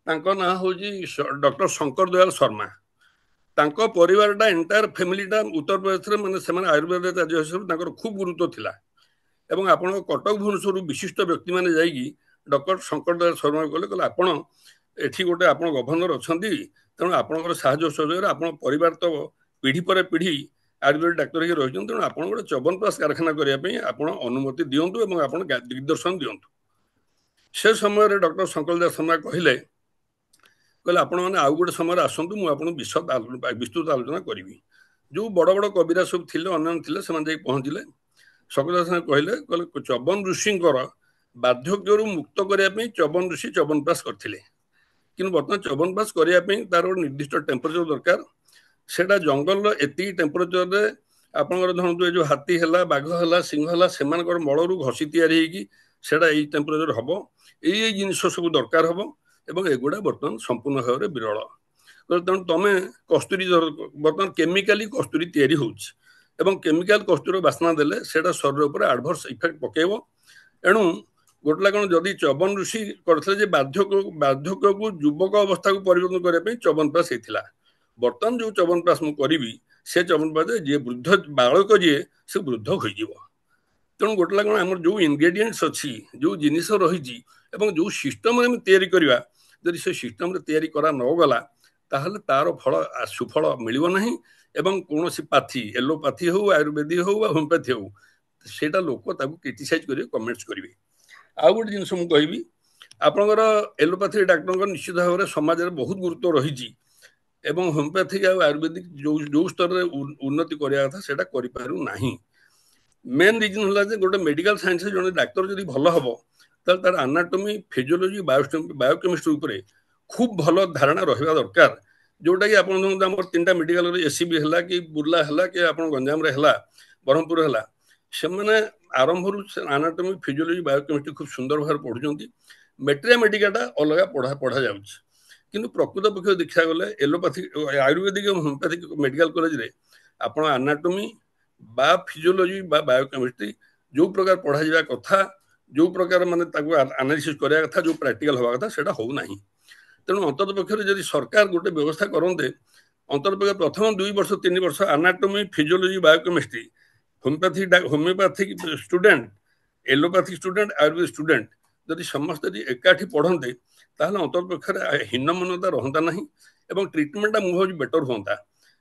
ତାଙ୍କ ନାଁ ହେଉଛି ଡକ୍ଟର ଶଙ୍କର ଦୟାଲ ଶର୍ମା ତାଙ୍କ ପରିବାରଟା ଏଣ୍ଟାୟାର ଫ୍ୟାମିଲିଟା ଉତ୍ତରପ୍ରଦେଶରେ ମାନେ ସେମାନେ ଆୟୁର୍ବେଦାଚାର୍ଯ୍ୟ ହିସାବରେ ତାଙ୍କର ଖୁବ୍ ଗୁରୁତ୍ୱ ଥିଲା ଏବଂ ଆପଣଙ୍କ କଟକ ଭୁବନେଶ୍ୱରରୁ ବିଶିଷ୍ଟ ବ୍ୟକ୍ତିମାନେ ଯାଇକି ଡକ୍ଟର ଶଙ୍କର ଦୟାଲ ଶର୍ମା କହିଲେ ଆପଣ ଏଠି ଗୋଟେ ଆପଣ ଗଭର୍ଣ୍ଣର ଅଛନ୍ତି ତେଣୁ ଆପଣଙ୍କର ସାହାଯ୍ୟ ସହଯୋଗରେ ଆପଣ ପରିବାର ତ ପିଢ଼ି ପରେ ପିଢ଼ି ଆୟୁର୍ବେଦ ଡାକ୍ତର ହେଇକି ରହିଛନ୍ତି ତେଣୁ ଆପଣ ଗୋଟେ ଚ୍ୟବନପ୍ରାଶ କାରଖାନା କରିବା ପାଇଁ ଆପଣ ଅନୁମତି ଦିଅନ୍ତୁ ଏବଂ ଆପଣ ଦିଗ୍ଦର୍ଶନ ଦିଅନ୍ତୁ ସେ ସମୟରେ ଡକ୍ଟର ଶଙ୍କର ଦୟାଲ ଶର୍ମା କହିଲେ ଆପଣମାନେ ଆଉ ଗୋଟେ ସମୟରେ ଆସନ୍ତୁ ମୁଁ ଆପଣଙ୍କୁ ବିସ୍ତୃତ ଆଲୋଚନା କରିବି ଯୋଉ ବଡ଼ ବଡ଼ କବିରା ସବୁ ଥିଲେ ଅନ୍ୟାନ୍ୟ ଥିଲେ ସେମାନେ ଯାଇ ପହଞ୍ଚିଲେ ଶଙ୍କର ଦୟାଲ କହିଲେ ଚ୍ୟବନ ଋଷିଙ୍କର ବାର୍ଦ୍ଧକ୍ୟରୁ ମୁକ୍ତ କରିବା ପାଇଁ ଚ୍ୟବନ ଋଷି ଚ୍ୟବନପ୍ରାଶ କରିଥିଲେ କିନ୍ତୁ ବର୍ତ୍ତମାନ ଚ୍ୟବନପ୍ରାଶ କରିବା ପାଇଁ ତାର ଗୋଟେ ନିର୍ଦ୍ଦିଷ୍ଟ ଟେମ୍ପରେଚର ଦରକାର ସେଟା ଜଙ୍ଗଲର ଏତିକି ଟେମ୍ପରେଚରରେ ଆପଣଙ୍କର ଧରନ୍ତୁ ଏ ଯୋଉ ହାତୀ ହେଲା, ବାଘ ହେଲା, ସିଂହ ହେଲା, ସେମାନଙ୍କର ମଳରୁ ଘଷି ତିଆରି ହେଇକି ସେଟା ଏଇ ଟେମ୍ପରେଚର ହବ। ଏଇ ଜିନିଷ ସବୁ ଦରକାର ହବ ଏବଂ ଏଗୁଡ଼ା ବର୍ତ୍ତମାନ ସମ୍ପୂର୍ଣ୍ଣ ଭାବରେ ବିରଳ। ତେଣୁ ତମେ କସ୍ତୁରୀ ବର୍ତ୍ତମାନ କେମିକାଲି କସ୍ତୁରୀ ତିଆରି ହଉଛି ଏବଂ କେମିକାଲ କସ୍ତୁରୀର ବାସ୍ନା ଦେଲେ ସେଇଟା ଶରୀର ଉପରେ ଆଡଭର୍ସ ଇଫେକ୍ଟ ପକେଇବ। ଏଣୁ ଗୋଟେ କଣ ଯଦି ଚବନ ଋଷି କରିଥିଲେ ଯେ ବାର୍ଦ୍ଧକ୍ୟକୁ ଯୁବକ ଅବସ୍ଥାକୁ ପରିବର୍ତ୍ତନ କରିବା ପାଇଁ ଚବନପ୍ରାଶ ହେଇଥିଲା। ବର୍ତ୍ତମାନ ଯୋଉ ଚବନପ୍ରାଶ ମୁଁ କରିବି ସେ ଚବନପ୍ରାଶ ଯିଏ ବୃଦ୍ଧ ବାଳକ ଯିଏ ସେ ବୃଦ୍ଧ ହୋଇଯିବ। ତେଣୁ ଗୋଟେ କଣ ଆମର ଯୋଉ ଇନଗ୍ରେଡିଏଣ୍ଟସ ଅଛି, ଯୋଉ ଜିନିଷ ରହିଛି ଏବଂ ଯୋଉ ସିଷ୍ଟମରେ ଆମେ ତିଆରି କରିବା, ଯଦି ସେ ସିଷ୍ଟମରେ ତିଆରି କରା ନ ଗଲା ତାହେଲେ ତାର ଫଳ ସୁଫଳ ମିଳିବ ନାହିଁ ଏବଂ କୌଣସି ପାଥି, ଏଲୋପାଥି ହଉ, ଆୟୁର୍ବେଦିକ ହଉ ବା ହୋମିଓପାଥି ହଉ, ସେଇଟା ଲୋକ ତାକୁ କ୍ରିଟିସାଇଜ କରିବେ, କମେଣ୍ଟସ କରିବେ। ଆଉ ଗୋଟେ ଜିନିଷ ମୁଁ କହିବି, ଆପଣଙ୍କର ଏଲୋପାଥି ଡାକ୍ତରଙ୍କ ନିଶ୍ଚିତ ଭାବରେ ସମାଜରେ ବହୁତ ଗୁରୁତ୍ୱ ରହିଛି ଏବଂ ହୋମିଓପାଥିକ ଆଉ ଆୟୁର୍ବେଦିକ ଯୋଉ ସ୍ତରରେ ଉନ୍ନତି କରିବା କଥା ସେଇଟା କରିପାରୁ ନାହିଁ। ମେନ୍ ରିଜନ ହେଲା ଯେ ଗୋଟେ ମେଡିକାଲ ସାଇନ୍ସରେ ଜଣେ ଡାକ୍ତର ଯଦି ଭଲ ହବ ତାହେଲେ ତାର ଆନାଟୋମି, ଫିଜିଓଲୋଜି, ବାୟୋକେମିଷ୍ଟ୍ରି ଉପରେ ଖୁବ ଭଲ ଧାରଣା ରହିବା ଦରକାର। ଯୋଉଟା କି ଆପଣ ଦେଖନ୍ତୁ ଆମର 3ଟା ମେଡିକାଲରେ ଏସିବି ହେଲା କି ବୁର୍ଲା ହେଲା କି ଆପଣ ଗଞ୍ଜାମରେ ହେଲା, ବ୍ରହ୍ମପୁର ହେଲା, ସେମାନେ ଆରମ୍ଭରୁ ଆନାଟୋମି, ଫିଜିଓଲୋଜି, ବାୟୋକେମିଷ୍ଟ୍ରି ଖୁବ ସୁନ୍ଦର ଭାବରେ ପଢୁଛନ୍ତି। ମେଟ୍ରିଆମେଟିକାଟା ଅଲଗା ପଢା ଯାଉଛି। କିନ୍ତୁ ପ୍ରକୃତ ପକ୍ଷରେ ଦେଖିବାକୁ ଗଲେ ଏଲୋପାଥି, ଆୟୁର୍ବେଦିକ ଏବଂ ହୋମିଓପାଥିକ ମେଡିକାଲ କଲେଜରେ ଆପଣ ଆନାଟୋମି ବା ଫିଜିଓଲୋଜି ବା ବାୟୋକେମିଷ୍ଟ୍ରି ଯୋଉ ପ୍ରକାର ପଢାଯିବା କଥା, ଯୋଉ ପ୍ରକାର ମାନେ ତାକୁ ଆନାଲିସିସ୍ କରିବା କଥା, ଯୋଉ ପ୍ରାକ୍ଟିକାଲ ହବା କଥା ସେଇଟା ହଉନାହିଁ। ତେଣୁ ଅନ୍ତତ ପକ୍ଷରେ ଯଦି ସରକାର ଗୋଟେ ବ୍ୟବସ୍ଥା କରନ୍ତେ, ଅନ୍ତତ ପକ୍ଷରେ ପ୍ରଥମ 2 ବର୍ଷ 3 ବର୍ଷ anatomy, physiology, biochemistry homoeopathic student, allopathic student, Ayurvedic student ଯଦି ସମସ୍ତେ ଯଦି ଏକାଠି ପଢନ୍ତେ ତାହେଲେ ଅନ୍ତତ ପକ୍ଷରେ ହୀନମନ୍ୟତା ରହନ୍ତା ନାହିଁ ଏବଂ ଟ୍ରିଟମେଣ୍ଟଟା ମୁଁ ଭାବୁଛି ବେଟର ହୁଅନ୍ତା।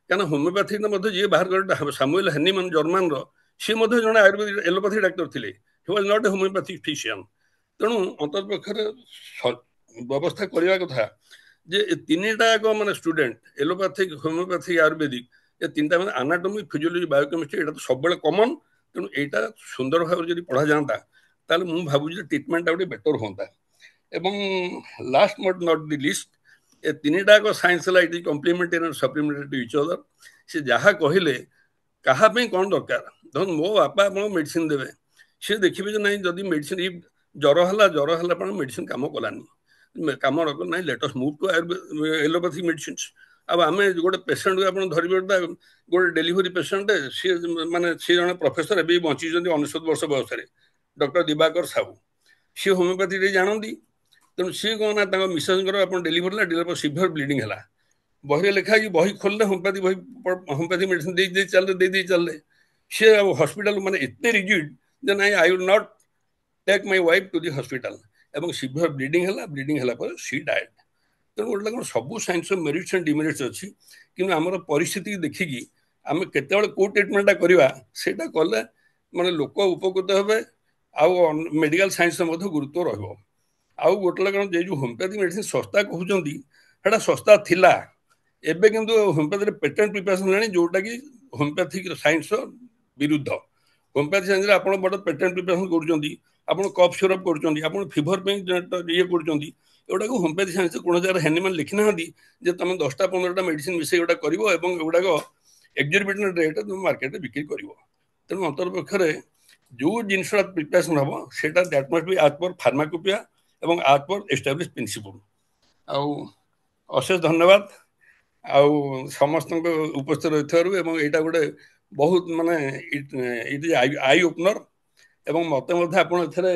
କାରଣ ହୋମିଓପାଥିରେ ମଧ୍ୟ ଯିଏ ବାହାର କଲେ ସାମୁଏଲ ହେନିମାନ ଜର୍ମାନର, ସିଏ ମଧ୍ୟ ଜଣେ ଆୟୁର୍ବେଦିକ ଏଲୋପାଥି ଡାକ୍ତର ଥିଲେ। He was not a homoeopathic physician. ତେଣୁ ଅନ୍ତତ ପକ୍ଷରେ ବ୍ୟବସ୍ଥା କରିବା କଥା ଯେ ଏ 3ଟା ମାନେ ଷ୍ଟୁଡେଣ୍ଟ ଏଲୋପାଥିକ, ହୋମିଓପାଥିକ, ଆୟୁର୍ବେଦିକ, ଏ 3ଟା ମାନେ ଆନାଟୋମି, ଫିଜିଓଲୋଜି, ବାୟୋକେମିଷ୍ଟ୍ରି ଏଇଟା ତ ସବୁବେଳେ କମନ। ତେଣୁ ଏଇଟା ସୁନ୍ଦର ଭାବରେ ଯଦି ପଢାଯାଆନ୍ତା ତାହେଲେ ମୁଁ ଭାବୁଛି ଯେ ଟ୍ରିଟମେଣ୍ଟଟା ଗୋଟେ ବେଟର ହୁଅନ୍ତା। ଏବଂ last but not the least, ଏ 3ଟା ସାଇନ୍ସ ହେଲା it is complementary and supplementary to each other. ସେ ଯାହା କହିଲେ କାହା ପାଇଁ କ'ଣ ଦରକାର, ଧରନ୍ତୁ ମୋ ବାପା ଆପଣଙ୍କୁ ମେଡିସିନ ଦେବେ, ସେ ଦେଖିବେ ଯେ ନାଇଁ ଯଦି ମେଡିସିନ ଜ୍ୱର ହେଲା ଆପଣ ମେଡିସିନ କାମ କଲାନି, କାମ ନ କଲେ ନାଇଁ ଲେଟ୍ ଅସ୍ ମୁଭ୍ ଟୁ ଏଲୋପାଥିକ ମେଡିସିନ୍ସ। ଆଉ ଆମେ ଗୋଟେ ପେସେଣ୍ଟକୁ ଆପଣ ଧରିବେ, ଗୋଟେ ଡେଲିଭରି ପେସେଣ୍ଟ, ସିଏ ମାନେ ସିଏ ଜଣେ ପ୍ରଫେସର ଏବେ ବଞ୍ଚିଛନ୍ତି 99 ବର୍ଷ ବୟସରେ, ଡକ୍ଟର ଦିବାକର ସାହୁ। ସିଏ ହୋମିଓପାଥି ଜାଣନ୍ତି। ତେଣୁ ସିଏ କ'ଣ ନା ତାଙ୍କ ମିସେସଙ୍କର ଆପଣ ଡେଲିଭରି ହେଲା, ସିଭିୟର ବ୍ଲିଡିଂ ହେଲା, ବହିରେ ଲେଖା ହେଇକି ବହି ଖୋଲିଲେ ହୋମିଓପାଥି ମେଡିସିନ ଦେଇ ଚାଲିଲେ। ସିଏ ଆଉ ହସ୍ପିଟାଲ ମାନେ ଏତେ ରିଜିଡ୍ ଯେ ନାଇଁ I will not take my wife to the hospital, ଏବଂ ସିଭିୟର ବ୍ଲିଡିଂ ହେଲା ପରେ ସି ଡାଏଡ୍। ତେଣୁ ଗୋଟେ କ'ଣ ସବୁ ସାଇନ୍ସର ମେରିଟ୍ସ ଆଣ୍ଡ ଡିମେରିଟ୍ସ ଅଛି, କିନ୍ତୁ ଆମର ପରିସ୍ଥିତି ଦେଖିକି ଆମେ କେତେବେଳେ କୋଉ ଟ୍ରିଟମେଣ୍ଟଟା କରିବା ସେଇଟା କଲେ ମାନେ ଲୋକ ଉପକୃତ ହେବେ ଆଉ ମେଡିକାଲ ସାଇନ୍ସର ମଧ୍ୟ ଗୁରୁତ୍ୱ ରହିବ। ଆଉ ଗୋଟେ କ'ଣ ଯେ ଯୋଉ ହୋମିଓପାଥି ମେଡିସିନ ଶସ୍ତା କହୁଛନ୍ତି ସେଟା ଶସ୍ତା ଥିଲା, ଏବେ କିନ୍ତୁ ହୋମିଓପାଥିରେ ପେଟେଣ୍ଟ ପ୍ରିପାରେସନ ହେଲାଣି ଯୋଉଟାକି ହୋମିଓପାଥିକ ସାଇନ୍ସର ବିରୁଦ୍ଧ। ହୋମିଓପାଥି ସାଇନ୍ସରେ ଆପଣ ବଡ଼ ପେଟେଣ୍ଟ ପ୍ରିପାରେସନ କରୁଛନ୍ତି, ଆପଣ କଫ୍ ସିରପ୍ କରୁଛନ୍ତି, ଆପଣ ଫିଭର ପାଇଁ ଇଏ କରୁଛନ୍ତି, ଏଗୁଡ଼ାକୁ ହୋମିଓପାଥି ସାଇନ୍ସରେ କୌଣସି ଜାଗାରେ ହେନିମାନ ଲେଖିନାହାନ୍ତି ଯେ ତମେ 10ଟା 15ଟା ମେଡିସିନ ମିଶେଇ ଏଗୁଡ଼ା କରିବ ଏବଂ ଏଗୁଡ଼ାକ ଏକ୍ସର୍ବିଟେଣ୍ଟ ରେଟ୍ରେ ତମେ ମାର୍କେଟରେ ବିକ୍ରି କରିବ। ତେଣୁ ଅନ୍ତର ପକ୍ଷରେ ଯୋଉ ଜିନିଷଟା ପ୍ରିପାରେସନ ହବ ସେଇଟା that must B as per pharmacopoeia ଏବଂ ଆଜ୍ ପର୍ ଏଷ୍ଟାବ୍ଲିଶ ପ୍ରିନ୍ସିପଲ। ଆଉ ଅଶେଷ ଧନ୍ୟବାଦ ଆଉ ସମସ୍ତଙ୍କ ଉପସ୍ଥିତ ରହିଥିବାରୁ, ଏବଂ ଏଇଟା ଗୋଟେ ବହୁତ ମାନେ ଇଟ୍ ଆଇ ଓପନର, ଏବଂ ମତେ ମଧ୍ୟ ଆପଣ ଏଥିରେ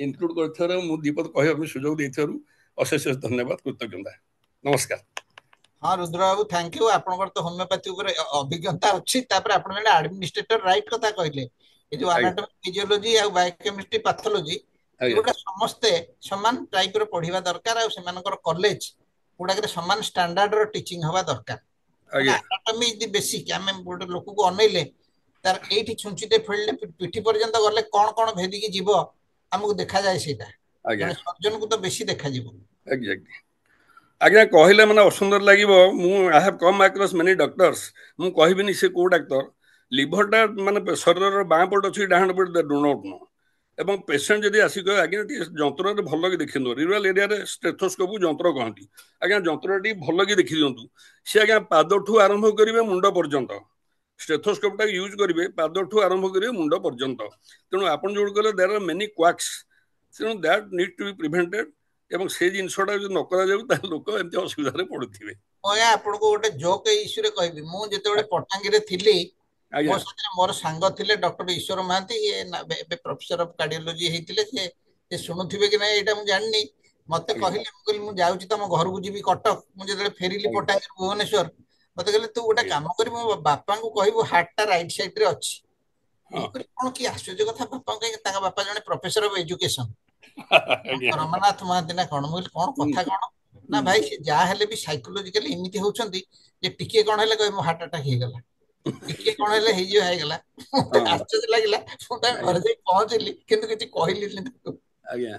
ଇନକ୍ଲୁଡ କରିଥିବାରୁ ମୁଁ ଦୀପଦ କହିବା ପାଇଁ ସୁଯୋଗ ଦେଇଥିବାରୁ ଅଶେଷ ଧନ୍ୟବାଦ, କୃତଜ୍ଞତା, ନମସ୍କାର। ହଁ ରୁଦ୍ର ବାବୁ, ଥ୍ୟାଙ୍କ ୟୁ। ଆପଣଙ୍କର ତ ହୋମିଓପାଥି ଉପରେ ଅଭିଜ୍ଞତା ଅଛି, ତାପରେ ଆପଣ ଜଣେ ଆଡମିନିଷ୍ଟ୍ରେଟର ରାଇଟ୍ କଥା କହିଲେ। ଏ ଯୋଉ ଆନାଟୋମି, ଫିଜିଓଲୋଜି ଆଉ ବାୟୋକେମିଷ୍ଟ୍ରି, ପାଥୋଲୋଜି ଏଗୁଡ଼ା ସମସ୍ତେ ସମାନ ଟାଇପର ପଢିବା ଦରକାର ଆଉ ସେମାନଙ୍କର କଲେଜ ଗୁଡାକରେ ସମାନ ଷ୍ଟାଣ୍ଡାର୍ଡର ଟିଚିଂ ହବା ଦରକାର। Anatomy is the basic. ଆମେ ଗୋଟେ ଲୋକକୁ ଅନେଇଲେ ତାର ଏଇଠି ଛୁଞ୍ଚିଟେ ଫେଳିଲେ ପିଠି ପର୍ଯ୍ୟନ୍ତ ଗଲେ କ'ଣ କ'ଣ ଭେଦିକି ଯିବ ଆମକୁ ଦେଖାଯାଏ, ସେଇଟା ଜଣେ ସର୍ଜନକୁ ତ ବେଶୀ ଦେଖାଯିବ। ଆଜ୍ଞା କହିଲେ ମାନେ ଅସୁନ୍ଦର ଲାଗିବ। ମୁଁ I have come across many doctors, ମୁଁ କହିବିନି ସେ କୋଉ ଡାକ୍ତର, ଲିଭରଟା ମାନେ ଶରୀରର ବାଁ ପଟ ଅଛି, ଡାହାଣ ପଟ ଡୋନଟ୍ ନୁହଁ, ଏବଂ ପେସେଣ୍ଟ ଯଦି ଆସି କହିବେ ଆଜ୍ଞା ଟିକେ ଯନ୍ତ୍ରରେ ଭଲ କି ଦେଖିଦିଅନ୍ତୁ, ରୁରାଲ ଏରିଆରେ ଷ୍ଟେଥୋସ୍କୋପକୁ ଯନ୍ତ୍ର କହନ୍ତି, ଆଜ୍ଞା ଯନ୍ତ୍ରଟା ଟିକେ ଭଲ କି ଦେଖି ଦିଅନ୍ତୁ, ସେ ଆଜ୍ଞା ପାଦଠୁ ଆରମ୍ଭ କରିବେ ମୁଣ୍ଡ ପର୍ଯ୍ୟନ୍ତ स्टेथोस्कोप टा यूज करेंगे पादठू आरंभ करेंगे मुंड पर्यंत तेणु आपन जो कहले देयर आर मेनी क्वाक्स तेणु that need to be prevented एवं से जिनसटा जो न करा जाऊ ता लोक एमती असुविधा रे पड़ुथिबे आपको गोटे जोक इश्यू रे कहबी मु जेतेबेले पटांगी रे थिली मो आज्ञा साथे मोर सांग थिले डॉक्टर ईश्वर महांती ये प्रोफेसर ऑफ कार्डियोलॉजी हेतिले से शुणुथिबे कि नहीं एटा मु जाननी मते आज्ञा कहले मु कहली मु जाउची तम घर को जीवी कटक मु जेतेबेले फेरिली आज्ञा पटांगी भुवनेश्वर मते कहले तू गोटे आज्ञा काम कर मो बापा को कहबो हार्ट टा राइट साइड रे अछि मु हाँ कहली कोन की आश्चर्य कथा बापा के ताका बापा जने प्रोफेसर ऑफ एजुकेशन आज्ञा रमानाथ महांती ना कोन मु कहली कोन कथा कोन ना भाई से जा हेले भी साइकोलॉजिकली एमिति होउछंती जे टिके कोन हेले कहे मो हार्ट अटैक हे गला टिके कोन हेले हे जो हे गला मते हाँ आश्चर्य लागला मु ता आज्ञा घर जाई पहुंचली किंतु किछि कहली नहीं आज्ञा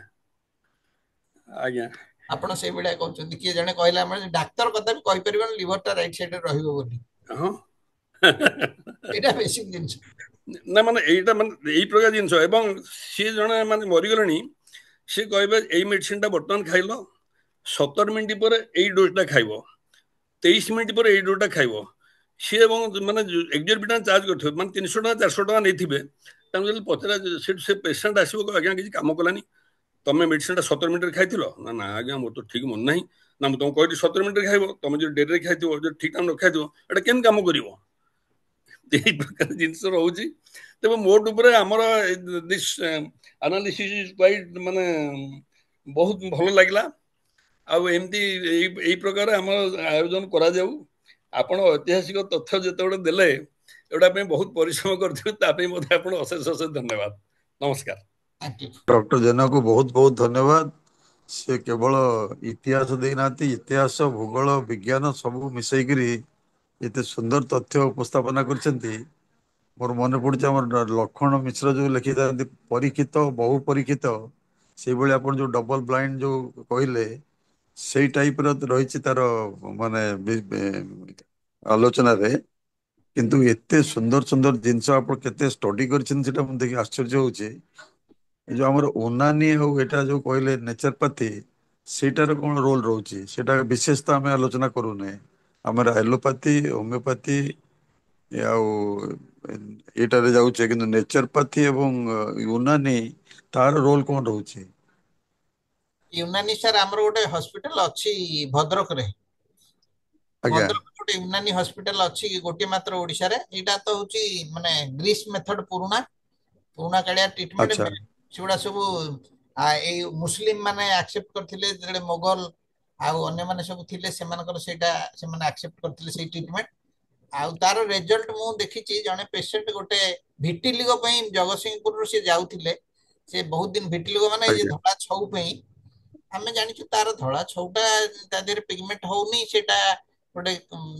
आज्ञा ଆପଣ ସେଇ ଭଳିଆ କହୁଛନ୍ତି କିଏ ଜଣେ କହିଲା ଆମର ଡାକ୍ତର କଥା ବି କହିପାରିବନି ଲିଭର ଟା ରାଇଟ ସାଇଡରେ ରହିବ ବୋଲି हाँ ଏଇଟା ବେସିକ ଜିନିଷ ନା ମାନେ ଏଇଟା ମାନେ ଏଇ ପ୍ରକାର ଜିନିଷ ଏବଂ ସିଏ ଜଣେ ମାନେ ମରିଗଲେଣି ସିଏ କହିବେ ଏଇ ମେଡିସିନଟା ବର୍ତ୍ତମାନ ଖାଇଲ 17 ମିନିଟ୍ ପରେ ଏଇ ଡୋଜଟା ଖାଇବ 23 ମିନିଟ୍ ପରେ ଏଇ ଡୋଜଟା ଖାଇବ ସିଏ ଏବଂ ମାନେ ଏକ୍ଜରବିଟାଣ୍ଟ ଚାର୍ଜ କରିଥିବେ ମାନେ 300 ଟଙ୍କା 400 ଟଙ୍କା ନେଇଥିବେ ତାଙ୍କୁ ଯଦି ପଚରା ସେଠୁ ସେ ପେସେଣ୍ଟ ଆସିବ କହିବ ଆଜ୍ଞା କିଛି କାମ କଲାନି ତମେ ମେଡିସିନଟା 17 ମିନିଟ୍ରେ ଖାଇଥିଲ ନା ନା ଆଜ୍ଞା ମୋର ତ ଠିକ ମନେ ନାହିଁ ନା ମୁଁ ତମକୁ କହିଲି 17 ମିନିଟ୍ରେ ଖାଇବ ତମେ ଯଦି ଡେରିରେ ଖାଇଥିବ ଯଦି ଠିକ ଟାଇମ୍ ନ ଖାଇଥିବ ଏଇଟା କେମିତି କାମ କରିବ ଏଇ ପ୍ରକାର ଜିନିଷ ରହୁଛି ତେବେ ମୋଟ ଉପରେ ଆମର ଦିସ୍ ଆନାଲିସିସ୍ ଇଜ କ୍ୱାଇଟ୍ ମାନେ ବହୁତ ଭଲ ଲାଗିଲା ଆଉ ଏମିତି ଏଇ ପ୍ରକାର ଆମର ଆୟୋଜନ କରାଯାଉ ଆପଣ ଐତିହାସିକ ତଥ୍ୟ ଯେତେବେଳେ ଦେଲେ ଏଗୁଡ଼ା ପାଇଁ ବହୁତ ପରିଶ୍ରମ କରିଥିବେ ତା ପାଇଁ ମଧ୍ୟ ଆପଣ ଅଶେଷ ଅଶେଷ ଧନ୍ୟବାଦ ନମସ୍କାର डॉक्टर जेना को बहुत बहुत धन्यवाद से केवल इतिहास देना इतिहास भूगोल विज्ञान सब मिसईकरी एते सुंदर तथ्य उपस्थापना करछंती मोर मन पड़ुछ हमर लक्षण मिश्र जो लिखि था परीक्षित बहु परीक्षित से भली अपन जो डबल ब्लाइंड जो कहले से टाइप रही तार माने आलोचना रे किंतु एते सुंदर सुंदर जिनस आप केते स्टडी करछन सेटा हम देखि आश्चर्य होउछे जो हमर उनानी हो एटा जो कहले नेचरपैथी सेटार कौन रोल रोचे सेटा विशेषता आम आलोचना करूने आमर एलोपैथी होमियोपैथी यार जाऊे कि नेचरपैथी एवं यूनानी तार रोल कौन रोचे ୟୁନାନି ସାର୍ ଆମର ଗୋଟେ ହସ୍ପିଟାଲ ଅଛି ଭଦ୍ରକରେ आज्ञा ଭଦ୍ରକ ଗୋଟେ ୟୁନାନି ହସ୍ପିଟାଲ ଅଛି ଗୋଟିଏ ମାତ୍ର ଓଡିଶାରେ ଏଇଟା ତ ହଉଛି ମାନେ ଗ୍ରୀସ୍ ମେଥଡ ପୁରୁଣା ପୁରୁଣା କାଳିଆ ଟ୍ରିଟମେଣ୍ଟ अच्छा ସେଗୁଡା ସବୁ ଏଇ ମୁସଲିମ ମାନେ ଆକ୍ସେପ୍ଟ କରିଥିଲେ ଯେତେବେଳେ ମୋଗଲ ଆଉ ଅନ୍ୟମାନେ ସବୁ ଥିଲେ ସେମାନଙ୍କର ସେଇଟା ସେମାନେ ଆକ୍ସେପ୍ଟ କରିଥିଲେ ସେଇ ଟ୍ରିଟମେଣ୍ଟ ଆଉ ତାର ରେଜଲ୍ଟ ମୁଁ ଦେଖିଛି ଜଣେ ପେସେଣ୍ଟ ଗୋଟେ ଭିଟିଲିଗୋ ପାଇଁ ଜଗତସିଂହପୁରରୁ ସେ ଯାଉଥିଲେ ସେ ବହୁତ ଦିନ ଭିଟିଲିଗୋ ମାନେ ଏଇ आज्ञा ଧଳା ଛଉ ପାଇଁ ଆମେ ଜାଣିଛୁ ତାର ଧଳା ଛଉଟା ତା ଦେହରେ ପିଗମେଣ୍ଟ ହଉନି ସେଟା ଗୋଟେ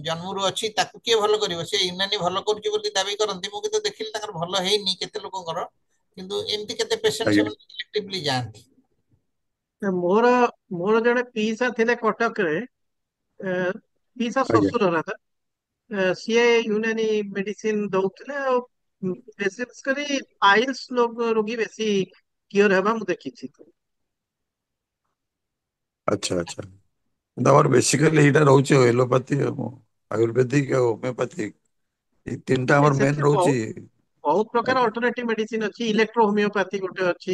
ଜନ୍ମରୁ ଅଛି ତାକୁ କିଏ ଭଲ କରିବ ସେ ୟୁନାନି ଭଲ କରୁଛି ବୋଲି ଦାବି କରନ୍ତି ମୁଁ କିନ୍ତୁ ଦେଖିଲି ତାଙ୍କର ଭଲ ହେଇନି କେତେ ଲୋକଙ୍କର କିନ୍ତୁ ଏମିତି କେତେ ପେସେଣ୍ଟ आज्ञा ସେମାନେ ସିଲେକ୍ଟିଭଲି ଯାଆନ୍ତି ମୋର ମୋର ଜଣେ ପିଇସା ଥିଲେ କଟକରେ ପିଇସା आज्ञା ଶ୍ୱଶୁର ରାଧା ସିଏ ୟୁନାନି ମେଡିସିନ ଦଉଥିଲେ ଆଉ ବିଶେଷ କରି ପାଇଲ୍ସ ରୋଗୀ ବେଶୀ କିଓର ହେବା ମୁଁ ଦେଖିଛି अच्छा अच्छा तमर बेसिकली एटा रोचे एलोपैथी आयुर्वेदिक और होमियोपैथिक ये तीनटा हमर मेन ସେଥିରେ रोचे ବହୁତ ପ୍ରକାର आज्ञा ଅଲ୍ଟରନେଟିଭ ମେଡିସିନ ଅଛି ଇଲେକ୍ଟ୍ରୋ ହୋମିଓପାଥି ଗୋଟେ ଅଛି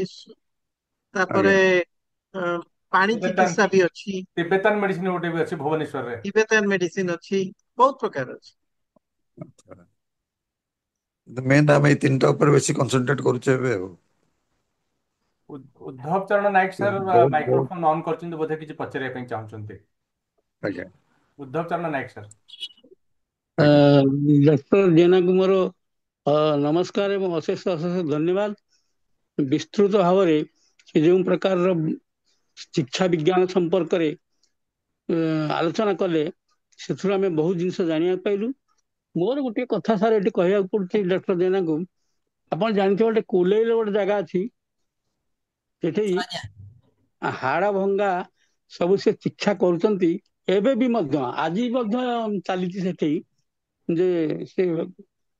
ତାପରେ आज्ञा ପାଣି ତିବେତାନ ଚିକିତ୍ସା ବି ଅଛି ତିବେତାନ ମେଡିସିନ ଗୋଟେ ବି ଅଛି ଭୁବନେଶ୍ୱରରେ ଟିବେଟାନ ମେଡିସିନ ଅଛି ବହୁତ ପ୍ରକାର ଅଛି मेन आम ये तीनटा ऊपर बेसी कंसंट्रेट करूचे ଉଦ୍ଧବ ଚରଣ ନାୟକ ସାର୍ बहुत बहुत ମାଇକ୍ରୋଫୋନ ଅନ୍ କରିଛନ୍ତି ବୋଧେ କିଛି ପଚାରିବା ପାଇଁ ଚାହୁଁଛନ୍ତି आज्ञा ଉଦ୍ଧବ ଚରଣ ନାୟକ ସାର୍ आज्ञा ଡକ୍ଟର ଜେନାକୁ ମୋର ନମସ୍କାର ଏବଂ ଅଶେଷ ଅଶେଷ ଧନ୍ୟବାଦ ବିସ୍ତୃତ ଭାବରେ ସେ ଯେଉଁ ପ୍ରକାରର ଶିକ୍ଷା ବିଜ୍ଞାନ ସମ୍ପର୍କରେ ଆଲୋଚନା କଲେ ସେଥିରୁ ଆମେ ବହୁତ ଜିନିଷ ଜାଣିବାକୁ ପାଇଲୁ ମୋର ଗୋଟିଏ କଥା ସାର୍ ଏଠି କହିବାକୁ ପଡୁଛି ଡକ୍ଟର ଜେନାକୁ ଆପଣ ଜାଣିଥିବେ ଗୋଟେ କୁଲେଇର ଗୋଟେ ଜାଗା ଅଛି ସେଠି ଆଜ୍ଞା ହାଡ଼ ଭଙ୍ଗା ସବୁ ସେ ଚିକିତ୍ସା କରୁଛନ୍ତି ଏବେ ବି ମଧ୍ୟ ଆଜି ମଧ୍ୟ ଚାଲିଛି ସେଠି ଯେ ସେ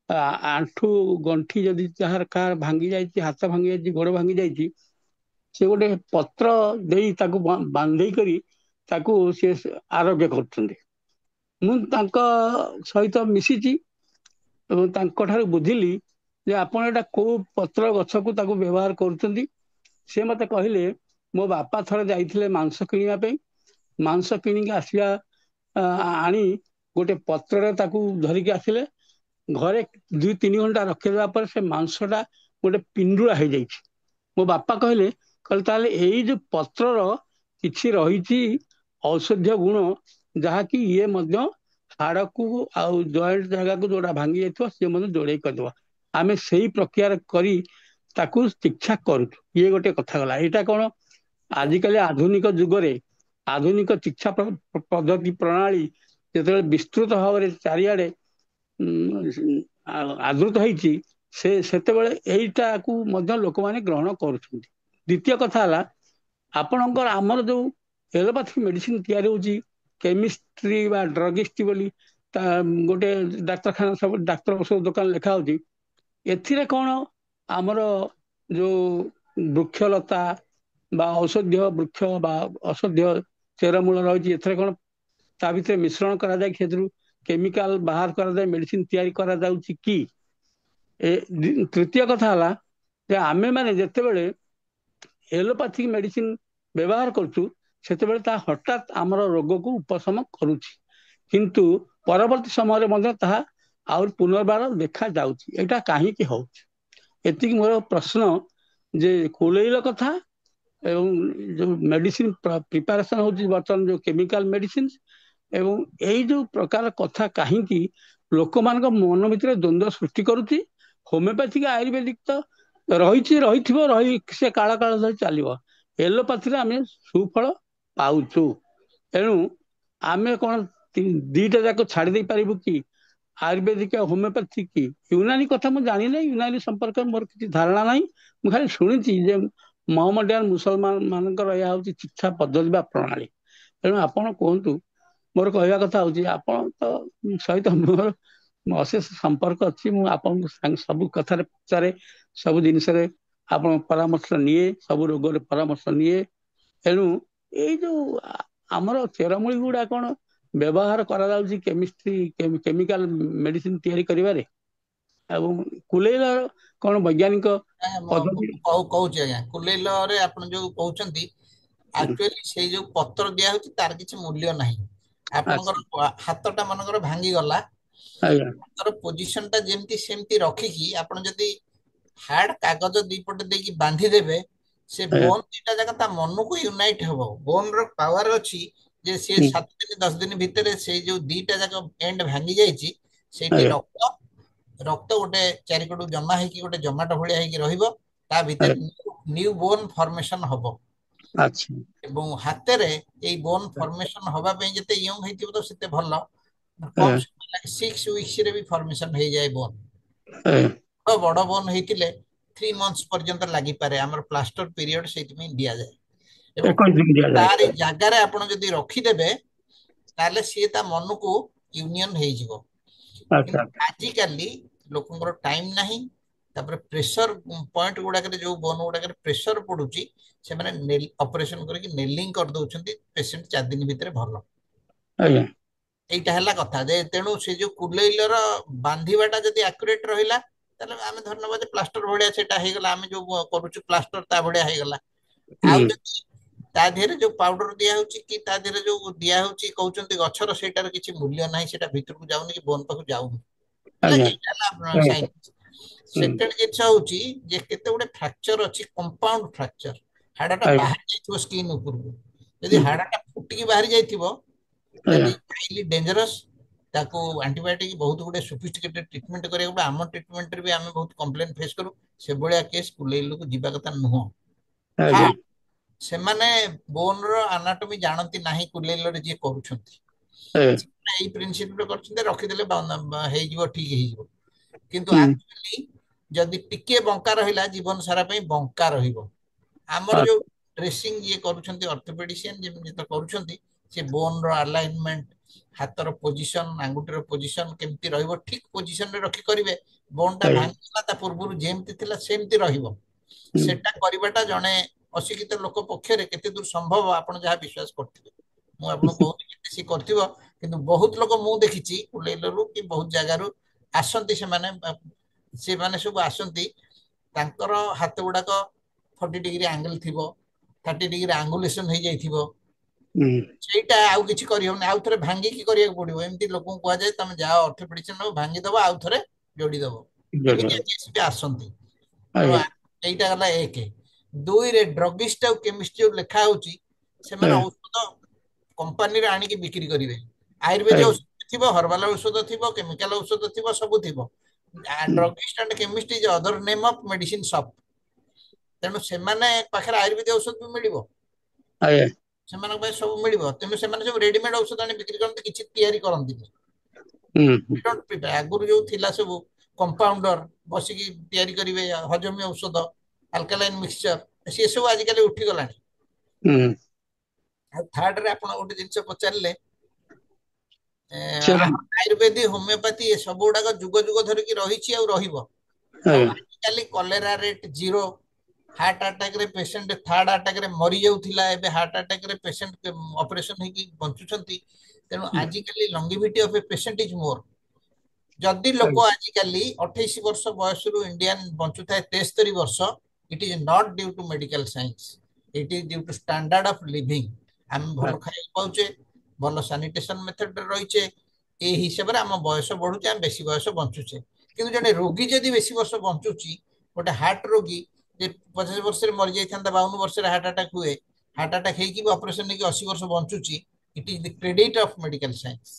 ଆଣ୍ଠୁ ଗଣ୍ଠି ଯଦି ଯାହାର କାହାର ଭାଙ୍ଗି ଯାଇଛି ହାତ ଭାଙ୍ଗି ଯାଇଛି ଗୋଡ ଭାଙ୍ଗି ଯାଇଛି ସେ ଗୋଟେ ପତ୍ର ଦେଇ ତାକୁ ବାନ୍ଧେଇ କରି ତାକୁ ସେ ଆରୋଗ୍ୟ କରୁଛନ୍ତି ମୁଁ ତାଙ୍କ ସହିତ ମିଶିଛି ଏବଂ ତାଙ୍କଠାରୁ ବୁଝିଲି ଯେ ଆପଣ ଏଇଟା କୋଉ ପତ୍ର ଗଛକୁ ତାକୁ ବ୍ୟବହାର କରୁଛନ୍ତି। ସେ ମତେ କହିଲେ ମୋ ବାପା ଥରେ ଯାଇଥିଲେ ମାଂସ କିଣିବା ପାଇଁ, ମାଂସ କିଣିକି ଆସିବା ଆଣି ଗୋଟେ ପତ୍ରରେ ତାକୁ ଧରିକି ଆସିଲେ। ଘରେ 2-3 ଘଣ୍ଟା ରଖିଦେବା ପରେ ସେ ମାଂସଟା ଗୋଟେ ପିଣ୍ଡୁଳା ହେଇଯାଇଛି। ମୋ ବାପା କହିଲେ ତାହେଲେ ଏଇ ଯୋଉ ପତ୍ରର କିଛି ରହିଛି ଔଷଧୀୟ ଗୁଣ, ଯାହାକି ଇଏ ମଧ୍ୟ ହାଡକୁ ଆଉ ଜଏଣ୍ଟ ଜାଗାକୁ ଯୋଉଟା ଭାଙ୍ଗି ଯାଇଥିବ ସିଏ ମଧ୍ୟ ଯୋଡେଇ କରିଦେବ। ଆମେ ସେଇ ପ୍ରକ୍ରିୟାରେ କରି ତାକୁ ଚିକିତ୍ସା କରୁଛୁ। ଇଏ ଗୋଟେ କଥା ଗଲା। ଏଇଟା କଣ ଆଜିକାଲି ଆଧୁନିକ ଯୁଗରେ ଆଧୁନିକ ଚିକିତ୍ସା ପଦ୍ଧତି ପ୍ରଣାଳୀ ଯେତେବେଳେ ବିସ୍ତୃତ ଭାବରେ ଚାରିଆଡେ ଆଦୃତ ହେଇଛି, ସେତେବେଳେ ଏଇଟାକୁ ମଧ୍ୟ ଲୋକମାନେ ଗ୍ରହଣ କରୁଛନ୍ତି। ଦ୍ୱିତୀୟ କଥା ହେଲା, ଆପଣଙ୍କର ଆମର ଯୋଉ ଏଲୋପାଥିକ ମେଡିସିନ ତିଆରି ହଉଛି, କେମିଷ୍ଟ୍ରି ବା ଡ୍ରଗିଷ୍ଟ ବୋଲି ଗୋଟେ ଡାକ୍ତରଖାନା ସବୁ ଡାକ୍ତର ଔଷଧ ଦୋକାନ ଲେଖା ହଉଛି, ଏଥିରେ କଣ ଆମର ଯୋଉ ବୃକ୍ଷଲତା ବା ଔଷଧୀୟ ବୃକ୍ଷ ବା ଔଷଧୀୟ ଚେରମୂଳ ରହିଛି, ଏଥିରେ କଣ ତା ଭିତରେ ମିଶ୍ରଣ କରାଯାଇ ସେଥିରୁ କେମିକାଲ ବାହାର କରାଯାଇ ମେଡିସିନ ତିଆରି କରାଯାଉଛି କି? ତୃତୀୟ କଥା ହେଲା ଯେ ଆମେ ମାନେ ଯେତେବେଳେ ଏଲୋପାଥିକ ମେଡିସିନ ବ୍ୟବହାର କରୁଛୁ, ସେତେବେଳେ ତାହା ହଠାତ୍ ଆମର ରୋଗକୁ ଉପଶମ କରୁଛି, କିନ୍ତୁ ପରବର୍ତ୍ତୀ ସମୟରେ ମଧ୍ୟ ତାହା ଆହୁରି ପୁନର୍ବାର ଦେଖାଯାଉଛି। ଏଇଟା କାହିଁକି ହଉଛି? ଏତିକି ମୋର ପ୍ରଶ୍ନ ଯେ କୁଲେଇଲ କଥା ଏବଂ ଯୋଉ ମେଡିସିନ ପ୍ରିପାରେସନ ହଉଛି ବର୍ତ୍ତମାନ ଯୋଉ କେମିକାଲ ମେଡିସିନ, ଏବଂ ଏଇ ଯୋଉ ପ୍ରକାର କଥା କାହିଁକି ଲୋକମାନଙ୍କ ମନ ଭିତରେ ଦ୍ୱନ୍ଦ୍ୱ ସୃଷ୍ଟି କରୁଛି। ହୋମିଓପାଥିକ ଆୟୁର୍ବେଦିକ ତ ରହିଥିବ, ସେ କାଳ କାଳ ଧରି ଚାଲିବ। ଏଲୋପାଥିରେ ଆମେ ସୁଫଳ ପାଉଛୁ। ତେଣୁ ଆମେ କଣ ଦିଟା ଯାକ ଛାଡି ଦେଇ ପାରିବୁ କି? ଆୟୁର୍ବେଦିକ ହୋମିଓପାଥିକ କି ୟୁନାନୀ କଥା ମୁଁ ଜାଣିନାହିଁ, ୟୁନାନୀ ସମ୍ପର୍କରେ ମୋର କିଛି ଧାରଣା ନାହିଁ। ମୁଁ ଖାଲି ଶୁଣିଛି ଯେ ମହମ୍ମଦିଆନ ମୁସଲମାନ ମାନଙ୍କର ଏହା ହଉଛି ଚିକିତ୍ସା ପଦ୍ଧତି ବା ପ୍ରଣାଳୀ। ତେଣୁ ଆପଣ କୁହନ୍ତୁ। ମୋର କହିବା କଥା ହଉଛି, ଆପଣ ତ ସହିତ ମୋର ଅଶେଷ ସମ୍ପର୍କ ଅଛି। ମୁଁ ଆପଣଙ୍କ ସବୁ କଥାରେ ପଚାରେ, ସବୁ ଜିନିଷରେ ଆପଣଙ୍କ ପରାମର୍ଶ ନିଏ, ସବୁ ରୋଗରେ ପରାମର୍ଶ ନିଏ। ତେଣୁ ଏଇ ଯୋଉ ଆମର ଚେରମୂଳି ଗୁଡା କଣ ବ୍ୟବହାର କରାଯାଉଛି କେମିକାଲ ମେଡିସିନ ତିଆରି କରିବାରେ, ଏବଂ କୁଲେଇର କଣ ବୈଜ୍ଞାନିକ ପଦ୍ଧତି? କହୁଛି ଆଜ୍ଞା, କୁଲେଇଲରେ ଆପଣ ଯୋଉ କହୁଛନ୍ତି, ଆକ୍ଚୁଆଲି ସେଇ ଯୋଉ ପତ୍ର ଦିଆ ହଉଛି ତାର କିଛି ମୂଲ୍ୟ ନାହିଁ। ଆପଣଙ୍କର ହାତଟା ମନେକର ଭାଙ୍ଗିଗଲା, ଆଜ୍ଞା ହାତର ପୋଜିସନ ଟା ଯେମିତି ସେମିତି ରଖିକି ଆପଣ ଯଦି ହାର୍ଡ କାଗଜ ଦିପଟେ ଦେଇକି ବାନ୍ଧି ଦେବେ, ସେ ବୋନ ଦିଟା ଯାକ ତା ମନକୁ ୟୁନାଇଟ ହବ। ବୋନ ର ପାୱାର ଅଛି ଯେ ସିଏ 7 ଦିନ 10 ଦିନ ଭିତରେ ସେଇ ଯୋଉ ଦିଟା ଯାକ ଏଣ୍ଡ ଭାଙ୍ଗି ଯାଇଛି, ସେଇଠି ରକ୍ତ ଗୋଟେ ଚାରିକଡୁ ଜମା ହେଇକି ଗୋଟେ ଜମାଟ ଭଳିଆ ହେଇକି ରହିବ। ତା ଭିତରେ ନ୍ୟୁ ବୋନ ଫର୍ମେସନ ହବ। ଏବଂ ହାତରେ ଏଇ ବୋନ ଫର୍ମେସନ ହବା ପାଇଁ ଯେତେ ୟଙ୍ଗ ହେଇଥିବ ତ ସେତେ ଭଲ। କମ 6 ୱିକ୍ସ ରେ ବି ଫର୍ମେସନ ହେଇଯାଏ ବୋନ। ବଡ ବୋନ ହେଇଥିଲେ 3 months ପର୍ଯ୍ୟନ୍ତ ଲାଗିପାରେ। ଆମର ପ୍ଲାଷ୍ଟର ପିରିୟଡ ସେଇଥିପାଇଁ ଦିଆଯାଏ। ଏବଂ ତାରି ଜାଗାରେ ଆପଣ ଯଦି ରଖିଦେବେ, ତାହେଲେ ସିଏ ତା ମନକୁ ୟୁନିୟନ ହେଇଯିବ। ଆଜିକାଲି ଲୋକଙ୍କର ଟାଇମ ନାହିଁ, ତାପରେ ପ୍ରେସର ପଏଣ୍ଟ ଗୁଡାକରେ ଯୋଉ ବୋନ ଗୁଡାକରେ ପ୍ରେସର ପଡୁଛି, ସେମାନେ ଅପରେସନ କରିକି ନେଲିଂ କରିଦଉଛନ୍ତି। ପେସେଣ୍ଟ 4 ଦିନ ଭିତରେ ଭଲ। ଏଇଟା ହେଲା କଥା। ଯେ ତେଣୁ ସେ ଯୋଉ କୁଲେଇଲର ବାନ୍ଧିବାଟା ଯଦି ଆକୁରେଟ ରହିଲା, ତାହେଲେ ଆମେ ଧନ୍ୟବାଦ ପ୍ଲାଷ୍ଟର ଭଳିଆ ସେଟା ହେଇଗଲା। ଆମେ ଯୋଉ କରୁଛୁ ପ୍ଲାଷ୍ଟର ତା ଭଳିଆ ହେଇଗଲା। ଆଉ ଯଦି ତା ଦେହରେ ଯୋଉ ପାଉଡର ଦିଆ ହଉଛି କି ତା ଦେହରେ ଯୋଉ ଦିଆ ହଉଛି କହୁଛନ୍ତି ଗଛର, ସେଇଟାର କିଛି ମୂଲ୍ୟ ନାହିଁ। ସେଟା ଭିତରକୁ ଯାଉନି କି ବୋନ ପାଖକୁ ଯାଉନି। ହେଲା କି? ଏଇଟା ହେଲା ସାଇନ୍ସ। ସେକେଣ୍ଡ ଜିନିଷ ହଉଛି ଯେ କେତେ ଗୁଡେ ଫ୍ରାକ୍ଚର ଅଛି, କମ୍ପାଉଣ୍ଡ ଫ୍ରାକ୍ଚର। ହାଡଟା ବାହାରି ଯାଇଥିବ ସ୍କିନ୍ ଉପରକୁ। ଯଦି ହାଡଟା ଫୁଟିକି ବାହାରି ଯାଇଥିବ, ଦେନ୍ ହାଇଲି ଡେଞ୍ଜରସ୍। ତାକୁ ଆଣ୍ଟିବାୟୋଟିକ ବହୁତ ଗୁଡେ ସୋଫିଷ୍ଟିକେଟେଡ ଟ୍ରିଟମେଣ୍ଟ କରିବାକୁ ପଡେ। ଆମ ଟ୍ରିଟମେଣ୍ଟରେ ବି ଆମେ ବହୁତ କମ୍ପ୍ଲେନ ଫେସ୍ କରୁ। ସେଭଳିଆ କେସ୍ କୁଲେଇଲକୁ ଯିବା କଥା ନୁହଁ। ସେମାନେ ବୋନର ଆନାଟୋମି ଜାଣନ୍ତି ନାହିଁ କୁଲେଇଲରେ ଯିଏ କରୁଛନ୍ତି। ଏଇ ପ୍ରିନ୍ସିପଲ କରିଛନ୍ତି, ରଖିଦେଲେ ହେଇଯିବ, ଠିକ ହେଇଯିବ। କିନ୍ତୁ ଆକ୍ଚୁଆଲି ଯଦି ଟିକେ ବଙ୍କା ରହିଲା, ଜୀବନ ସାରା ପାଇଁ ବଙ୍କା ରହିବ। ଆମର ଯୋଉ ଡ୍ରେସିଂ ଇଏ କରୁଛନ୍ତି ଅର୍ଥୋପେଡିସିଆନ ଯେମିତି କରୁଛନ୍ତି, ସେ ବୋନ ର ଆଲାଇନମେଣ୍ଟ, ହାତର ପୋଜିସନ, ଆଙ୍ଗୁଠିର ପୋଜିସନ କେମିତି ରହିବ, ଠିକ ପୋଜିସନରେ ରଖି କରିବେ। ବୋନ ଟା ଭାଙ୍ଗିଗଲା, ତା ପୂର୍ବରୁ ଯେମିତି ଥିଲା ସେମିତି ରହିବ। ସେଟା କରିବାଟା ଜଣେ ଅଶିକ୍ଷିତ ଲୋକ ପକ୍ଷରେ କେତେ ଦୂର ସମ୍ଭବ, ଆପଣ ଯାହା ବିଶ୍ୱାସ କରୁଥିବେ। ମୁଁ ଆପଣଙ୍କୁ କହୁନି କେତେ ସିଏ କରିଥିବ, କିନ୍ତୁ ବହୁତ ଲୋକ ମୁଁ ଦେଖିଛି କୁଲେଇଲରୁ କି ବହୁତ ଜାଗାରୁ ଆସନ୍ତି ସେମାନେ ସବୁ ଆସନ୍ତି, ତାଙ୍କର ହାତ ଗୁଡାକ 40 ଡିଗ୍ରୀ ଆଙ୍ଗେଲ ଥିବ, 30 ଡିଗ୍ରୀ ଆଙ୍ଗୁଲେସନ ହେଇଯାଇଥିବ। ସେଇଟା ଆଉ କିଛି କରିହବନି, ଆଉ ଥରେ ଭାଙ୍ଗିକି କରିବାକୁ ପଡିବ। ଏମିତି ଲୋକଙ୍କୁ କୁହାଯାଏ ତମେ ଯାଅ ଅର୍ଥୋପେଡିସିଆନ ଭାଙ୍ଗିଦବ ଆଉ ଥରେ ଯୋଡିଦବ। ଏମିତି କେସ୍ ବି ଆସନ୍ତି। ତେଣୁ ଏଇଟା ଗଲା 1। 2ରେ ଡ୍ରଗିଷ୍ଟ ଆଉ କେମିଷ୍ଟ ଯୋଉ ଲେଖା ହଉଛି, ସେମାନେ ଔଷଧ କମ୍ପାନୀରେ ଆଣିକି ବିକ୍ରି କରିବେ। ଆୟୁର୍ବେଦିକ ଔଷଧ ଥିବ, ହର୍ବାଲ ଔଷଧ ଥିବ, କେମିକାଲ ଔଷଧ ଥିବ, ସବୁ ଥିବ। Druggist and chemist is other name of medicine shop. ତେଣୁ ସେମାନେ ପାଖରେ ଆୟୁର୍ବେଦିକ ଔଷଧ ବି ମିଳିବ, ସେମାନଙ୍କ ପାଇଁ ସବୁ ମିଳିବ। ତେଣୁ ସେମାନେ ସବୁ ରେଡିମେଡ ଔଷଧ ଆଣି ବିକ୍ରି କରନ୍ତି, କିଛି ତିଆରି କରନ୍ତିନି। ଆଗରୁ ଯୋଉ ଥିଲା ସବୁ କମ୍ପାଉଣ୍ଡର ବସିକି ତିଆରି କରିବେ ହଜମୀ ଔଷଧ, ଆଲକାଲାଇନ ମିକ୍ସଚର, ସେ ସବୁ ଆଜିକାଲି ଉଠିଗଲାଣି। ଆଉ 3ରେ ଆପଣ ଗୋଟେ ଜିନିଷ ପଚାରିଲେ, ଆୟୁର୍ବେଦିକ ହୋମିଓପାଥି ସବୁ ଗୁଡାକ ଯୁଗ ଯୁଗ ଧରିକି ରହିଛି ଆଉ ରହିବ। ଆଉ ଆଜିକାଲି କଲେରା ରେଟ୍ 0, ହାର୍ଟ ଆଟାକରେ ପେସେଣ୍ଟ ଥାର୍ଡ ଆଟାକରେ ମରି ଯାଉଥିଲା, ଏବେ ହାର୍ଟ ଆଟାକରେ ପେସେଣ୍ଟ ଅପରେସନ ହେଇକି ବଞ୍ଚୁଛନ୍ତି। ତେଣୁ ଆଜିକାଲି ଲଙ୍ଗିଭିଟି ଅଫ ଏ ପେସେଣ୍ଟ ଇଜ ମୋର। ଯଦି ଲୋକ ଆଜିକାଲି 28 ବର୍ଷ ବୟସରୁ ଇଣ୍ଡିଆନ ବଞ୍ଚୁଥାଏ 73 ବର୍ଷ, it is not due to medical science, it is due to standard of living. ଆମେ ଭଲ ଖାଇବାକୁ ପାଉଛେ, ଭଲ ସାନିଟେସନ ମେଥଡରେ ରହିଛେ, ଏଇ ହିସାବରେ ଆମ ବୟସ ବଢୁଛି, ଆମେ ବେଶୀ ବୟସ ବଞ୍ଚୁଛେ। କିନ୍ତୁ ଜଣେ ରୋଗୀ ଯଦି ବେଶୀ ବର୍ଷ ବଞ୍ଚୁଛି, ଗୋଟେ ହାର୍ଟ ରୋଗୀ ଯେ 50 ବର୍ଷରେ ମରିଯାଇଥାନ୍ତା, 52 ବର୍ଷରେ ହାର୍ଟ ଆଟାକ ହୁଏ, ହାର୍ଟ ଆଟାକ ହେଇକି ବି ଅପରେସନ ହେଇକି 80 ବର୍ଷ ବଞ୍ଚୁଛି, ଇଟ୍ is the credit of medical science.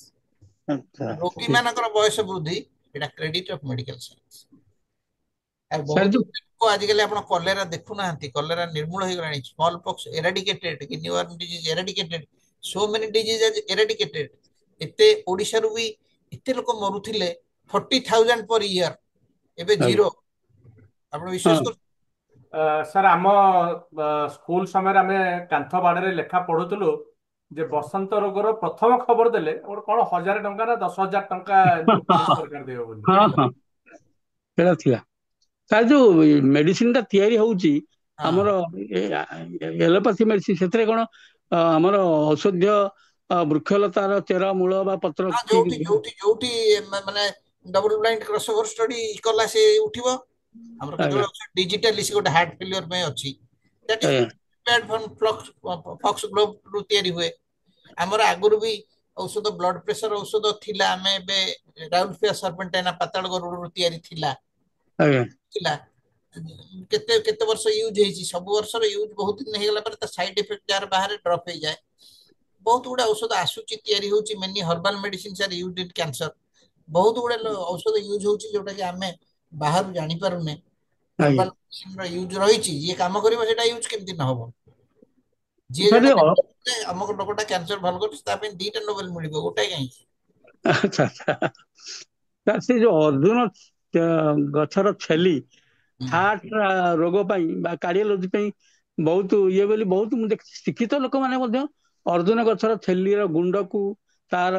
ରୋଗୀ ମାନଙ୍କର ବୟସ ବୃଦ୍ଧି, ଏଟା କ୍ରେଡିଟ ଅଫ ମେଡିକାଲ ସାଇନ୍ସ। ଆଉ ବହୁତ ଲୋକ ଆଜିକାଲି ଆପଣ କଲେରା ଦେଖୁନାହାନ୍ତି, କଲେରା ନିର୍ମୂଳ ହେଇଗଲାଣି। Smallpox eradicated, kidney worm disease eradicated, so many disease eradicated. ଏତେ ଓଡିଶାରୁ ବି ଏତେ ଲୋକ ମରୁଥିଲେ, 40,000 ପର ଇୟର, ଏବେ 0। ଆପଣ ବିଶ୍ୱାସ କରୁଛନ୍ତି? ସାର୍, ଆମ ସ୍କୁଲ ସମୟରେ ଆମେ କାନ୍ଥ ବାଡରେ ଲେଖା ପଢୁଥିଲୁ ଯେ ବସନ୍ତ ରୋଗର ପ୍ରଥମ ଖବର ଦେଲେ ଗୋଟେ କଣ 1,000 ଟଙ୍କା ନା 10,000 ଟଙ୍କା ସରକାର ଦେବ ବୋଲି। ସେଇଟା ଥିଲା। ତାର ଯୋଉ ମେଡିସିନ ଟା ତିଆରି ହଉଛି ଆମର ଏଲୋପାଥି ମେଡିସିନ, ସେଥିରେ କଣ ଆମର ଔଷଧୀୟ ବୃକ୍ଷଲତାର ଚେର ମୂଳ ବା ପତ୍ର ଯୋଉଠି ଯୋଉଠି ଯୋଉଠି ମାନେ ଡବଲ ବ୍ଲାଇଣ୍ଡ କ୍ରସଓଭର ଷ୍ଟଡି କଲା ସେ ଉଠିବ। ଆମର କେତେବେଳେ ଡିଜିଟାଲି ଗୋଟେ ହାର୍ଟ ଫେଲିୟର ପାଇଁ ଅଛି, ଦ୍ୟାଟ୍ ଇଜ ଫକ୍ସ ଗ୍ଲୋବ ରୁ ତିଆରି ହୁଏ। ଆମର ଆଗରୁ ବି ଔଷଧ, ବ୍ଲଡ ପ୍ରେସର ଔଷଧ ଥିଲା। ଆମେ ଏବେ ରାଉରକେଲା ସର୍ପେଣ୍ଟାଇନା ପାତାଳ ଗରୁଡରୁ ତିଆରି ଥିଲା। କେତେ କେତେ ବର୍ଷ ୟୁଜ ହେଇଛି, ସବୁ ବର୍ଷର ୟୁଜ ବହୁତ ଦିନ ହେଇଗଲା ପରେ ତା ସାଇଡ ଇଫେକ୍ଟ ଯାହାର ବାହାରେ ଡ୍ରପ ହେଇଯାଏ। ବହୁତ ଗୁଡେ ଔଷଧ ଆସୁଛି, ତିଆରି ହଉଛି। Many herbal medicines R used in cancer. ବହୁତ ଗୁଡେ ଔଷଧ ୟୁଜ ହଉଛି ଯୋଉଟା କି ଆମେ ବାହାରୁ ଜାଣିପାରୁନେ। ହର୍ବାଲ ମେଡିସିନ ର ୟୁଜ ରହିଛି, ଯିଏ କାମ କରିବ ସେଟା ୟୁଜ କେମିତି ନହବ? ଯିଏ ଜଣେ ଆମକୁ ଲୋକଟା କ୍ୟାନ୍ସର ଭଲ କରୁଛି, ତା ପାଇଁ 2ଟା ନୋବେଲ ମିଳିବ, ଗୋଟାଏ କାହିଁକି? ସେ ଯୋଉ ଅର୍ଜୁନ ଗଛର ଛେଲି ହାର୍ଟ ରୋଗ ପାଇଁ ବା କାର୍ଡିଓଲୋଜି ପାଇଁ ବହୁତ ଇଏ ବୋଲି ବହୁତ ମୁଁ ଦେଖିଛି। ଶିକ୍ଷିତ ଲୋକମାନେ ମଧ୍ୟ ଅର୍ଜୁନ ଗଛର ଛେଲିର ଗୁଣ୍ଡକୁ, ତାର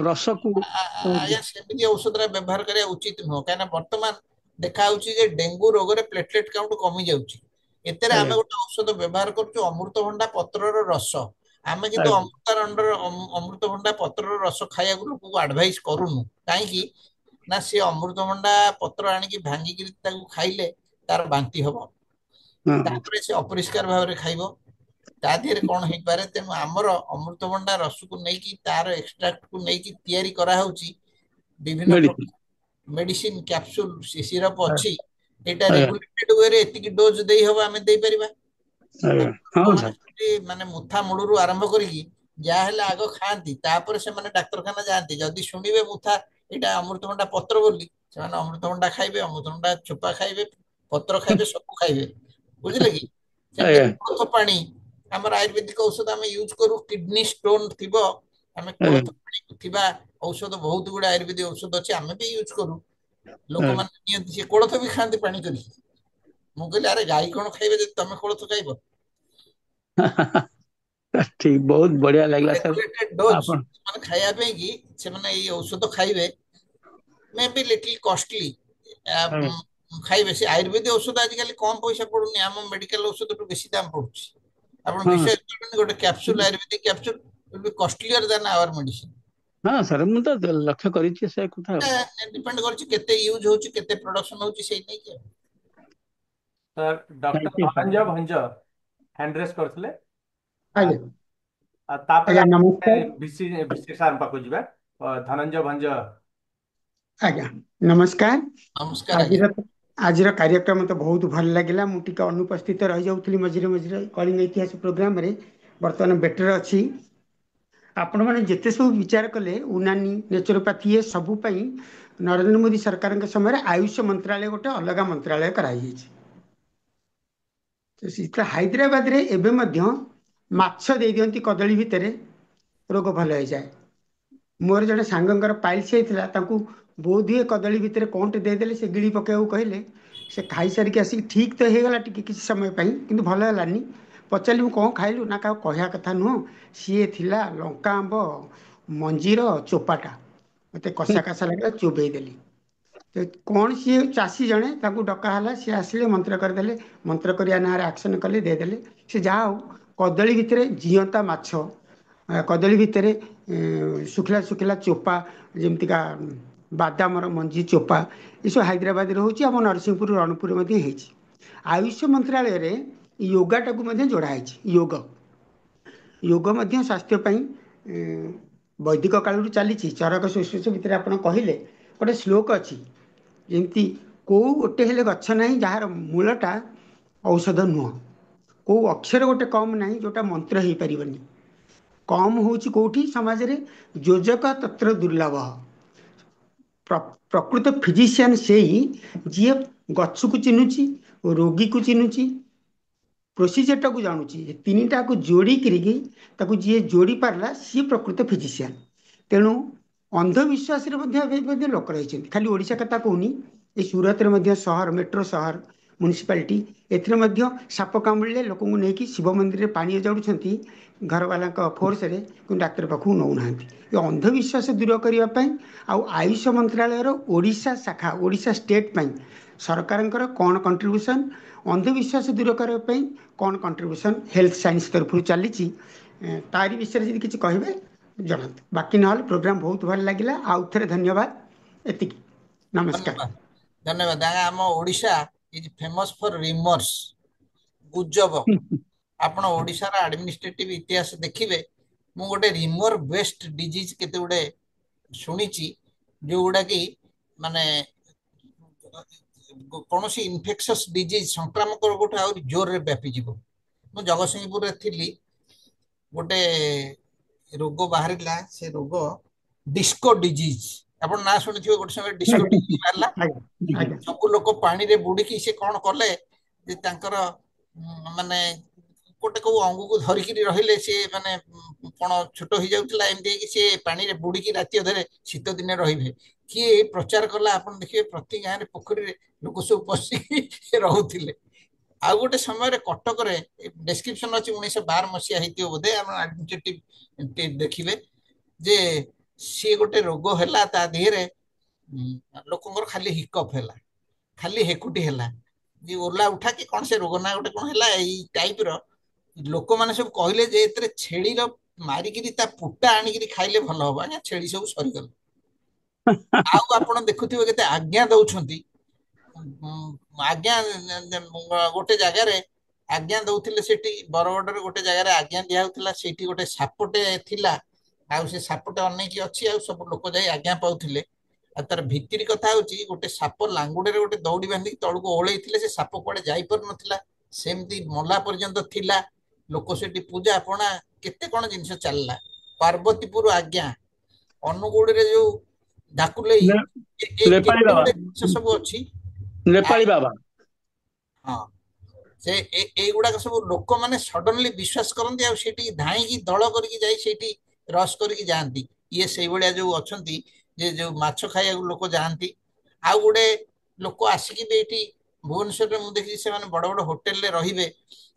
ରସକୁ ଆଜ୍ଞା, ସେମିତି ଔଷଧରେ ବ୍ୟବହାର କରିବା ଉଚିତ ନୁହଁ। କାହିଁକିନା ବର୍ତ୍ତମାନ ଦେଖା ହଉଛି ଯେ ଡେଙ୍ଗୁ ରୋଗରେ ପ୍ଲେଟଲେଟ କାଉଣ୍ଟ କମି ଯାଉଛି। ଏଥିରେ ଆମେ ଗୋଟେ ଔଷଧ ବ୍ୟବହାର କରୁଛୁ, ଅମୃତଭଣ୍ଡା ପତ୍ରର ରସ। ଆମେ କିନ୍ତୁ ଅମୃତଭଣ୍ଡା ପତ୍ରର ରସ ଖାଇବାକୁ ଲୋକଙ୍କୁ ଆଡଭାଇସ କରୁନୁ। କାହିଁକି ନା ସେ ଅମୃତଭଣ୍ଡା ପତ୍ର ଆଣିକି ଭାଙ୍ଗିକିରି ତାକୁ ଖାଇଲେ ତାର ବାନ୍ତି ହବ, ତାପରେ ସେ ଅପରିଷ୍କାର ଭାବରେ ଖାଇବ, ତା ଦେହରେ କଣ ହେଇପାରେ। ତେଣୁ ଆମର ଅମୃତଭଣ୍ଡା ରସକୁ ନେଇକି ତାର ଏକ୍ସଟ୍ରାକ୍ଟକୁ ନେଇକି ତିଆରି କରାହଉଛି ବିଭିନ୍ନ ପ୍ରକାର ମେଡିସିନ କ୍ୟାପସୁଲ ସିରପ ଅଛି। ଏଇଟା ରେଗୁଲେଟେଡ ୱେରେ ଏତିକି ଡୋଜ ଦେଇ ହବ, ଆମେ ଦେଇପାରିବା। ମାନେ ମୁଥା ମୂଳରୁ ଆରମ୍ଭ କରିକି ଯାହା ହେଲେ ଆଗ ଖାଆନ୍ତି, ତାପରେ ସେମାନେ ଡାକ୍ତରଖାନା ଯାଆନ୍ତି। ଯଦି ଶୁଣିବେ ମୁଥା ଏଇଟା ଅମୃତଭଣ୍ଡା ପତ୍ର ବୋଲି, ସେମାନେ ଅମୃତଭଣ୍ଡା ଖାଇବେ, ଅମୃତଭଣ୍ଡା ଚୋପା ଖାଇବେ, ପତ୍ର ଖାଇବେ, ସବୁ ଖାଇବେ। ବୁଝିଲେ କି? ସେମିତି କୋଳଥ ପାଣି, ଆମର ଆୟୁର୍ବେଦିକ ଔଷଧ ଆମେ ୟୁଜ କରୁ। କିଡନୀ ଷ୍ଟୋନ ଥିବ, ଆମେ କୋଳଥ ପାଣି ଥିବା ଔଷଧ, ବହୁତ ଗୁଡେ ଆୟୁର୍ବେଦିକ ଔଷଧ ଅଛି, ଆମେ ବି ୟୁଜ କରୁ। ଲୋକମାନେ ନିଅନ୍ତି, ସେ କୋଳଥ ବି ଖାଆନ୍ତି ପାଣି କରିକି। ମୁଁ କହିଲି ଆରେ ଗାଈ କଣ ଖାଇବେ ଯଦି ତମେ କୋଳଥ ଖାଇବ? ଠିକ, ବହୁତ ବଢିଆ ଲାଗିଲା ସାର୍। ସେମାନେ ଖାଇବା ପାଇଁ କି ସେମାନେ ଏଇ ଔଷଧ ଖାଇବେ, ମେ ବି ଲିଟିଲ କଷ୍ଟଲି ଖାଇବେ। ସେ ଆୟୁର୍ବେଦିକ ଔଷଧ ଆଜିକାଲି କମ ପଇସା ପଡୁନି, ଆମ ମେଡିକାଲ ଔଷଧଠୁ ବେଶୀ ଦାମ ପଡୁଛି। ଆପଣ ବିଶ୍ୱାସ କରିବେନି, ଗୋଟେ capsule ayurvedic capsule will be costlier than our medicine. हाँ सर ମୁଁ ତ ଲକ୍ଷ୍ୟ କରିଛି ସେ କଥା ଆଉ। डिपेंड करछि केते यूज होछि केते प्रोडक्शन होछि सेही नै कि sir doctor Thank you, sir. Dhananjaya Bhanja ହ୍ୟାଣ୍ଡ ରେସ୍ କରିଥିଲେ। ଆଜ୍ଞା ତାପରେ ଆଜ୍ଞା ନମସ୍କାର ଭିସି ଭିସି ସାର୍ ପାଖକୁ ଯିବା। ଧନଞ୍ଜୟ ଭଞ୍ଜ ଆଜ୍ଞା ନମସ୍କାର नमस्कार ଆଜିର ଆଜିର କାର୍ଯ୍ୟକ୍ରମ ତ ବହୁତ ଭଲ ଲାଗିଲା। ମୁଁ ଟିକେ ଅନୁପସ୍ଥିତ ରହିଯାଉଥିଲି ମଝିରେ ମଝିରେ କଳିଙ୍ଗ ଇତିହାସ ପ୍ରୋଗ୍ରାମରେ, ବର୍ତ୍ତମାନ ବେଟର ଅଛି। ଆପଣମାନେ ଯେତେ ସବୁ ବିଚାର କଲେ ଉନାନି ନେଚୁରୋପାଥି ଏ ସବୁ ପାଇଁ ନରେନ୍ଦ୍ର ମୋଦୀ ସରକାରଙ୍କ ସମୟରେ ଆୟୁଷ ମନ୍ତ୍ରାଳୟ ଗୋଟେ ଅଲଗା ମନ୍ତ୍ରାଳୟ କରାଯାଇଛି। ହାଇଦ୍ରାବାଦରେ ଏବେ ମଧ୍ୟ ମାଛ ଦେଇ ଦିଅନ୍ତି କଦଳୀ ଭିତରେ, ରୋଗ ଭଲ ହେଇଯାଏ। ମୋର ଜଣେ ସାଙ୍ଗଙ୍କର ପାଇଲ୍ସ ହେଇଥିଲା, ତାଙ୍କୁ ବୋଧହୁଏ କଦଳୀ ଭିତରେ କଣଟେ ଦେଇଦେଲେ, ସେ ଗିଳି ପକାଇବାକୁ କହିଲେ। ସେ ଖାଇସାରିକି ଆସିକି ଠିକ୍ ତ ହେଇଗଲା ଟିକେ କିଛି ସମୟ ପାଇଁ, କିନ୍ତୁ ଭଲ ହେଲାନି। ପଚାରିଲି ମୁଁ କ'ଣ ଖାଇଲୁ? ନା କାହାକୁ କହିବା କଥା ନୁହଁ, ସିଏ ଥିଲା ଲଙ୍କା ଆମ୍ବ ମଞ୍ଜିର ଚୋପାଟା। ମୋତେ କଷା କଷା ଲାଗିଲା, ଚୋବେଇ ଦେଲି। କ'ଣ ସିଏ ଚାଷୀ ଜଣେ, ତାଙ୍କୁ ଡକା ହେଲା, ସିଏ ଆସିଲେ ମନ୍ତ୍ର କରିଦେଲେ। ମନ୍ତ୍ର କରିବା ନାଁରେ ଆକ୍ସନ୍ କଲେ, ଦେଇଦେଲେ। ସେ ଯାହା ହଉ କଦଳୀ ଭିତରେ ଜିଅନ୍ତା ମାଛ, କଦଳୀ ଭିତରେ ଶୁଖିଲା ଶୁଖିଲା ଚୋପା, ଯେମିତିକା ବାଦାମର ମଞ୍ଜି ଚୋପା, ଏସବୁ ହାଇଦ୍ରାବାଦରେ ହେଉଛି, ଆମ ନରସିଂହପୁର ରଣପୁରରେ ମଧ୍ୟ ହେଇଛି। ଆୟୁଷ ମନ୍ତ୍ରାଳୟରେ ୟୋଗାଟାକୁ ମଧ୍ୟ ଯୋଡ଼ା ହେଇଛି। ୟୋଗ ମଧ୍ୟ ସ୍ୱାସ୍ଥ୍ୟ ପାଇଁ ବୈଦିକ କାଳରୁ ଚାଲିଛି। ଚରକ ଶୁଶ୍ରୂଷ ଭିତରେ ଆପଣ କହିଲେ ଗୋଟେ ଶ୍ଲୋକ ଅଛି, ଯେମିତି କେଉଁ ଗୋଟେ ହେଲେ ଗଛ ନାହିଁ ଯାହାର ମୂଳଟା ଔଷଧ ନୁହଁ, କେଉଁ ଅକ୍ଷର ଗୋଟେ କମ୍ ନାହିଁ ଯେଉଁଟା ମନ୍ତ୍ର ହେଇପାରିବନି। କମ୍ ହେଉଛି କେଉଁଠି ସମାଜରେ? ଯୋଜକ ତତ୍ର ଦୁର୍ଲଭ। ପ୍ରକୃତ ଫିଜିସିଆନ୍ ସେଇ ଯିଏ ଗଛକୁ ଚିହ୍ନୁଛି, ରୋଗୀକୁ ଚିହ୍ନୁଛି, ପ୍ରୋସିଜରଟାକୁ ଜାଣୁଛି। ତିନିଟାକୁ ଯୋଡ଼ିକିରି ତାକୁ ଯିଏ ଯୋଡ଼ି ପାରିଲା ସିଏ ପ୍ରକୃତ ଫିଜିସିଆନ୍। ତେଣୁ ଅନ୍ଧବିଶ୍ୱାସରେ ମଧ୍ୟ ଏବେ ମଧ୍ୟ ଲୋକ ରହିଛନ୍ତି। ଖାଲି ଓଡ଼ିଶା କଥା କହୁନି, ଏ ସୁରତରେ ମଧ୍ୟ ସହର, ମେଟ୍ରୋ ସହର, ମ୍ୟୁନିସିପାଲିଟି, ଏଥିରେ ମଧ୍ୟ ସାପ କାମୁଡ଼ିଲେ ଲୋକଙ୍କୁ ନେଇକି ଶିବ ମନ୍ଦିରରେ ପାଣି ଅଜାଡ଼ୁଛନ୍ତି ଘରବାଲାଙ୍କ ଫୋର୍ସରେ, କିନ୍ତୁ ଡାକ୍ତର ପାଖକୁ ନେଉନାହାନ୍ତି। ଏ ଅନ୍ଧବିଶ୍ୱାସ ଦୂର କରିବା ପାଇଁ ଆଉ ଆୟୁଷ ମନ୍ତ୍ରାଳୟର ଓଡ଼ିଶା ଶାଖା, ଓଡ଼ିଶା ଷ୍ଟେଟ୍ ପାଇଁ ସରକାରଙ୍କର କ'ଣ କଣ୍ଟ୍ରିବ୍ୟୁସନ୍, ଅନ୍ଧବିଶ୍ୱାସ ଦୂର କରିବା ପାଇଁ କ'ଣ କଣ୍ଟ୍ରିବ୍ୟୁସନ୍ ହେଲ୍ଥ ସାଇନ୍ସ ତରଫରୁ ଚାଲିଛି, ତାରି ବିଷୟରେ ଯଦି କିଛି କହିବେ ଜଣାନ୍ତୁ। ବାକି ନହେଲେ ପ୍ରୋଗ୍ରାମ ବହୁତ ଭଲ ଲାଗିଲା। ଆଉ ଥରେ ଧନ୍ୟବାଦ। ଏତିକି, ନମସ୍କାର। धन्यवाद धन्यवाद। आम ओडिशा इज फेमस फॉर रिमर्स, गुजब। आपण ओडिशा रा एडमिनिस्ट्रेटिव इतिहास देखिबे, मु गोटे रिमर बेस्ड डिजीज केते गुडे शुणिची, जो गुडा की माने कौनसी इन्फेक्शस डिजीज संक्रामक रोग आ जोर रे व्यापी जीव। मु जगतसिंहपुर रे थिली, गोटे रोग बाहरिला, से रोग डिस्को डिजीज। आपण ना शुनिथिबे, गोटे समय डिस्को डिजीज बाहरला। सब लोक पानी रे बुड़ीकी से कौन कले जे तांकर माने गोटे को अंग को धरिकी रहिले, से माने कौन छोट हो जाउतला, एमती कि से पानी रे बुड़ीकी राति अधरे शीत दिन रहिबे। किए प्रचार कला आपण देखिबे, प्रति गाँ रे पोखरी रे लोक सब पसी रहुथिले। आ गोटे समय रे कटक रे डिस्क्रिप्शन अछि 1912 मसिया हेतियो बोधे, हम एडमिनिस्ट्रेटिव देखिबे जे सी गोटे रोग हैला, ता देहरे लोकंगर खाली हिकअप हैला, खाली हेकुटी हैला, जे ओला उठा कि कौन से रोग ना गोटे कौन हैला, एई टाइप रो लोक माने सब कहले जे एतरे छेली रो मारिकिरी ता पुट्टा आनिकिरी खाइले भल हो। आज्ञा छेली सब सरीगल। आउ आपण देखुथिबे केते आज्ञा दउछंती, आज्ञा गोटे जगह रे आज्ञा दउथिले, सेठी बरगडरे गोटे जगह रे आज्ञा दिया होतला, सेठी गोटे सापटे थिला। आ से सापटे अनेकी अछि, आ सब लोक जाई आज्ञा पाउथिले। आ तार भितरी कथा होची, गोटे साप लांगुडे रे गोटे दौड़ी बांधी तळको ओळेइथिले, से साप कोडे जाई पर नथिला, सेमती मला पर्यंत थिला। लोक सेठी पूजा पणा केते कोन जिंस चलला। पार्वतीपुर आज्ञा, अनुगुड रे जो डाकुलेई, नेपाली केते बाबा, गुडे जिंस सब अछि। नेपाली बाबा, हाँ, से एगुड़ा सब लोक माने सडनली विश्वास करती, आ सेठी धाई दल करके जाई सेठी रस करके जाती। ये से भाया जो अच्छा जो माछ खाया लोक जाती। आउ गोटे लोक आसिकी भी ये भुवनेश्वर में देखी से बड़ बड़ होटेल रे रहिबे,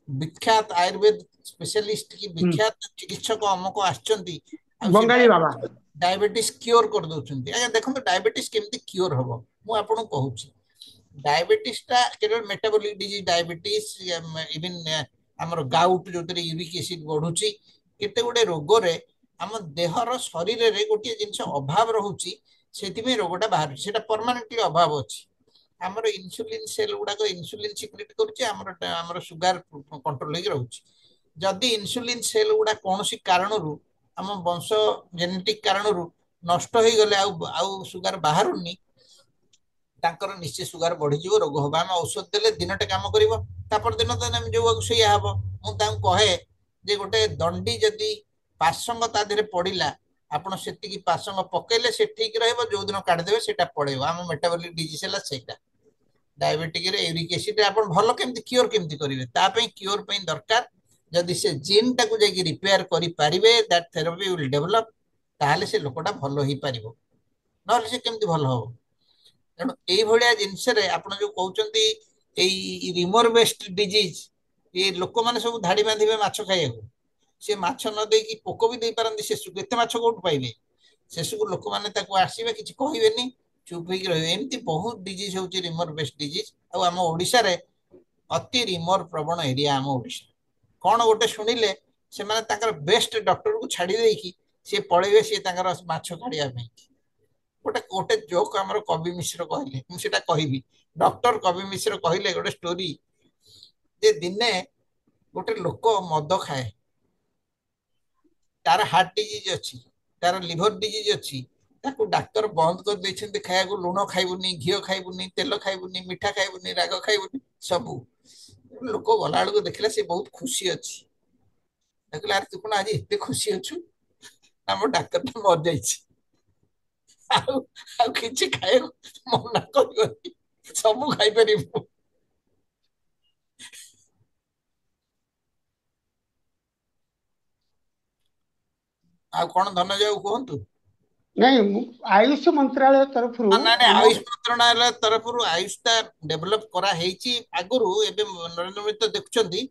विख्यात आयुर्वेद स्पेशलिस्ट की विख्यात चिकित्सक अमक आछंती, बंगाली बाबा डायबिटीज क्योर कर दउछंती। आज्ञा देखंतु डायबिटीज केमती क्योर हबो, मु आपन कहूची। डायबिटीज टा केवल मेटाबॉलिक डिजीज, डायबिटीज इवन हमर गाउट जो यूरिक एसिड बढ़ुची, केते गुडे रोग रे ଆମ ଦେହର ଶରୀରରେ ଗୋଟିଏ ଜିନିଷ ଅଭାବ ରହୁଛି, ସେଥିପାଇଁ ରୋଗଟା ବାହାରୁଛି। ସେଟା ପରମାନେଣ୍ଟଲି ଅଭାବ ଅଛି। ଆମର ଇନ୍ସୁଲିନ ସେଲ୍ ଗୁଡାକ ଇନ୍ସୁଲିନ ସିକ୍ରେଟ୍ କରୁଛି, ଆମର ସୁଗାର କଣ୍ଟ୍ରୋଲ ହେଇକି ରହୁଛି। ଯଦି ଇନ୍ସୁଲିନ ସେଲ୍ ଗୁଡା କୌଣସି କାରଣରୁ ଆମ ବଂଶ ଜେନେଟିକ କାରଣରୁ ନଷ୍ଟ ହେଇଗଲେ ଆଉ ସୁଗାର ବାହାରୁନି, ତାଙ୍କର ନିଶ୍ଚୟ ସୁଗାର ବଢିଯିବ, ରୋଗ ହବ। ଆମେ ଔଷଧ ଦେଲେ ଦିନଟେ କାମ କରିବ, ତାପର ଦିନ ତ ଯୋଉକୁ ସେଇଆ ହବ। ମୁଁ ତାଙ୍କୁ କହେ ଯେ ଗୋଟେ ଦଣ୍ଡି ଯଦି ପାସଙ୍ଗ ତା ଦେହରେ ପଡିଲା, ଆପଣ ସେତିକି ପାସଙ୍ଗ ପକେଇଲେ ସେ ଠିକ ରହିବ, ଯୋଉ ଦିନ କାଢିଦେବେ ସେଇଟା ପଳେଇବ। ଆମ ମେଟାବଲିକ ଡିଜିଜ ହେଲା ସେଇଟା। ଡାଇବେଟିକରେ ୟୁରିକ ଏସିଡ ଆପଣ ଭଲ କେମିତି କ୍ୟୁର କେମିତି କରିବେ? ତା ପାଇଁ କ୍ୟୁର ପାଇଁ ଦରକାର, ଯଦି ସେ ଜିନ୍ ଟାକୁ ଯାଇକି ରିପେୟାର କରିପାରିବେ, ଦ୍ୟାଟ ଥେରାପି ୱିଲ୍ ଡେଭଲପ, ତାହେଲେ ସେ ଲୋକଟା ଭଲ ହେଇପାରିବ, ନହେଲେ ସେ କେମିତି ଭଲ ହବ? ତେଣୁ ଏଇଭଳିଆ ଜିନିଷରେ ଆପଣ ଯୋଉ କହୁଛନ୍ତି ଏଇ ରିମୋର ବେସ୍ଡ ଡିଜିଜ, ଏ ଲୋକମାନେ ସବୁ ଧାଡି ବାନ୍ଧିବେ ମାଛ ଖାଇବାକୁ, ସେ ମାଛ ନ ଦେଇକି ପୋକ ବି ଦେଇପାରନ୍ତି ଶେଷକୁ। ଏତେ ମାଛ କୋଉଠୁ ପାଇବେ? ଶେଷକୁ ଲୋକମାନେ ତାକୁ ଆସିବେ, କିଛି କହିବେନି, ଚୁପ ହେଇକି ରହିବେ। ଏମିତି ବହୁତ ଡିଜିଜ ହଉଛି ରିମୋର ବେସ୍ଡ ଡିଜିଜ। ଆଉ ଆମ ଓଡିଶାରେ ଅତି ରିମୋର ପ୍ରବଣ ଏରିଆ ଆମ ଓଡିଶା। କଣ ଗୋଟେ ଶୁଣିଲେ ସେମାନେ ତାଙ୍କର ବେଷ୍ଟ ଡକ୍ଟରକୁ ଛାଡି ଦେଇକି ସିଏ ପଳେଇବେ, ସିଏ ତାଙ୍କର ମାଛ କାଢିବା ପାଇଁ। ଗୋଟେ ଗୋଟେ ଜୋକ୍ ଆମର କବି ମିଶ୍ର କହିଲେ, ମୁଁ ସେଟା କହିବି। ଡକ୍ଟର କବି ମିଶ୍ର କହିଲେ ଗୋଟେ ଷ୍ଟୋରି, ଯେ ଦିନେ ଗୋଟେ ଲୋକ ମଦ ଖାଏ, ତାର ହାର୍ଟ ଡିଜିଜ ଅଛି, ତାର ଲିଭର ଡିଜିଜ ଅଛି, ତାକୁ ଡାକ୍ତର ବନ୍ଦ କରିଦେଇଛନ୍ତି ଖାଇବାକୁ। ଲୁଣ ଖାଇବୁନି, ଘିଅ ଖାଇବୁନି, ତେଲ ଖାଇବୁନି, ମିଠା ଖାଇବୁନି, ରାଗ ଖାଇବୁନି, ସବୁ। ଲୋକ ଗଲା ବେଳକୁ ଦେଖିଲା ସେ ବହୁତ ଖୁସି ଅଛି। ଦେଖିଲା ଆରେ ତୁ କଣ ଆଜି ଏତେ ଖୁସି ଅଛୁ? ଆମ ଡାକ୍ତରଟା ମରିଯାଇଛି, ଆଉ ଆଉ କିଛି ଖାଇବାକୁ ମନା କରିବନି, ସବୁ ଖାଇପାରିବୁ। ଆଉ କଣ ଧନଞ୍ଜୟ ବାବୁ କୁହନ୍ତୁ? ନାଇଁ ଆୟୁଷ ମନ୍ତ୍ରାଳୟ ତରଫରୁ ନାଇଁ ନାଇଁ, ଆମ ଆୟୁଷ ମନ୍ତ୍ରଣାଳୟ ତରଫରୁ ଆୟୁଷଟା ଡେଭଲପ କରାହେଇଛି ଆଗରୁ। ଏବେ ନରେନ୍ଦ୍ର ମୋଦୀ ତ ଦେଖୁଛନ୍ତି,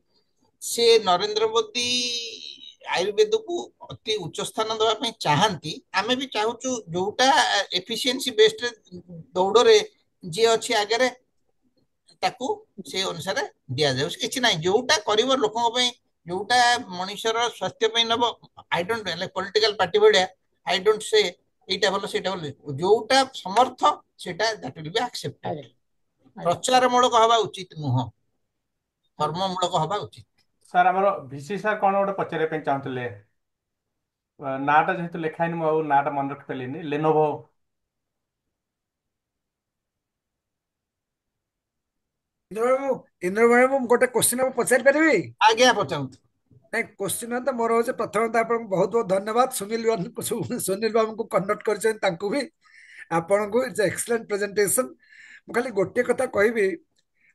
ସେ ନରେନ୍ଦ୍ର ମୋଦୀ ଆୟୁର୍ବେଦକୁ ଅତି ଉଚ୍ଚ ସ୍ଥାନ ଦେବା ପାଇଁ ଚାହାନ୍ତି। ଆମେ ବି ଚାହୁଁଛୁ ଯୋଉଟା ଏଫିସିଏନ୍ସି ବେସ୍ଡ ଦୌଡ଼ରେ ଯିଏ ଅଛି ଆଗରେ, ତାକୁ ସେଇ ଅନୁସାରେ ଦିଆଯାଉଛି। କିଛି ନାହିଁ, ଯୋଉଟା କରିବ ଲୋକଙ୍କ ପାଇଁ, ଯୋଉଟା ମଣିଷର ସ୍ୱାସ୍ଥ୍ୟ ପାଇଁ ନବ। ଆଇ ଡୋଣ୍ଟ ପଲିଟିକାଲ ପାର୍ଟି ଭଳିଆ ଆଇ ଡୋଣ୍ଟ ସେ ଏଇଟା ଭଲ ସେଇଟା ଭଲ, ଯୋଉଟା ସମର୍ଥ ସେଟା ଦ୍ୟାଟ ୱିଲ୍ ବି ଆକ୍ସେପ୍ଟେଡ। ଆଜ୍ଞା ଆଜ୍ଞା ପ୍ରଚାର ମୂଳକ ହବା ଉଚିତ ନୁହଁ, କର୍ମମୂଳକ ହବା ଉଚିତ। ସାର୍ ଆମର ଭିସି ସାର୍ କଣ ଗୋଟେ ପଚାରିବା ପାଇଁ ଚାହୁଁଥିଲେ? ନାଁଟା ଯେହେତୁ ଲେଖା ହେଇନି, ମୁଁ ଆଉ ନାଁଟା ମନେ ରଖିପାରିଲିନି। ଲେନୋଭୋ। ଇନ୍ଦ୍ର ବାବୁ ଗୋଟେ କ୍ୱେଶ୍ଚିନ୍ ମୁଁ ପଚାରି ପାରିବି? ଆଜ୍ଞା ପଚାରନ୍ତୁ। ନାଇଁ, କ୍ୱେଶ୍ଚିନ୍ ତ ମୋର ହଉଛି, ପ୍ରଥମତଃ ଆପଣଙ୍କୁ ବହୁତ ବହୁତ ଧନ୍ୟବାଦ। ସୁନୀଲ ବାବୁଙ୍କୁ କଣ୍ଡକ୍ଟ କରିଛନ୍ତି, ତାଙ୍କୁ ବି, ଆପଣଙ୍କୁ ଇଟ୍ସ ଏକ୍ସଲେଣ୍ଟ ପ୍ରେଜେଣ୍ଟେସନ। ମୁଁ ଖାଲି ଗୋଟିଏ କଥା କହିବି,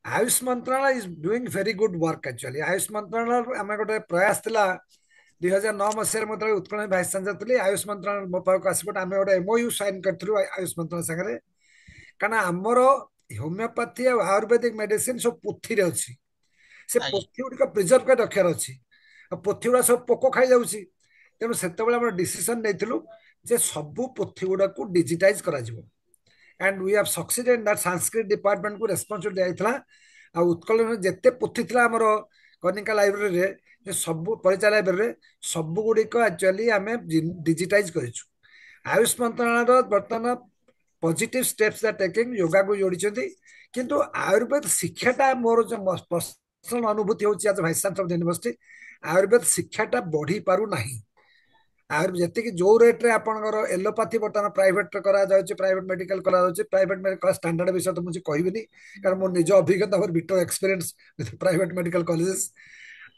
ଆୟୁଷ ମନ୍ତ୍ରଣାଳୟ is doing very good work. Actually Ayush ମନ୍ତ୍ରଣାଳୟ ଆମେ ଗୋଟେ ପ୍ରୟାସ ଥିଲା 2009 ମୁଁ ଯେତେବେଳେ ଉତ୍କଳ ଭାଇସ୍ ଚାନ୍ସେଲର ଥିଲି, ଆୟୁଷ ମନ୍ତ୍ରଣାଳୟ ମୋ ପାଖକୁ ଆସିବ, ଆମେ ଗୋଟେ MOU ସାଇନ୍ କରିଥିଲୁ ଆୟୁଷ ମନ୍ତ୍ରଣାଳୟ ସାଙ୍ଗରେ। କାରଣ ଆମର ହୋମିଓପାଥି ଆଉ ଆୟୁର୍ବେଦିକ ମେଡିସିନ ସବୁ ପୋଥିରେ ଅଛି, ସେ ଆଜ୍ଞା ପୋଥି ଗୁଡିକ ପ୍ରିଜର୍ଭ କରି ରଖିବାର ଅଛି। ଆଉ ପୋଥି ଗୁଡା ସବୁ ପୋକ ଖାଇଯାଉଛି। ତେଣୁ ସେତେବେଳେ ଆମେ ଡିସିସନ ନେଇଥିଲୁ ଯେ ସବୁ ପୋଥି ଗୁଡାକୁ ଡିଜିଟାଇଜ କରାଯିବ। And we have succeeded in that. Sanskrit department को रेस्पॉन्सिबिलिटी आइथला। आ उत्कल जेते पोथी थिला हमरो कनिका लाइब्रेरी रे, सब परिचय लाइब्रेरी रे सब गुड़िक एक्चुअली आम डिजिटाइज करिछु। आयुष मंत्रालय बर्तमान positive steps are taking, yoga को जोड़ी। किंतु आयुर्वेद शिक्षाटा मोर जो पर्सनल अनुभूति होची as vice chancellor of the university, Ayurveda शिक्षाटा बढ़ी पारु नाही। जी जो रेट्रे आपंकर एलोपाथी बर्तमान private private medical private medical standard विषय तो मुझे कहबी, कारण मोर निज अभिज्ञता और bitter experience with private medical colleges.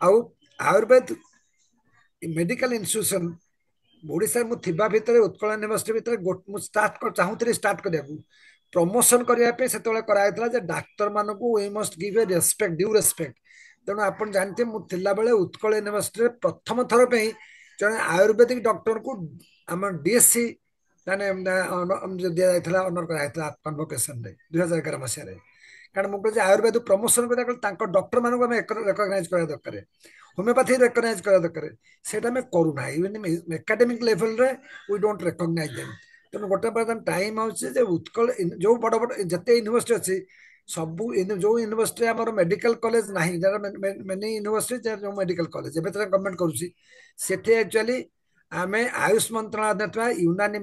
आउ आयुर्वेद मेडिकल इंस्टीट्यूशन ओडिशा भितर उत्कल यूनिवर्सिटी भितर चाहूली स्टार्ट करने प्रमोशन करने से कराइला जे डाक्तर मानक we must give a respect, due respect. तेणु आप जानते मुझे उत्कल यूनिवर्सिटी प्रथम थर पे जड़े आयुर्वेदिक डॉक्टर को आम डीएससी दि जाता अनर कराइला कन्वोकेशन 2011 मसीह। कारण मुझे आयुर्वेद प्रमोशन कर डॉक्टर मानक रेकग्नाइज करा दरकार, होमियोपैथी रेकग्नाइज करा दरकार, सेटा में करूना। इवन एकाडेमिक लेवल रे वी डोंट रेकग्नाइज देम। तेणु गोटे बर्तमान टाइम आउचे उत्कल जो बड़ बड़ जिते यूनिवर्सिटी अच्छी सब जो यूनिवर्सिटी आम मेडिकल कॉलेज ना मेनी यूनिवर्सिटी जो मेडिकल कॉलेज गवर्नमेंट करुच्ची, एक्चुअली आमे आयुष मंत्रालय Unani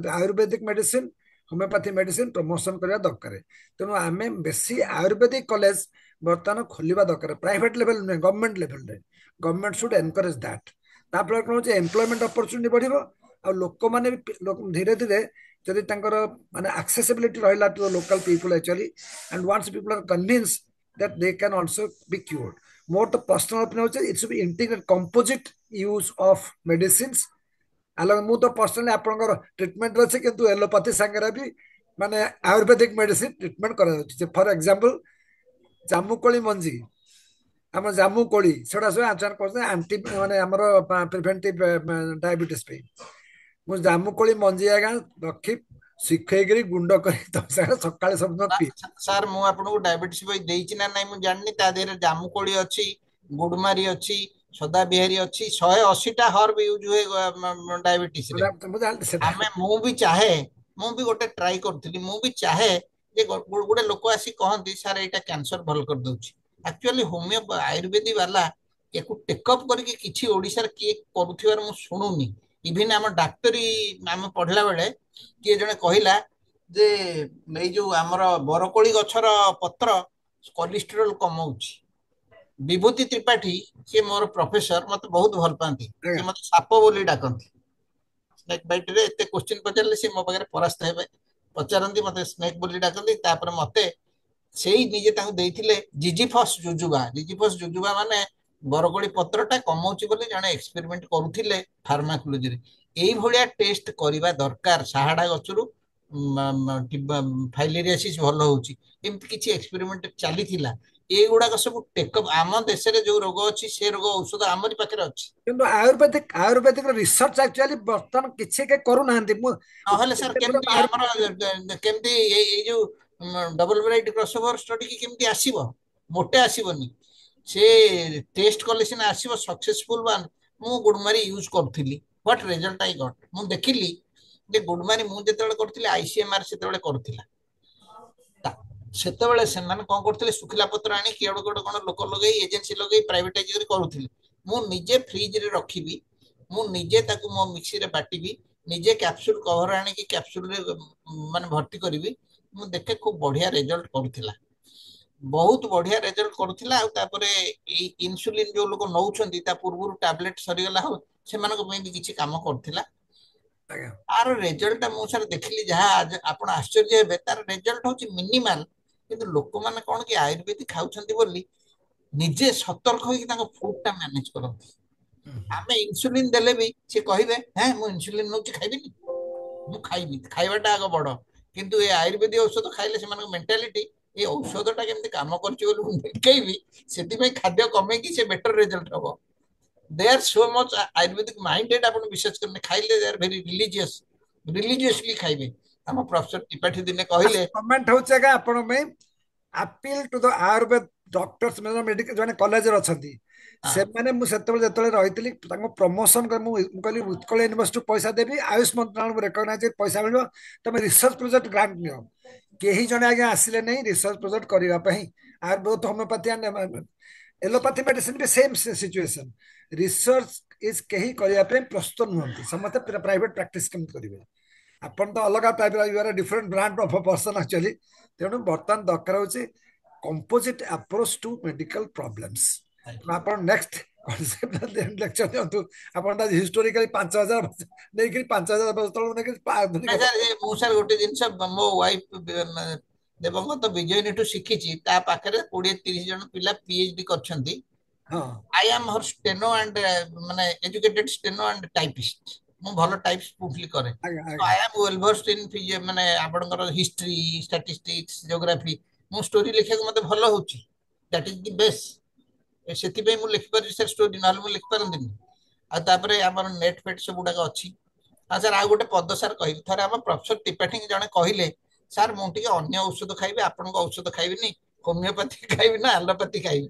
Ayurvedic medicine homeopathy medicine promotion करवा दरकार तेणु आम बेसी आयुर्वेदिक कॉलेज बर्तमान खोलिबा दरकार प्राइवेट लेवल नुहे गवर्नमेंट लेवल रे गवर्नमेंट शुड एनकरेज दैट तापर कौन हो एम्प्लॉयमेंट अपॉर्चुनिटी बढ़िबो आ लोक माने धीरे धीरे जदि तांकर माने एक्सेसिबिलिटी रहला to local people actually and once people are convinced that they can also be cured. More the personal opinion it should be integrated composite use of medicines. अलग मु तो पर्सनली आपनकर ट्रीटमेंट अछि किंतु एलोपैथी संगरा भी माने आयुर्वेदिक मेडिसिन ट्रीटमेंट करा अछि फॉर एग्जांपल जामुकोली मंजी हम जामुकोली सेटा सब आचार करते एंटी माने हमर प्रिवेंटिव डायबिटीज पे मु जामुकोली मंजी आगा रखी शिखैगिरी गुंड करी तो सकाळे सब पी सर मु आपनको डायबिटीज बई देइछि ना नाही मु जाननी ता देरे जामुकोली अछि गुडमारी अछि सदा बिहारी अछि 180 टा हर्ब यूज हुए डायबिटीज रे हमें मु भी चाहे मु भी गोटे ट्राई करथली मु भी चाहे जे गुडे लोक आसी कहंती सर एटा कैंसर भल कर दोछि एक्चुअली होमियो आयुर्वेदिक वाला एको टेकअप करके किछि ओडिसा रे के करूथिबार मु सुनुनी इवन हम डाक्टरी हम पढ़ला बेले किए जने कहिला जे एई जो हमर बरकोली गछर पत्र कोलेस्टेरोल कमाउछि विभूति त्रिपाठी से मोर प्रोफेसर मते बहुत भल पांती से मते साप बोली डाकंती स्नेक बाइट रे एते क्वेश्चन पचारले से मो पाखरे परास्त हेबे पचारंती मते स्नेक बोली डाकंती तापर मते सेई निजे तांको देइथिले जिजीफस जुजुबा माने बरकोली पत्रटा कमाउछि बोली जने एक्सपेरिमेंट करूथिले फार्माकोलॉजी रे एई भलिया टेस्ट करिबा दरकार साहाडा गछरु फाइलेरियासिस भल होउछि एमति किछि एक्सपेरिमेंट चलीथिला एगुड़ा सब टेकअप आम देश रे जो रोग अछि से रोग औषध आमरी पाखरे अछि किंतु आयुर्वेदिक रिसर्च एक्चुअली बर्तमान किछि के करू नाहंती नहले सर केमति हमर केमति ए जो डबल वेराइटी क्रॉसओवर स्टडी की केमति आसीबो मोटे आसीबोनी से टेस्ट कले सिना आसीबो सक्सेसफुल वन मु गुडमारी यूज करथिली व्हाट रिजल्ट आई गॉट मु देखिली जे गुडमारी मु जेतेबेले करथिली आईसीएमआर सेतेबेले करथिला सेतेबेले सेमान कोन करथिले सुखिला पत्र आनी केडो केडो कोन लोक लगेई एजेंसी लगेई प्राइवेटाइज करी करूथिले मु निजे फ्रिज रे रखिबी मु निजे ताकू मो मिक्सी रे बाटीबी निजे कैप्सूल कवर आनी कि कैप्सूल रे माने भर्ती करबी मु देखे खूब बढ़िया रिजल्ट करथिला बहुत बढ़िया रिजल्ट करथिला आ तापरे ए इंसुलिन जो लोक नौछंती ता पूर्वरु टैबलेट सरीगला हो सेमानक पे भी किछि काम करथिला आर रिजल्ट मु सर देखली जहा आपण आश्चर्य हेबे तार रिजल्ट होची मिनिमल किंतु लोक माने कोन कि आयुर्वेदिक खाउछंती बोली निजे सतर्क होई कि ताको फूड टा मैनेज करंती आमे इंसुलिन देले भी से कहिबे हैं मु इंसुलिन नउची खाइबिनी मु खाइबी खाइबाटा आगो बड़ किंतु ए आयुर्वेदिक औषध खाइले से मानक मेंटालिटी ए औषधटा केमति काम करछि बोली देखैबी सेति में खाद्य कमे कि से बेटर रिजल्ट हबो they are so much Ayurvedic minded अपन विशेष करने खाइले दे आर वेरी रिलीजियसली खाइबे हम प्रोफेसर त्रिपाठी दिने कहिले कमेंट होचेगा आपण में appeal to the Ayurveda doctors में मेडिकल जने कॉलेज रे अछंती से माने मु सेतबेले जतले रहितली तांको प्रमोशन कर मु कहली उत्कल यूनिवर्सिटी पैसा देबी आयुष मंत्रालय रिकॉग्नाइज पैसा मिलबो तमे रिसर्च प्रोजेक्ट ग्रांट नियो केही जने आगे आसिले नहीं रिसर्च प्रोजेक्ट करिवा पई Ayurveda homeopathy and allopathy medicine भी सेम सिचुएशन रिसर्च इज कहीं करिया पे प्रस्तुत नुहंती समस्त प्राइवेट प्रैक्टिस केम करिवे अपन तो अलग type you are different brand of person actually तेणु बर्तमान दरकार होची composite approach to medical problems अपन नेक्स्ट कॉन्सेप्ट लेक्चर दियंतु अपन दा हिस्टोरिकली 5000 नै कि 5000 वर्ष तळ नै कि सर मु सर गोटे जिंस मो वाइफ देवंगत विजयनी टू शिखिची ता पाखरे 20-30 जन पिला पीएचडी करछंती I am her steno and माने एजुकेटेड स्टेनो एंड टाइपिस्ट मु भलो टाइप स्मूथली करे I am well versed in माने आपनकर हिस्ट्री स्टैटिस्टिक्स ज्योग्राफी मु स्टोरी लिखे को मते भलो होची दैट इज द बेस्ट सेति पे मु लिखि पर सर स्टोरी नाल मु लिखि परंदिनी आ तापरे हमर नेट फेट सब गुडा अछि आ सर आ गोटे पद सर कहि थरे हम प्रोफेसर त्रिपाठी जने कहिले सर मु टिके अन्य औषध खाइबे आपन को औषध खाइबिनी होमियोपैथी खाइबी ना एलोपैथी खाइबी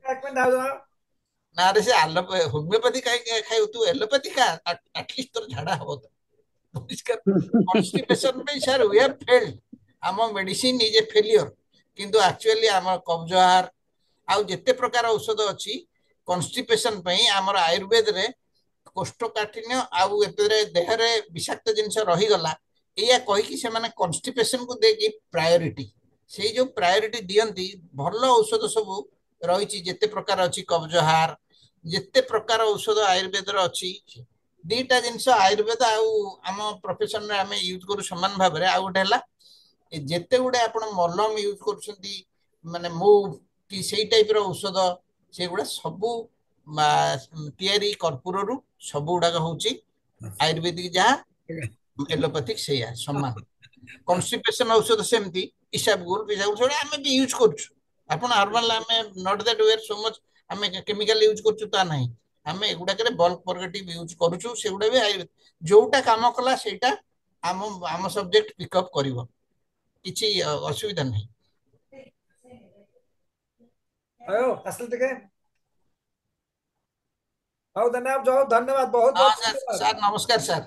ना रे से होमियोपैथी खाइ तू एलोपैथी का एटलीस्ट तोर झाड़ा हो तो परिष्कार कॉन्स्टिपेशन में सर वी हैव फेल्ड हम मेडिसिन इज ए फेलियर किंतु एक्चुअली हम कब्जहार आ जेते प्रकार औषध अछि कॉन्स्टिपेशन पई हमर आयुर्वेद रे କୋଷ୍ଠକାଠିନ୍ୟ ଆଉ ଏପଟେ ଦେହରେ ବିଷାକ୍ତ ଜିନିଷ ରହିଗଲା, ଏଇଆ କହିକି ସେମାନେ କନଷ୍ଟିପେସନକୁ ଦେଇକି ପ୍ରାୟୋରିଟି, ସେଇ ଯୋଉ ପ୍ରାୟୋରିଟି ଦିଅନ୍ତି, ଭଲ ଔଷଧ ସବୁ ରହିଛି ଯେତେ ପ୍ରକାର ଅଛି, କବଜହାର, ଯେତେ ପ୍ରକାର ଔଷଧ ଆୟୁର୍ବେଦର ଅଛି, ଦିଟା ଜିନିଷ ଆୟୁର୍ବେଦ ଆଉ ଆମ ପ୍ରଫେସନରେ ଆମେ ୟୁଜ କରୁ ସମାନ ଭାବରେ। ଆଉ ଗୋଟେ ହେଲା ଯେତେ ଗୁଡେ ଆପଣ ମଲମ ୟୁଜ କରୁଛନ୍ତି, ମାନେ ମୁଭ୍ କି ସେଇ ଟାଇପର ଔଷଧ, ସେଗୁଡା ସବୁ ତିଆରି କର୍ପୂରରୁ, ସବୁ ଗୁଡାକ ହଉଛି ଆୟୁର୍ବେଦିକ ଯାହା ଏଲୋପାଥିକ ସେଇଆ ସମାନ। କନଷ୍ଟିପେସନ ଔଷଧ ସେମିତି, ଇସାବଗୁଲ ଫିସାବଗୁଲ ସେଗୁଡା ଆମେ ବି ୟୁଜ କରୁଛୁ। ଆପଣ ହର୍ବାଲ, ଆମେ not that where so much ଆମେ କେମିକାଲ ୟୁଜ କରୁଛୁ ତା ନାହିଁ, ଆମେ ଏଗୁଡାକରେ ବଲ୍କ ପରଗେଟିଭ ୟୁଜ କରୁଛୁ। ସେଗୁଡା ବି ଯୋଉଟା କାମ କଲା ସେଇଟା ଆମ ଆମ ସବଜେକ୍ଟ ପିକଅପ୍ କରିବ, କିଛି ଅସୁବିଧା ନାହିଁ। ହଉ ଆସିଲେ ଟିକେ। ହଉ ଧନ୍ୟବାଦ, ବହୁତ ହଁ ବହୁତ ସାର୍, ଧନ୍ୟବାଦ। ସାର୍ ନମସ୍କାର ସାର୍।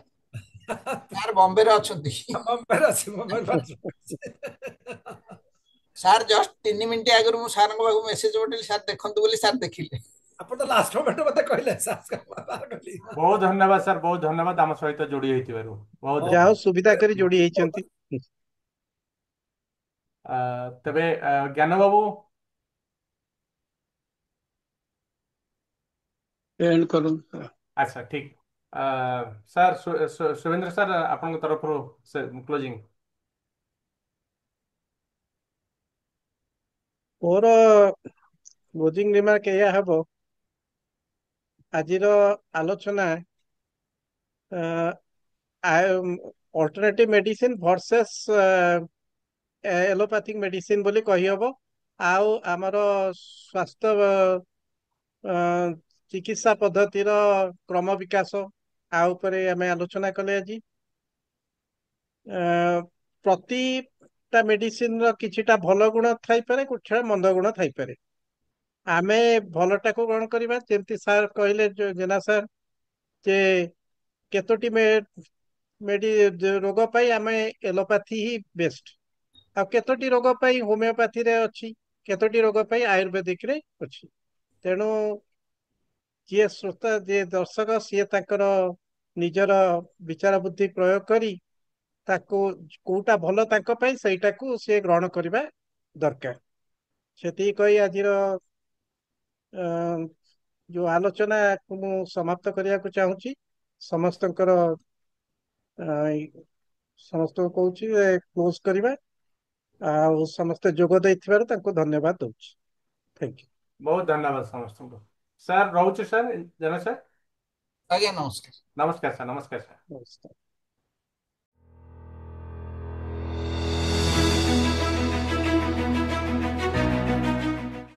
ସାର୍ ବମ୍ବେରେ ଅଛନ୍ତି। ବମ୍ବେରେ ଅଛି, ବମ୍ବେରେ ଅଛି। ସାର୍ ଜଷ୍ଟ 3 ମିନିଟ୍ ଆଗରୁ ମୁଁ ସାରଙ୍କ ପାଖକୁ ମେସେଜ ପଠେଇଲି, ସାର୍ ଦେଖନ୍ତୁ ବୋଲି, ସାର୍ ଦେଖିଲେ। ଆପଣ ତ ଲାଷ୍ଟ ମୋମେଣ୍ଟ ମତେ କହିଲେ ବହୁତ ଧନ୍ୟବାଦ ସାର୍, ବହୁତ ଧନ୍ୟବାଦ ଆମ ସହିତ ଯୋଡି ହେଇଥିବାରୁ, ବହୁତ ଯାହା ହଉ ଧନ୍ୟବାଦ। ସୁବିଧା କରି ଯୋଡି ହେଇଛନ୍ତି। ତେବେ ଜ୍ଞାନ ବାବୁ ଏଣ୍ଡ କରନ୍ତୁ। ଆଚ୍ଛା ଠିକ। ସାର୍ ସୁରେନ୍ଦ୍ର ସାର୍ ଆପଣଙ୍କ ତରଫରୁ କ୍ଲୋଜିଂ। ମୋର କ୍ଲୋଜିଂ ରିମାର୍କ ଏଇଆ ହବ, ଆଜିର ଆଲୋଚନା alternative medicine versus allopathic medicine ବୋଲି କହିହବ। ଆଉ ଆମର ସ୍ୱାସ୍ଥ୍ୟ ଚିକିତ୍ସା ପଦ୍ଧତିର କ୍ରମ ବିକାଶ ଆ ଉପରେ ଆମେ ଆଲୋଚନା କଲେ ଆଜି। ପ୍ରତିଟା ମେଡିସିନର କିଛିଟା ଭଲ ଗୁଣ ଥାଇପାରେ, କିଛିଟା ମନ୍ଦ ଗୁଣ ଥାଇପାରେ। ଆମେ ଭଲଟାକୁ ଗ୍ରହଣ କରିବା, ଯେମିତି ସାର୍ କହିଲେ, ଜେନା ସାର୍, ଯେ କେତୋଟି ରୋଗ ପାଇଁ ଆମେ ଏଲୋପାଥି ହିଁ ବେଷ୍ଟ, ଆଉ କେତୋଟି ରୋଗ ପାଇଁ ହୋମିଓପାଥିରେ ଅଛି, କେତୋଟି ରୋଗ ପାଇଁ ଆୟୁର୍ବେଦିକରେ ଅଛି। ତେଣୁ ଯିଏ ଶ୍ରୋତା, ଯିଏ ଦର୍ଶକ, ସିଏ ତାଙ୍କର ନିଜର ବିଚାର ବୁଦ୍ଧି ପ୍ରୟୋଗ କରି ତାକୁ କୋଉଟା ଭଲ ତାଙ୍କ ପାଇଁ ସେଇଟାକୁ ସିଏ ଗ୍ରହଣ କରିବା ଦରକାର। ସେତିକି କହି ଆଜିର ଯୋଉ ଆଲୋଚନାକୁ ମୁଁ ସମାପ୍ତ କରିବାକୁ ଚାହୁଁଛି। ସମସ୍ତଙ୍କର ସମସ୍ତଙ୍କୁ କହୁଛି କ୍ଲୋଜ କରିବା, ଆଉ ସମସ୍ତେ ଯୋଗ ଦେଇଥିବାରୁ ତାଙ୍କୁ ଧନ୍ୟବାଦ ଦଉଛି। Thank you. ବହୁତ ଧନ୍ୟବାଦ ସମସ୍ତଙ୍କୁ। ସାର୍ ରହୁଛି ସାର୍, ଜେନା ସାର୍। ଆଜ୍ଞା ନମସ୍କାର। ନମସ୍କାର ସାର୍, ନମସ୍କାର ସାର୍। ନମସ୍କାର।